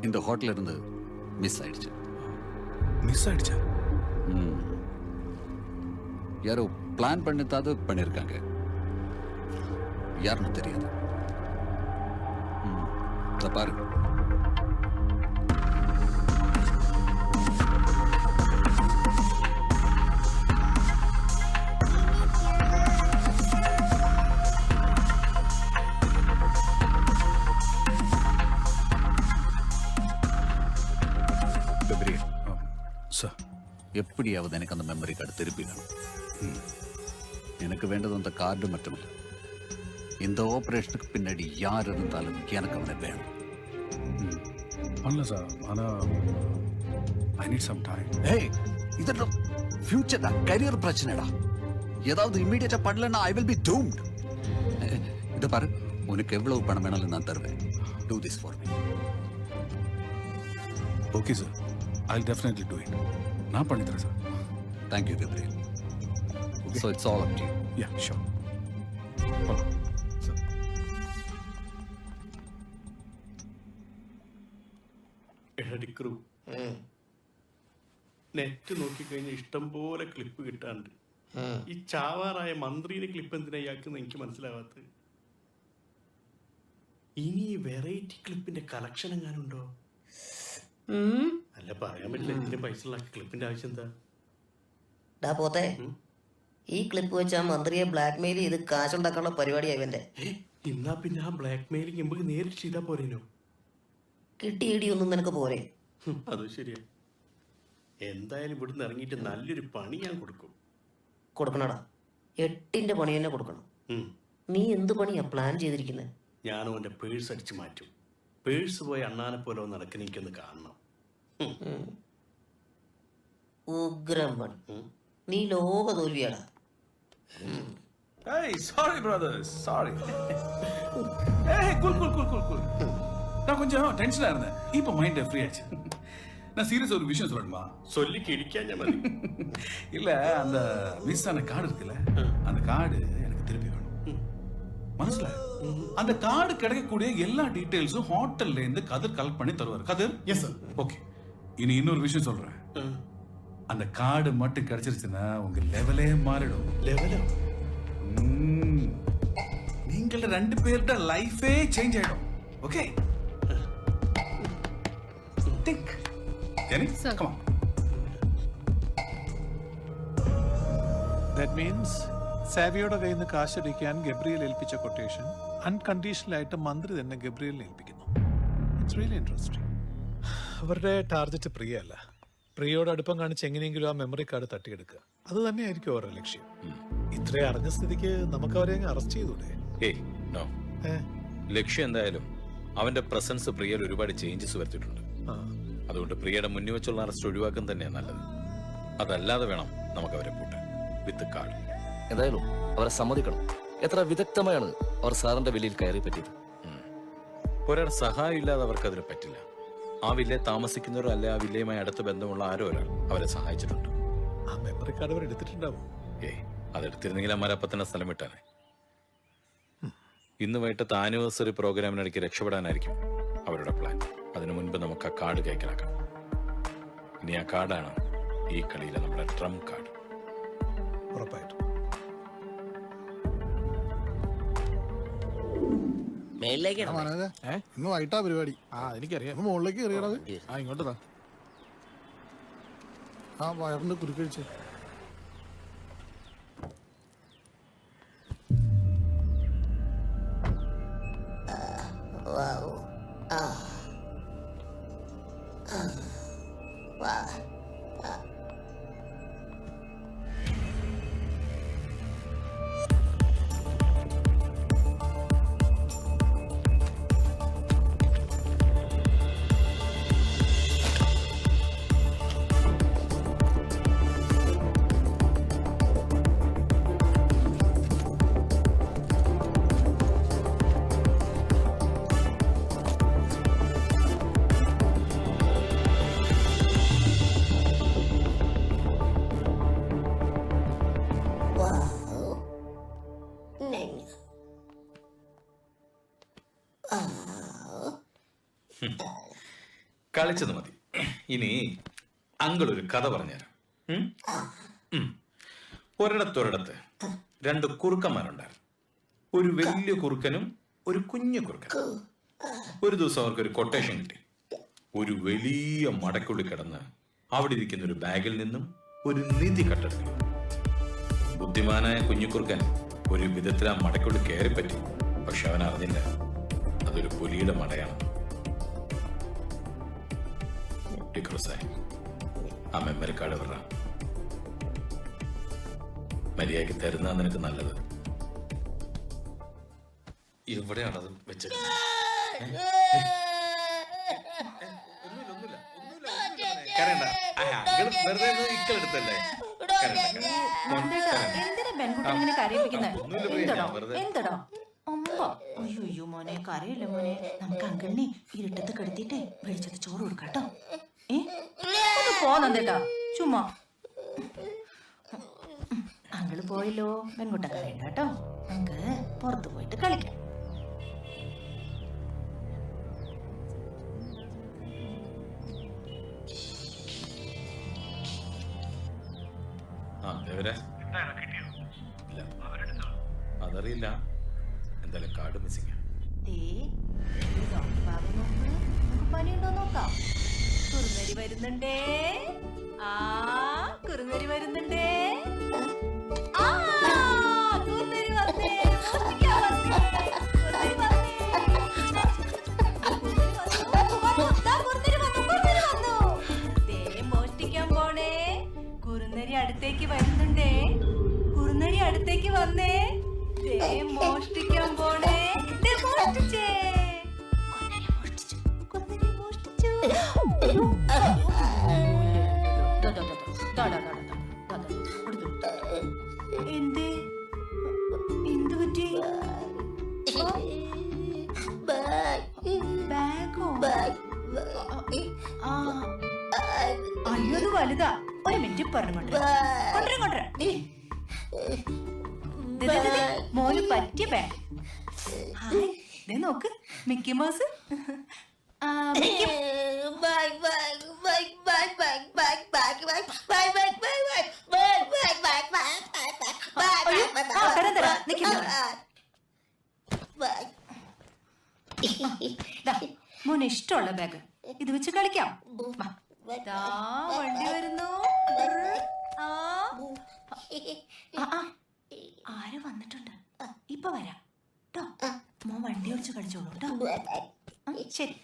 இந்த ஹோட்டல்ல இருந்து மிஸ் ஆயிடுச்சு. மிஸ் ஆயிடுச்சா? யாரோ பிளான் பண்ணித்தாவது பண்ணியிருக்காங்க. யாருன்னு தெரியாது. இதை பாரு. சார் எப்படியாவது எனக்கு அந்த மெமரி கார்டு திருப்பி வேணும். எனக்கு வேண்டது அந்த கார்டு மட்டுமில்ல, இந்த ஆபரேஷனுக்கு பின்னாடி யார் இருந்தாலும் எனக்கு அவனை வேணும். பண்ணல சார், ஆனால் ஐ நீட் சம் டைம். ஏய், இதெல்லாம் ஃபியூச்சர்டா, கரியர் பிரச்சனைடா. ஏதாவது இம்மீடியட்டா பண்ணலன்னா ஐ வில் பி டூம்ட். இதை பாரு, உனக்கு எவ்வளவு பணம் வேணாலும் நான் தருவேன். Do this for me. Okay sir, I will definitely do it. நான் பண்ணி தரேன் sir. Thank you Gabriel. So it's all up to you. Yeah, sure. എടടിക്രു നെറ്റ് നോക്കിക്കഴിഞ്ഞാൽ ഇഷ്ടം പോലെ ക്ലിപ്പ് കിട്ടാണ്ട്. ഈ ചാവാറായ മന്ത്രിയുടെ ക്ലിപ്പ് എന്തിനാ ഇയാൾക്കെന്ന് എനിക്ക് മനസ്സിലാവാത്തത്. ഇനി വെറൈറ്റി ക്ലിപ്പിന്റെ കളക്ഷൻ എങ്ങാനുണ്ടോ? അല്ല, പറയാൻ പറ്റില്ല. എന്തിനും പൈസ ഉള്ള ക്ലിപ്പിന്റെ ആവശ്യം എന്താ? ഡാ പോത്തെ, ഈ ക്ലിപ്പ് വെച്ച് ആ മന്ത്രിയെ ബ്ലാക്ക് മെയിൽ ചെയ്ത് കാശുണ്ടാക്കാനുള്ള പരിപാടിയായി ഇവന്റെ. എന്നാ പിന്നെ ആ ബ്ലാക്ക് മെയിലിംഗ് നമുക്ക് നേരിട്ട് ചെയ്താ പോരേനോ? കിട്ടി ഇടിയൊന്നും നിനക്ക് പോരെ? അത് ശരിയാ. എന്തായാലും ഇവിടുന്ന് ഇറങ്ങിയിട്ട് നല്ലൊരു പണി ഞാൻ കൊടുക്കും. കൊടുക്കണടാ, 8ന്റെ പണി തന്നെ കൊടുക്കണം. നീ എന്ത് പണിയാ പ്ലാൻ ചെയ്തിരിക്കുന്നത്? ഞാനും എൻ്റെ പേഴ്സ് അടിച്ചു മാറ്റും. പേഴ്സ് പോയി അണ്ണാനെ പോലെ നടക്കുന്ന എനിക്കൊന്ന് കാണണം. ഉഗ്രം പണി. നീ ലോക തോൽവിയാടാ. Hey, sorry brothers, sorry. Hey, cool. நான் கொஞ்சம் டென்ஷனா இருந்தேன். இப்போ மைண்ட் ஃப்ரீ ஆச்சு. நான் சீரியஸ் ஒரு விஷயம் சொல்லணுமா? சொல்லி கிடிக்காம மதி. இல்ல, அந்த மிஸ் ஆன கார்டு இருக்குல்ல, அந்த கார்டு எனக்கு திருப்பி வேணும். மனசுல அந்த கார்டு கிடைக்கக்கூடிய எல்லா டீடைல்ஸும் ஹோட்டல்ல இருந்து கதிர் கலெக்ட் பண்ணி தருவார். கதிர்? Yes sir. ஓகே, இனி இன்னொரு விஷயம் சொல்றேன். அந்த கார்டு மட்டும் கிடைச்சிருச்சுன்னா உங்க லெவலே மாறிடும். லெவலோ? நீங்கள 2 பேரோட லைஃபே சேஞ்ச் ஆயிடும். Okay, think. Jenny, come on. That means സാവിയുടെ കയ്യിൽ നിന്ന് കാശടിക്കാൻ ഗബ്രിയേൽ ഏൽപ്പിച്ച കൊട്ടേഷൻ അൺകണ്ടീഷണൽ ആയിട്ട് മന്ത്രി തന്നെ ഗബ്രിയേലിനെ ഏൽപ്പിക്കുന്നു. It's really interesting. അവരുടെ ടാർഗറ്റ് പ്രിയ അല്ല. പ്രിയയോട് അടുപ്പം കാണിച്ച് എങ്ങനെയെങ്കിലും ആ മെമ്മറി കാർഡ് തട്ടിയെടുക്കുക, അത് തന്നെയായിരിക്കും അവരുടെ ലക്ഷ്യം. ഇത്രയും അറിഞ്ഞ സ്ഥിതിക്ക് നമുക്ക് അവരെ അറസ്റ്റ് ചെയ്തൂടെ? ലക്ഷ്യം എന്തായാലും അവന്റെ പ്രസൻസ് പ്രിയയിൽ ഒരുപാട് ചേഞ്ചസ് വരുത്തിയിട്ടുണ്ട്. അതുകൊണ്ട് പ്രിയയുടെ മുന്നിൽ വെച്ചുള്ള അറസ്റ്റ് ഒഴിവാക്കാൻ തന്നെയാണ് നല്ലത്. അതല്ലാതെ വേണം നമുക്ക് അവരെ പൂട്ടാൻ വിത്ത് കാർഡ്. എന്തായാലും അവരെ സമ്മതിക്കണം. എത്ര വിദഗ്ധമായാണ് അവർ സാറിന്റെ വില്ലയിൽ കയറി പറ്റിയത്. ഒരാൾ സഹായം ഇല്ലാതെ അവർക്ക് അതിന് പറ്റില്ല. ആ വില്ലയെ താമസിക്കുന്നവരോ അല്ലെ ആ വില്ലയുമായി അടുത്ത ബന്ധമുള്ള ആരോ ഒരാൾ അവരെ സഹായിച്ചിട്ടുണ്ട്. ആ മെമ്മറി കാർഡ് അവർ എടുത്തിട്ടുണ്ടാവും. അതെടുത്തിരുന്നെങ്കിൽ അമ്മാരപ്പം തന്നെ സ്ഥലം വിട്ടാനെ. ഇന്ന് വൈകിട്ടത്തെ ആനിവേഴ്സറി പ്രോഗ്രാമിനിടയ്ക്ക് രക്ഷപ്പെടാനായിരിക്കും അവരുടെ പ്ലാൻ. അതിനു മുൻപ് നമുക്ക് ആ കാർഡ് കൈക്കലാക്കാം. ഇനി ആ കാർഡാണ് ഈ കളിയിലെ നമ്മുടെ ട്രംപ് കാർഡ്. ഉറപ്പായിട്ടും. ഇന്ന് വൈകിട്ടാ പരിപാടി. എനിക്കറിയാം. മുകളിലേക്ക് കയറിയടാ. ഇങ്ങോട്ട് താ. ആ വയറിന്റെ കുരുക്കഴിച്ച്. കളിച്ചത് മതി. ഇനി അങ്കിൾ ഒരു കഥ പറഞ്ഞുതരാം. ഒരിടത്തൊരിടത്ത് 2 കുറുക്കന്മാരുണ്ടായിരുന്നു. ഒരു വലിയ കുറുക്കനും ഒരു കുഞ്ഞു കുറുക്കനും. ഒരു ദിവസം അവർക്കൊരു കൊട്ടേഷൻ കിട്ടി. ഒരു വലിയ മടക്കുള്ളിൽ കിടന്ന് അവിടെ ഇരിക്കുന്ന ഒരു ബാഗിൽ നിന്നും ഒരു നിധി കട്ടെടുക്കണം. ബുദ്ധിമാനായ കുഞ്ഞുകുറുക്കൻ ഒരു വിധത്തിൽ ആ മടക്കുള്ളിൽ കയറിപ്പറ്റി. പക്ഷെ അവൻ അറിഞ്ഞില്ല അതൊരു പുലിയുടെ മടയാണ്. ആ മെമ്മറി കാർഡ് പറ. മര്യാദയ്ക്ക് തരുന്ന നിനക്ക് നല്ലത്. എവിടെയാണത് വെച്ചത്? എന്തിനാ പെൺകുട്ടി ഇങ്ങനെ കരയിപ്പിക്കുന്നത്? എന്തടോ അയ്യോ മോനെ കരയില്ല മോനെ. നമുക്ക് അങ്കിളിനെ ഇരുട്ടത്ത് കെടുത്തിട്ടേ വെളിച്ചത്ത് ചോറ് കൊടുക്കാട്ടോ. ഒന്ന് പോന്നേട്ടാ ചുമ്മാ. അങ്കിള് പോയല്ലോ, പെൺകുട്ടൻ കരയണ്ട കേട്ടോ. നമുക്ക് പുറത്തു പോയിട്ട് കളിക്കാം. അതറിയില്ല. എന്തായാലും കാർഡ് മിസ്സിംഗ്. പനിയുണ്ടോ നോക്കാം. കുറുനരി വരുന്നുണ്ടേ. കുറുനരി വരുന്നുണ്ടേ. കുറുനരി വന്നേ. മോഷ്ടിക്കാൻ പോണേ. കുറുനരി അടുത്തേക്ക് വരുന്നുണ്ടേ. കുറുനരി അടുത്തേക്ക് വന്നേ. മോഷ്ടിക്കാൻ പോണേ. മോഷ്ടിച്ചേ. എന്തേ എന്ത് പറ്റി? ബാഗോ? അയ്യോ അത് വലുതാ. ഒരു മിനിറ്റ് പറഞ്ഞു മോന് പറ്റിയ ബാഗ്. നോക്ക് മിക്കി മൗസ്. മോന് ഇഷ്ടമുള്ള ബാഗ് ഇത് വെച്ച് കളിക്കാം. വണ്ടി വരുന്നു. ആര് വന്നിട്ടുണ്ട്? ഇപ്പൊ വരാം കേട്ടോ. മോൻ വണ്ടി ഓടിച്ച് കളിച്ചോളൂ കേട്ടോ. ശരി.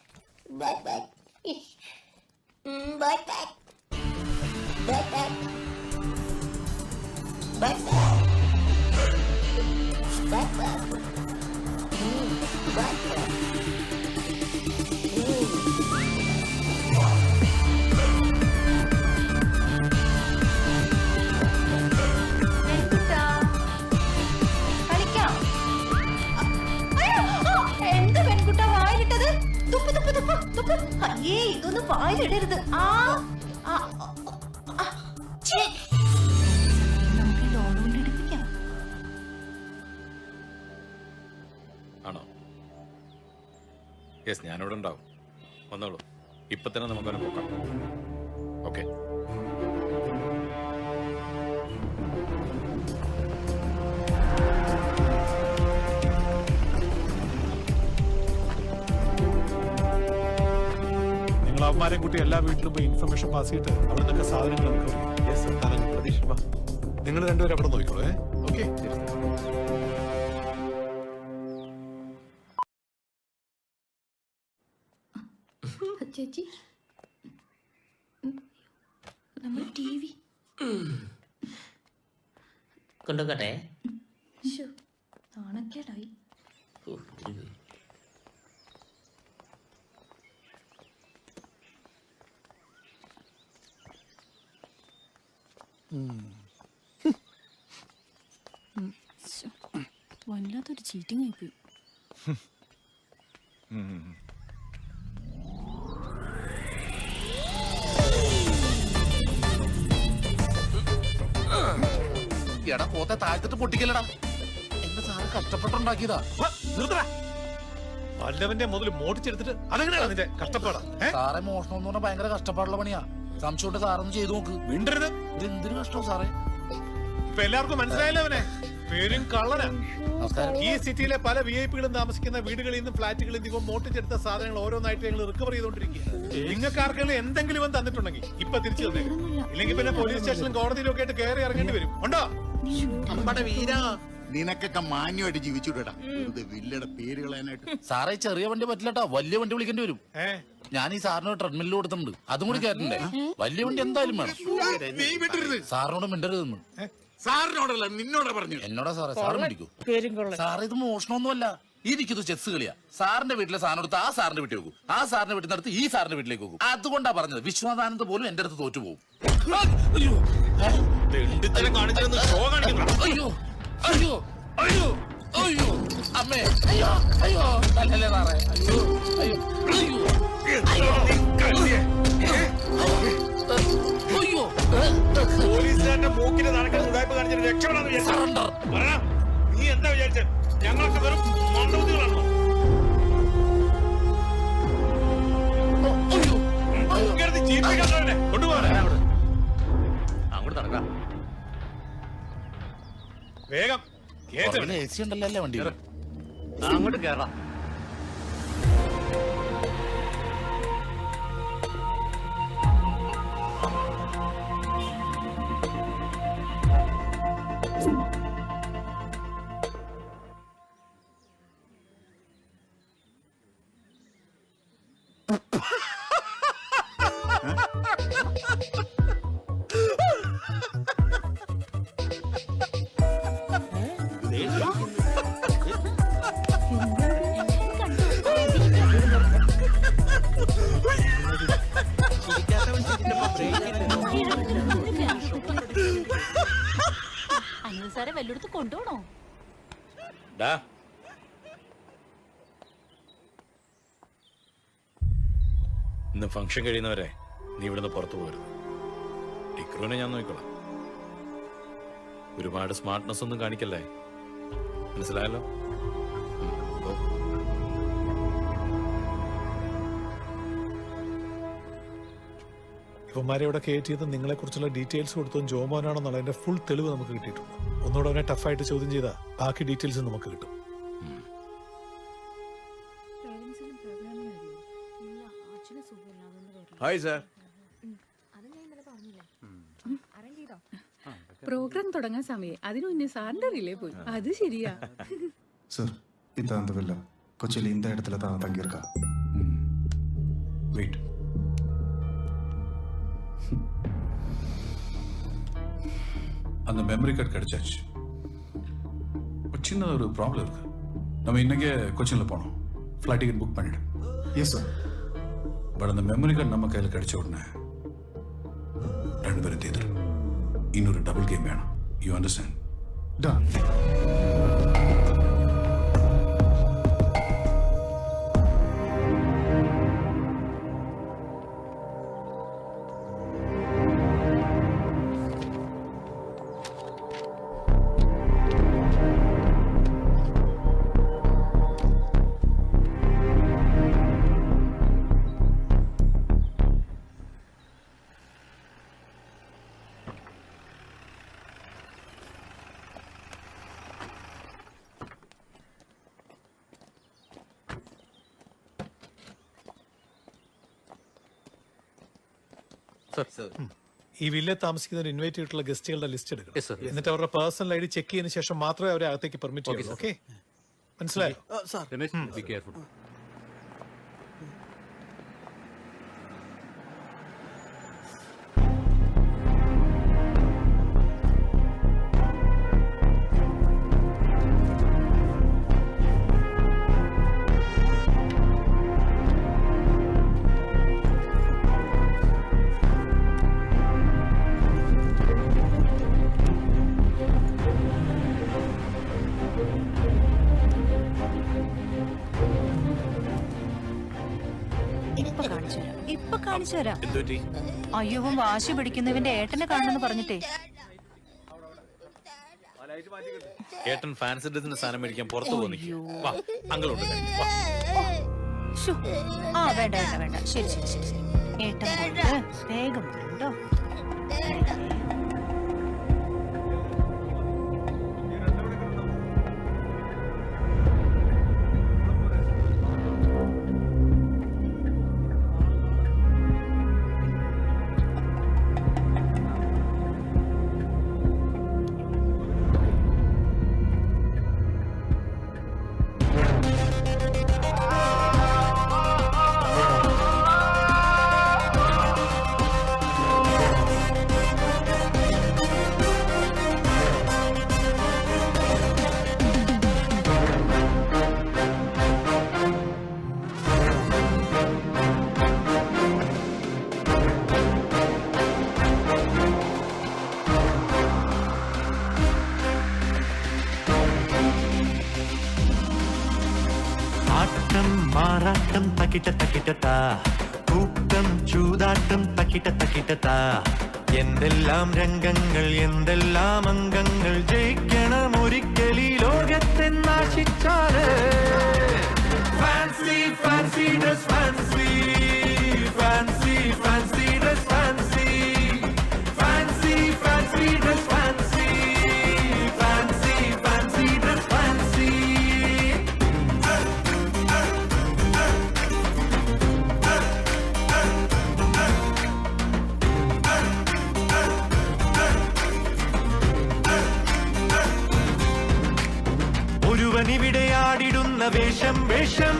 അയ്യേ ഇതൊന്നും വായിലിടരുത്. നമുക്ക് ലോൺ കൊണ്ട് എടുപ്പിക്കാം. ആണോ? യെസ്, ഞാനിവിടെ ഉണ്ടാവും. വന്നോളൂ. ഇപ്പൊ തന്നെ നമുക്കവനെ പോക്കാം. ഓക്കെ. അവന്മാരെ കൂട്ടി എല്ലാ വീട്ടിലും പോയി ഇൻഫർമേഷൻ പാസ് ചെയ്തിട്ട് അവിടെ നിന്നൊക്കെ സാധനങ്ങൾ നിങ്ങൾ രണ്ടുപേരും അവിടെ നോക്കിക്കോളൂ. ഓക്കെ. ചേച്ചി നമ്മൾ TV കൊണ്ടുപോകട്ടെ. നാണക്കേടായി. വല്ലാത്തൊരു ചീറ്റിംഗ് ആയിപ്പോയി. എടാ പോത്തെ താഴ്ത്തിട്ട് പൊട്ടിക്കലടാ. എന്റെ സാറ് കഷ്ടപ്പെട്ടുണ്ടാക്കിയതാ. വല്ലവന്റെ മുതൽ മോട്ടിച്ചെടുത്തിട്ട് അതെങ്ങനെയാണ് നിന്റെ കഷ്ടപ്പാടാ? സാറേ മോഷണം എന്ന് പറഞ്ഞാൽ ഭയങ്കര കഷ്ടപ്പാടുള്ള പണിയാ. സംശയമുണ്ട് സാറൊന്ന് ചെയ്തു നോക്ക്. മിണ്ടരുത്. ഇത് എന്തൊരു കഷ്ടം സാറേ. ഇപ്പൊ എല്ലാവർക്കും മനസ്സിലായല്ലോ അവനെ പേരും കള്ളനാ. ഈ സിറ്റിയിലെ പല VIP-കളും താമസിക്കുന്ന വീടുകളിൽ നിന്നും ഫ്ലാറ്റുകളിൽ നിന്നും ഇവൻ മോട്ടിച്ചെടുത്ത സാധനങ്ങൾ ഓരോന്നായിട്ട് ഞങ്ങൾ റിക്കവർ ചെയ്തോണ്ടിരിക്കുക. നിങ്ങൾക്ക് ആർക്കെങ്കിലും എന്തെങ്കിലും ഇവൻ തന്നിട്ടുണ്ടെങ്കിൽ ഇപ്പൊ തിരിച്ചു തന്നെ, ഇല്ലെങ്കിൽ പിന്നെ പോലീസ് സ്റ്റേഷനിലും കോടതിയിലും ഒക്കെ ആയിട്ട് കയറി ഇറങ്ങേണ്ടി വരും. ഉണ്ടോ? നമ്മുടെ വീരാ, നിനക്കൊക്കെ മാന്യമായിട്ട് ജീവിച്ചുവിടാ. വില്ലയുടെ പേര് കളയാനായിട്ട്. സാറേ ചെറിയ വണ്ടി പറ്റില്ലട്ടോ, വലിയ വണ്ടി വിളിക്കേണ്ടി വരും. ഞാൻ ഈ സാറിന് ട്രെഡ്മില്ലിൽ കൊടുത്തിട്ടുണ്ട്, അതും കൂടി കയറ്റണ്ടേ? വലിയ വണ്ടി എന്തായാലും വേണം. സാറിനോട് മിണ്ടരുതെന്ന്. സാറിനോടല്ല നിന്നോടാ പറഞ്ഞു. എന്നോടാ സാറേ. സാറ് മിണ്ടിക്കൂ. സാറേ ഇത് മോഷണമൊന്നുമല്ല, ഇരിക്കുന്നത് ചെസ് കളിയാ. സാറിന്റെ വീട്ടിലെ സാധനം എടുത്ത് ആ സാറിന്റെ വീട്ടിൽ വെക്കും, ആ സാറിന്റെ വീട്ടിൽ നിന്ന് ഈ സാറിന്റെ വീട്ടിലേക്ക് വെക്കും. അതുകൊണ്ടാ പറഞ്ഞത് വിശ്വനാഥാനന്ദ പോലും എന്റെ അടുത്ത് തോറ്റുപോകും. അയ്യോ അയ്യോ അയ്യോ അയ്യോ അയ്യോ അമ്മേ, അയ്യോ അയ്യോ അല്ലല്ലേ സാറേ. അയ്യോ അയ്യോ അയ്യോ അയ്യോ പോലീസുകാരന്റെ മൂക്കിന് നടക്കുന്ന ഉടായ്പ കാണിച്ചിട്ട് രക്ഷപ്പെടാന്ന് വിചാരിച്ചു. നീ എന്താ വിചാരിച്ചത്? ഞങ്ങളൊക്കെ വെറും മന്ദബുദ്ധികളാണോ? അങ്ങോട്ട് നടക്കാം. വേഗം AC ഉണ്ടല്ലോ അല്ലേ വണ്ടി? അങ്ങോട്ട് കേറാം. അനിൽ സാറെ വല്ലയിടത്ത് കൊണ്ടുപോണോ? ഇന്ന് ഫംഗ്ഷൻ കഴിയുന്നവരെ നീ ഇവിടുന്ന് പുറത്തു പോകരുത്. ടിക്രുവിനെ ഞാൻ നോക്കിക്കോളാം. ഒരുപാട് സ്മാർട്ട്നെസ് ഒന്നും കാണിക്കല്ലേ, മനസ്സിലായല്ലോ? ഇവന്മാരെ ഇവിടെ കയറ്റിയത് നിങ്ങളെ കുറിച്ചുള്ള ഡീറ്റെയിൽസ് കൊടുത്തതും ജോമോനാണെന്നുള്ളതിന്റെ ഫുൾ തെളിവ് നമുക്ക് കിട്ടിയിട്ടുണ്ട്. ഒന്നുകൂടെ അവനെ ടഫായിട്ട് ചോദ്യം ചെയ്താൽ ബാക്കി ഡീറ്റെയിൽസ് നമുക്ക് കിട്ടും. Hi sir. പ്രോഗ്രാം തുടങ്ങാൻ സമയം, അതിനു മുന്നേ സാറിന്റെ റിലേ പോയി. അത് ശരിയാ സർ. ഇതാ அந்த வில்ல கொச்சியில் இந்த இடத்துல தான் தங்கியிருக்கா. வெயிட். அந்த மெமரி கார்டு கிடைச்சாச்சு. சின்ன ஒரு ப்ராப்ளம் இருக்கு. நம்ம இன்னைக்கே கொச்சின்ல போனோம். ஃப்ளைட் டிக்கெட் புக் பண்ணிடு. Yes sir. பட் அந்த மெமரி கார்டு நம்ம கையில் கிடைச்ச உடனே ரெண்டு பேரும் தேர்தல் இன்னொரு டபுள் கேம் வேணும். You understand? டன். ഈ വില്ലെ താമസിക്കുന്നവർ ഇൻവൈറ്റ് ചെയ്തിട്ടുള്ള ഗസ്റ്റുകളുടെ ലിസ്റ്റ് എടുക്കണം. എന്നിട്ട് അവരുടെ പേഴ്സണൽ ID ചെക്ക് ചെയ്തതിനു ശേഷം മാത്രമേ അവരെ അകത്തേക്ക് പെർമിറ്റ് ചെയ്യൂ. ഓക്കെ, മനസ്സിലായോ? ഇപ്പൊ കാണിച്ചു തരാം. അയ്യോ വാശി പിടിക്കുന്നവന്റെ ഏട്ടനെ കാണണമെന്ന് പറഞ്ഞിട്ടേ. ഏട്ടൻ ഫാൻസി ഡ്രസ്സിന്റെ സാധനം മേടിക്കാൻ പുറത്തു പോകുന്നു. അങ്കിളുണ്ട്. ആ വേണ്ട വേണ്ട വേണ്ട ശരി ശരി ശരി ശരി ഏട്ടൻ പോയിട്ട് വേഗം കേട്ടോ. മാറാട്ടം തക്കിട്ട തക്കിട്ടത്താ കൂട്ടം ചൂതാട്ടം തക്കിട്ട തക്കിട്ടത്താ എന്തെല്ലാം രംഗങ്ങൾ എന്തെല്ലാം അംഗങ്ങൾ ജയിക്കണം ഒരിക്കലീ ലോകത്തെ നാശിച്ചാല് fancy fancy dress fancy fancy fancy dress fancy fancy fancy dress fancy fancy fancy dress fancy ഒരുവനിവിടെ ആടിടുന്ന വേഷം വേഷം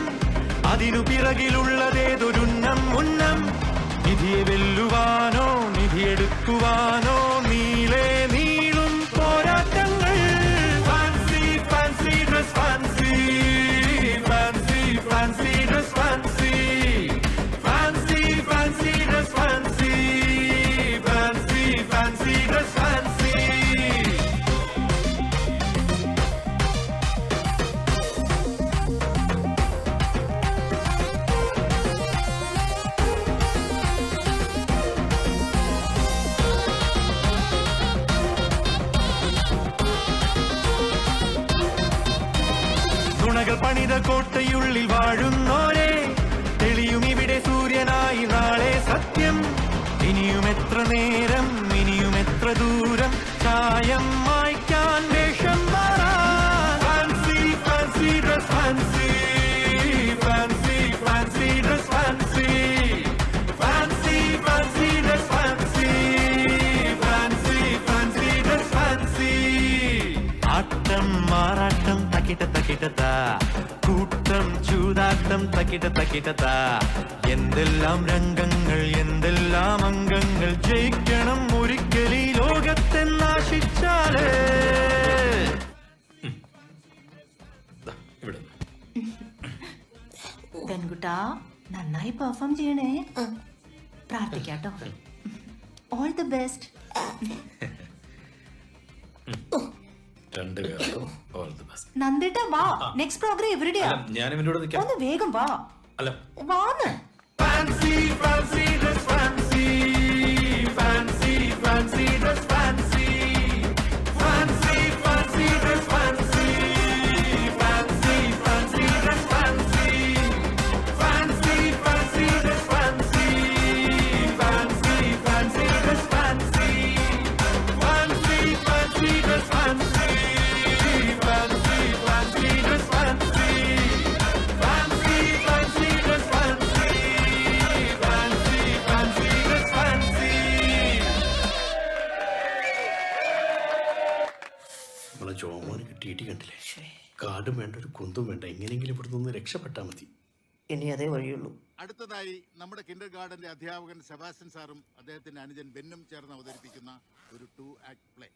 അതിനു പിറകിലുള്ളതേതൊരുന്നം ഉന്നം നിധിയെ വെല്ലുവാനോ നിധിയെടുക്കുവാനോ നീളെ നീളും പോരാട്ടങ്ങൾ fancy fancy dress fancy fancy fancy dress fancy fancy fancy dress fancy fancy fancy dress fancy നുണകൾ പണിത കോട്ടയുള്ളിൽ വാഴുന്നോരെ തെളിയും ഇവിടെ സൂര്യനായി നാളെ സത്യം ഇനിയും എത്ര നേരം ഇനിയും എത്ര ദൂരം ചായം മായ്ക്കാൻ വേഷം മാറാൻ fancy fancy dress fancy fancy fancy dress fancy fancy fancy dress fancy fancy fancy dress fancy ആട്ടം മാറാട്ടം തക്കിട്ട തക്കിട്ടത്താ കൂട്ടം ചൂതാട്ടം തക്കിട്ട തക്കിട്ടത്താ എന്തെല്ലാം രംഗങ്ങൾ എന്തെല്ലാം അംഗങ്ങൾ ജയിക്കണം ഒരിക്കലീ ലോകത്തെ നാശിച്ചാല് പെൺകുട്ടാ നന്നായി പെർഫോം ചെയ്യണേ. പ്രാർത്ഥിക്കാട്ടോ. All the best. രണ്ടുപേർക്കും ഓൾ ദി ബെസ്റ്റ്. നന്ദിട്ടാ വാ, നെക്സ്റ്റ് പ്രോഗ്രാം എവിടെയാ? ഞാൻ ഇവനോട് നിൽക്കാം. ഒന്ന് വേഗം വാ. അല്ല വാന്ന്. Fancy fancy dress fancy fancy fancy dress fancy fancy fancy dress fancy fancy fancy dress fancy fancy fancy dress fancy fancy fancy dress fancy fancy fancy dress fancy fancy fancy dress fancy fancy fancy dress fancy fancy fancy dress fancy. നമ്മളെ ജോമോന് കിട്ടിയിട്ട് കണ്ടില്ലേ, കാടും വേണ്ട ഒരു കുന്തും വേണ്ട, എങ്ങനെയെങ്കിലും ഇവിടെ നിന്ന് രക്ഷപ്പെട്ടാൽ മതി. ഇനി അതേ വഴിയുള്ളൂ. അടുത്തതായി നമ്മുടെ കിൻഡർ ഗാർഡന്റെ അധ്യാപകൻ സെബാസ്റ്റ്യൻ സാറും അദ്ദേഹത്തിന്റെ അനുജൻ ബെന്നും ചേർന്ന് അവതരിപ്പിക്കുന്ന ഒരു 2 ആക്ട് പ്ലേ.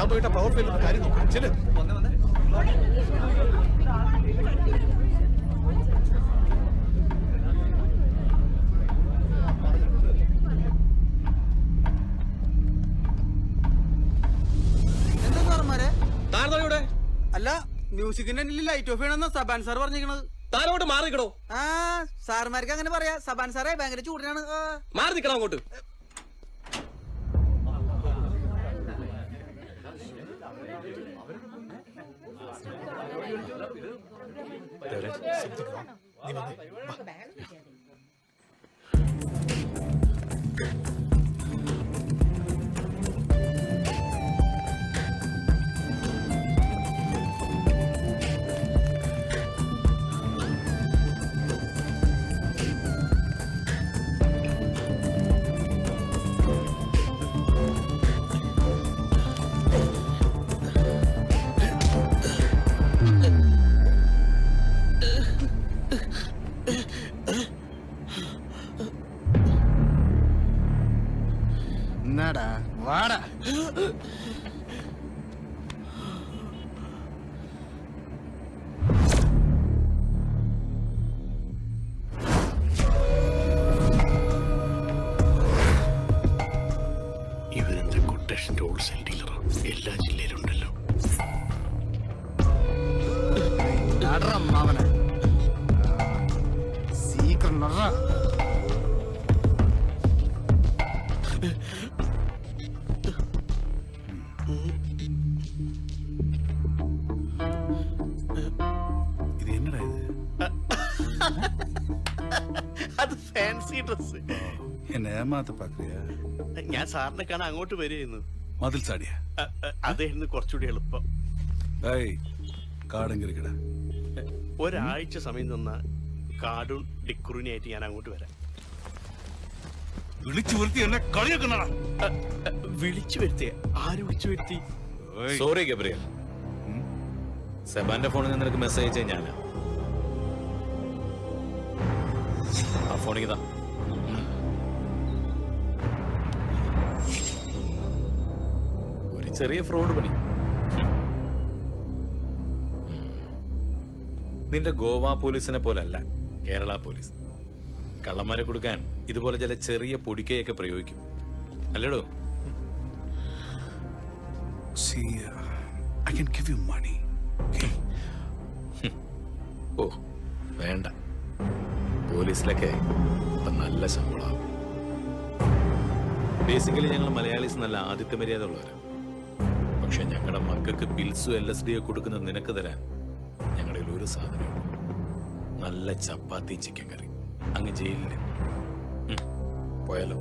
താൻ പോയിട്ട് പവർ ഫെയിലിന്റെ കാര്യം നോക്കാം. ചെല്ല്. എന്താ സാറന്മാരെ താരതോടെ അല്ല മ്യൂസിക്കിന്റെ ലൈറ്റ് ഓഫ് ചെയ്യണമെന്നാ സബാൻ സാർ പറഞ്ഞിരിക്കണത്. താരോട്ട് മാറി നിൽക്കണോ? ആ സാർമാർക്ക് അങ്ങനെ പറയാ. സബാൻ സാറേ ഭയങ്കര ചൂടിനാണ്. മാറി നിൽക്കണം അങ്ങോട്ട്. എന്നാടാ വാടാ. ഇവരെന്താ കൊട്ടേഷന്റെ ഹോൾസെയിൽ ഡീലറാ? എല്ലാ ജില്ലയിലും ഉണ്ടല്ലോ. അവനെ സീക്രം ഇത് എന്നടാ ഇത്? അത് ഫാൻസി ഡ്രസ്. എന്നെ ഏമാത്ത പാക്രിയ. ഞാൻ സാറിനെ കാണാൻ അങ്ങോട്ട് വരികയായിരുന്നു. മതിൽ ചാടിയാ? അതായിരുന്നു കുറച്ചുകൂടി എളുപ്പം. കാടെങ്കിരിക്കട ഒരാഴ്ച സമയം തന്ന കാടും ഡിക്കുറിനായിട്ട് ഞാൻ അങ്ങോട്ട് വരാം. വിളിച്ചു വരുത്തി എന്നെ കളിയാക്കണടാ. വിളിച്ചു വരുത്തിയ? ആര് വിളിച്ചു വരുത്തി? സോറി ഗബ്രിയൽ, സെബാന്റെ ഫോണിൽ നിന്ന് നിനക്ക് മെസ്സേജ് അയച്ചാൽ ഞാനാ. ആ ഫോണിൽ ഇതാ. ഒരു ചെറിയ ഫ്രോഡ് പണി. നിന്റെ ഗോവ പോലീസിനെ പോലല്ല കേരള പോലീസ്. കള്ളന്മാരെ കൊടുക്കാൻ ഇതുപോലെ ചില ചെറിയ പൊടിക്കയൊക്കെ പ്രയോഗിക്കും, അല്ലേടോ? See, I can give you money. Okay? ഓ വേണ്ട, പോലീസിലൊക്കെ ഇപ്പൊ നല്ല ശമ്പളമാവും. ബേസിക്കലി ഞങ്ങൾ മലയാളീസ് നല്ല ആദിത്യ മര്യാദ ഉള്ളവരാണ്. പക്ഷെ ഞങ്ങളുടെ മക്കൾക്ക് പിൽസും LSD കൊടുക്കുന്ന നിനക്ക് തരാൻ ഞങ്ങളുടെ ഒരു സാധനമുണ്ട്. നല്ല ചപ്പാത്തി ചിക്കൻ കറി. അങ്ങ് ജയിലില് പോയാലോ?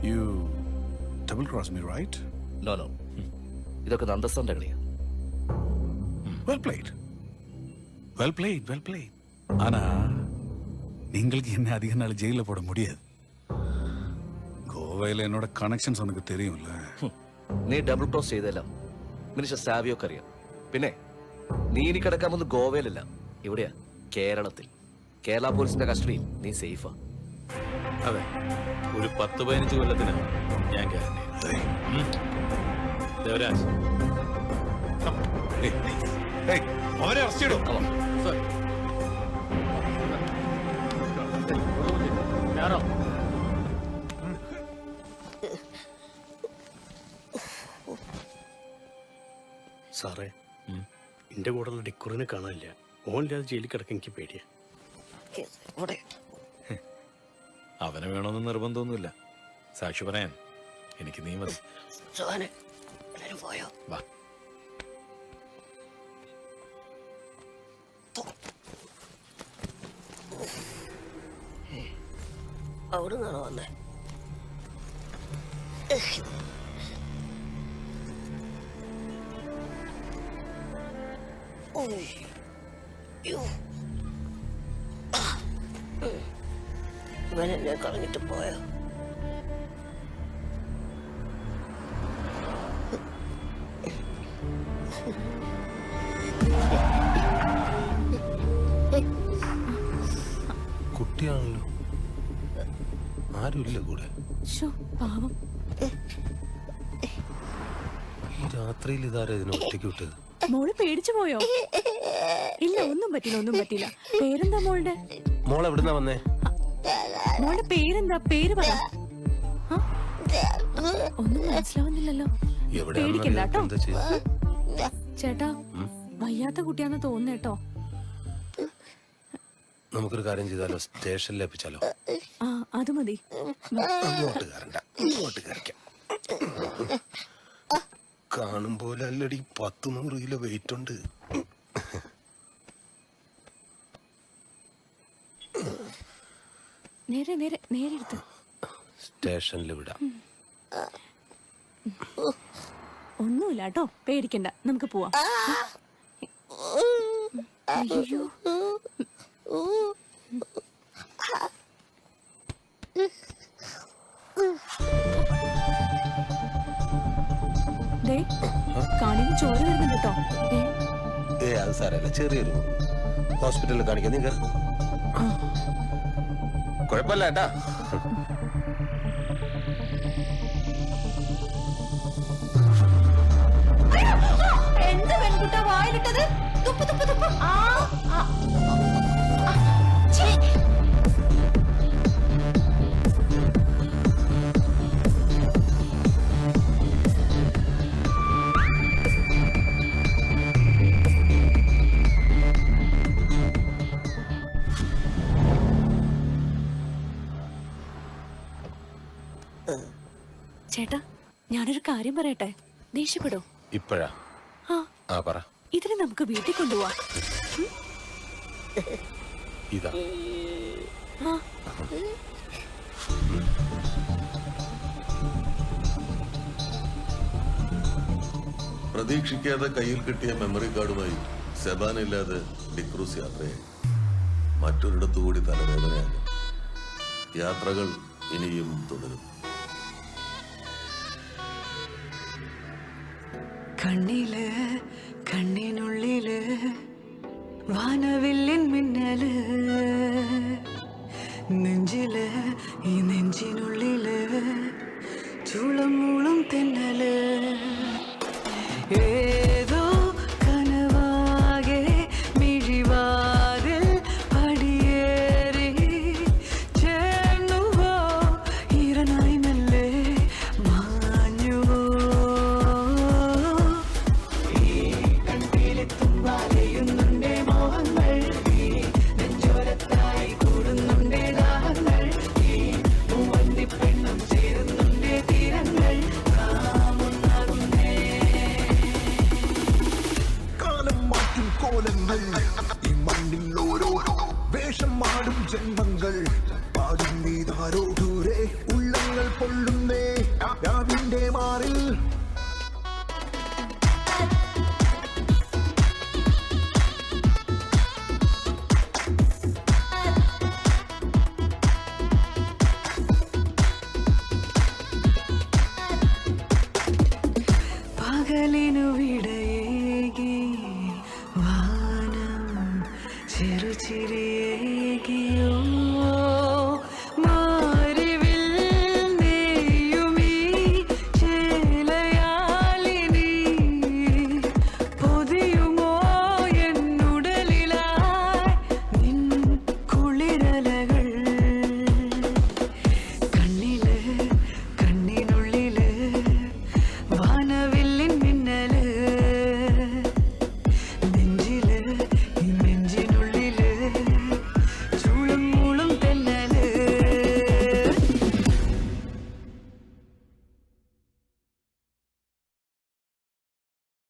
You double cross me, right? No. ഇതൊക്കെ നന്ദസാറിന്റെ കളിയാ. Well played. Well played, well played. ஆனா நீங்களுக்கு என்ன அதிக நாள் ஜெயில போட முடியாது. ഗോവയിലെ എന്നോട് കണക്ഷൻസ് ഉനക്ക് தெரியும்ல. നീ ഡബിൾ ക്രോസ് ചെയ്തെല്ലാം മിനിസ്റ്റർ സാവിയൊക്കെ അറിയാം. പിന്നെ നീ ഇനി കിടക്കാൻ പോകുന്നത് ഗോവയിലല്ല, ഇവിടെയാ, കേരളത്തിൽ. കേരള പോലീസിന്റെ കസ്റ്റഡിയിൽ നീ സേഫാ. അതെ, ഒരു 10-15 കൊല്ലത്തിന് ഞാൻ ദേവരാജ് അവരെ അറസ്റ്റ് ചെയ്തോ? സാറേ, എന്റെ കൂടെയുള്ള ഡിക്കുറിനെ കാണാനില്ല. ഓനില്ലാതെ ജയിലിൽ കിടക്കാൻ എനിക്ക് പേടിയാ. അവനെ വേണമെന്ന് നിർബന്ധമൊന്നുമില്ല. സാക്ഷി പറയാൻ എനിക്ക് നീ മതി. വാ. അവിടെ നിന്നാണോ വന്നേ? ഇവനെന്നെ കളഞ്ഞിട്ട് പോയോ? ആരുമില്ല കൂടെ. പാവം. ഈ രാത്രിയിൽ ഇതാരാ ഇതിനെ ഒറ്റയ്ക്ക് വിട്ടത്? മോള് പേടിച്ചു പോയോ? ഇല്ല, ഒന്നും പറ്റില്ല. പേരെന്താ മോളുടെ? മോൾ എവിടുന്നാ വന്നേ? മോളുടെ പേരെന്താ? പേര് പറ. ഒന്നും മനസ്സിലാവുന്നില്ലല്ലോ. പേടിക്കണ്ട കേട്ടോ. ചേട്ടാ, വയ്യാത്ത കുട്ടിയാന്ന് തോന്നുന്നേട്ടോ. നമുക്കൊരു കാര്യം ചെയ്താലോ, സ്റ്റേഷനിൽ ഏൽപ്പിച്ചാലോ? ആ, അത് മതി. അങ്ങോട്ട് കയറണ്ട, ഇങ്ങോട്ട് കയറിക്കാം. കാണും പോലെ അല്ലടി, 100 കിലോ വെയിറ്റ് ഉണ്ട്. നേരെ എടുത്ത് സ്റ്റേഷനിൽ വിടാം. ഒന്നുമില്ല കേട്ടോ, പേടിക്കണ്ട, നമുക്ക് പോവാം. അയ്യോ, കാണിന് ചോര വരുന്നുണ്ട് കേട്ടോ. അത് സാരല്ല, ചെറിയൊരു ഹോസ്പിറ്റലിൽ കാണിക്കാം. നീ കുഴപ്പമില്ല ഏട്ടാ. എന്താ പെൺകുട്ട വായിലിട്ടത്? തുപ്പ് തുപ്പ് തുപ്പ്. ചേട്ടാ, ഞാനൊരു കാര്യം പറയട്ടെ, ദേഷ്യപ്പെടോ? ഇപ്പഴാ? ആ പറ. ഇതിന് നമുക്ക് വീട്ടിൽ കൊണ്ടുപോവാ. ഇതാ പ്രതീക്ഷിക്കാതെ കയ്യിൽ കിട്ടിയ മെമ്മറി കാർഡുമായി സെബാനില്ലാതെ ഡിക്രൂസ് യാത്രയായി. മറ്റൊരിടത്തുകൂടി തലവേദനയാകും. യാത്രകൾ ഇനിയും തുടരും. കണ്ണില് കണ്ണിനുള്ളില് വാനവില്ലിൻ മിന്നല്, നെഞ്ചില് ഈ നെഞ്ചിനുള്ളില് ചൂളം മൂളും തെന്നല്, ഏതോ കനവാകെ മിഴിവാതിൽ പടിയേറി ചേർന്നുവോ ഈറനായി മെല്ലെ മാഞ്ഞുവോ. ഈ കണ്ണിലെത്തുമ്പാലയുന്നുണ്ടേ മോഹങ്ങൾ, ഈ നെഞ്ചോരത്തായി കൂടുന്നുണ്ടേ ദാഹങ്ങൾ, ഈ പൂവന്തി പെണ്ണും ചേരുന്നുണ്ടേ തീരങ്ങൾ. കോലങ്ങൾ ഈ മണ്ണിൽ ഓരോരോ വേഷം മാടും ജന്മങ്ങൾ പാടും നീതാരോ ദൂരെ ഉള്ളങ്ങൾ പൊള്ളുന്നേ രാവിന്റെ മാറിൽ. പകലിനു വിടയേകി വാനം ചെറുചിരിയേകിയോ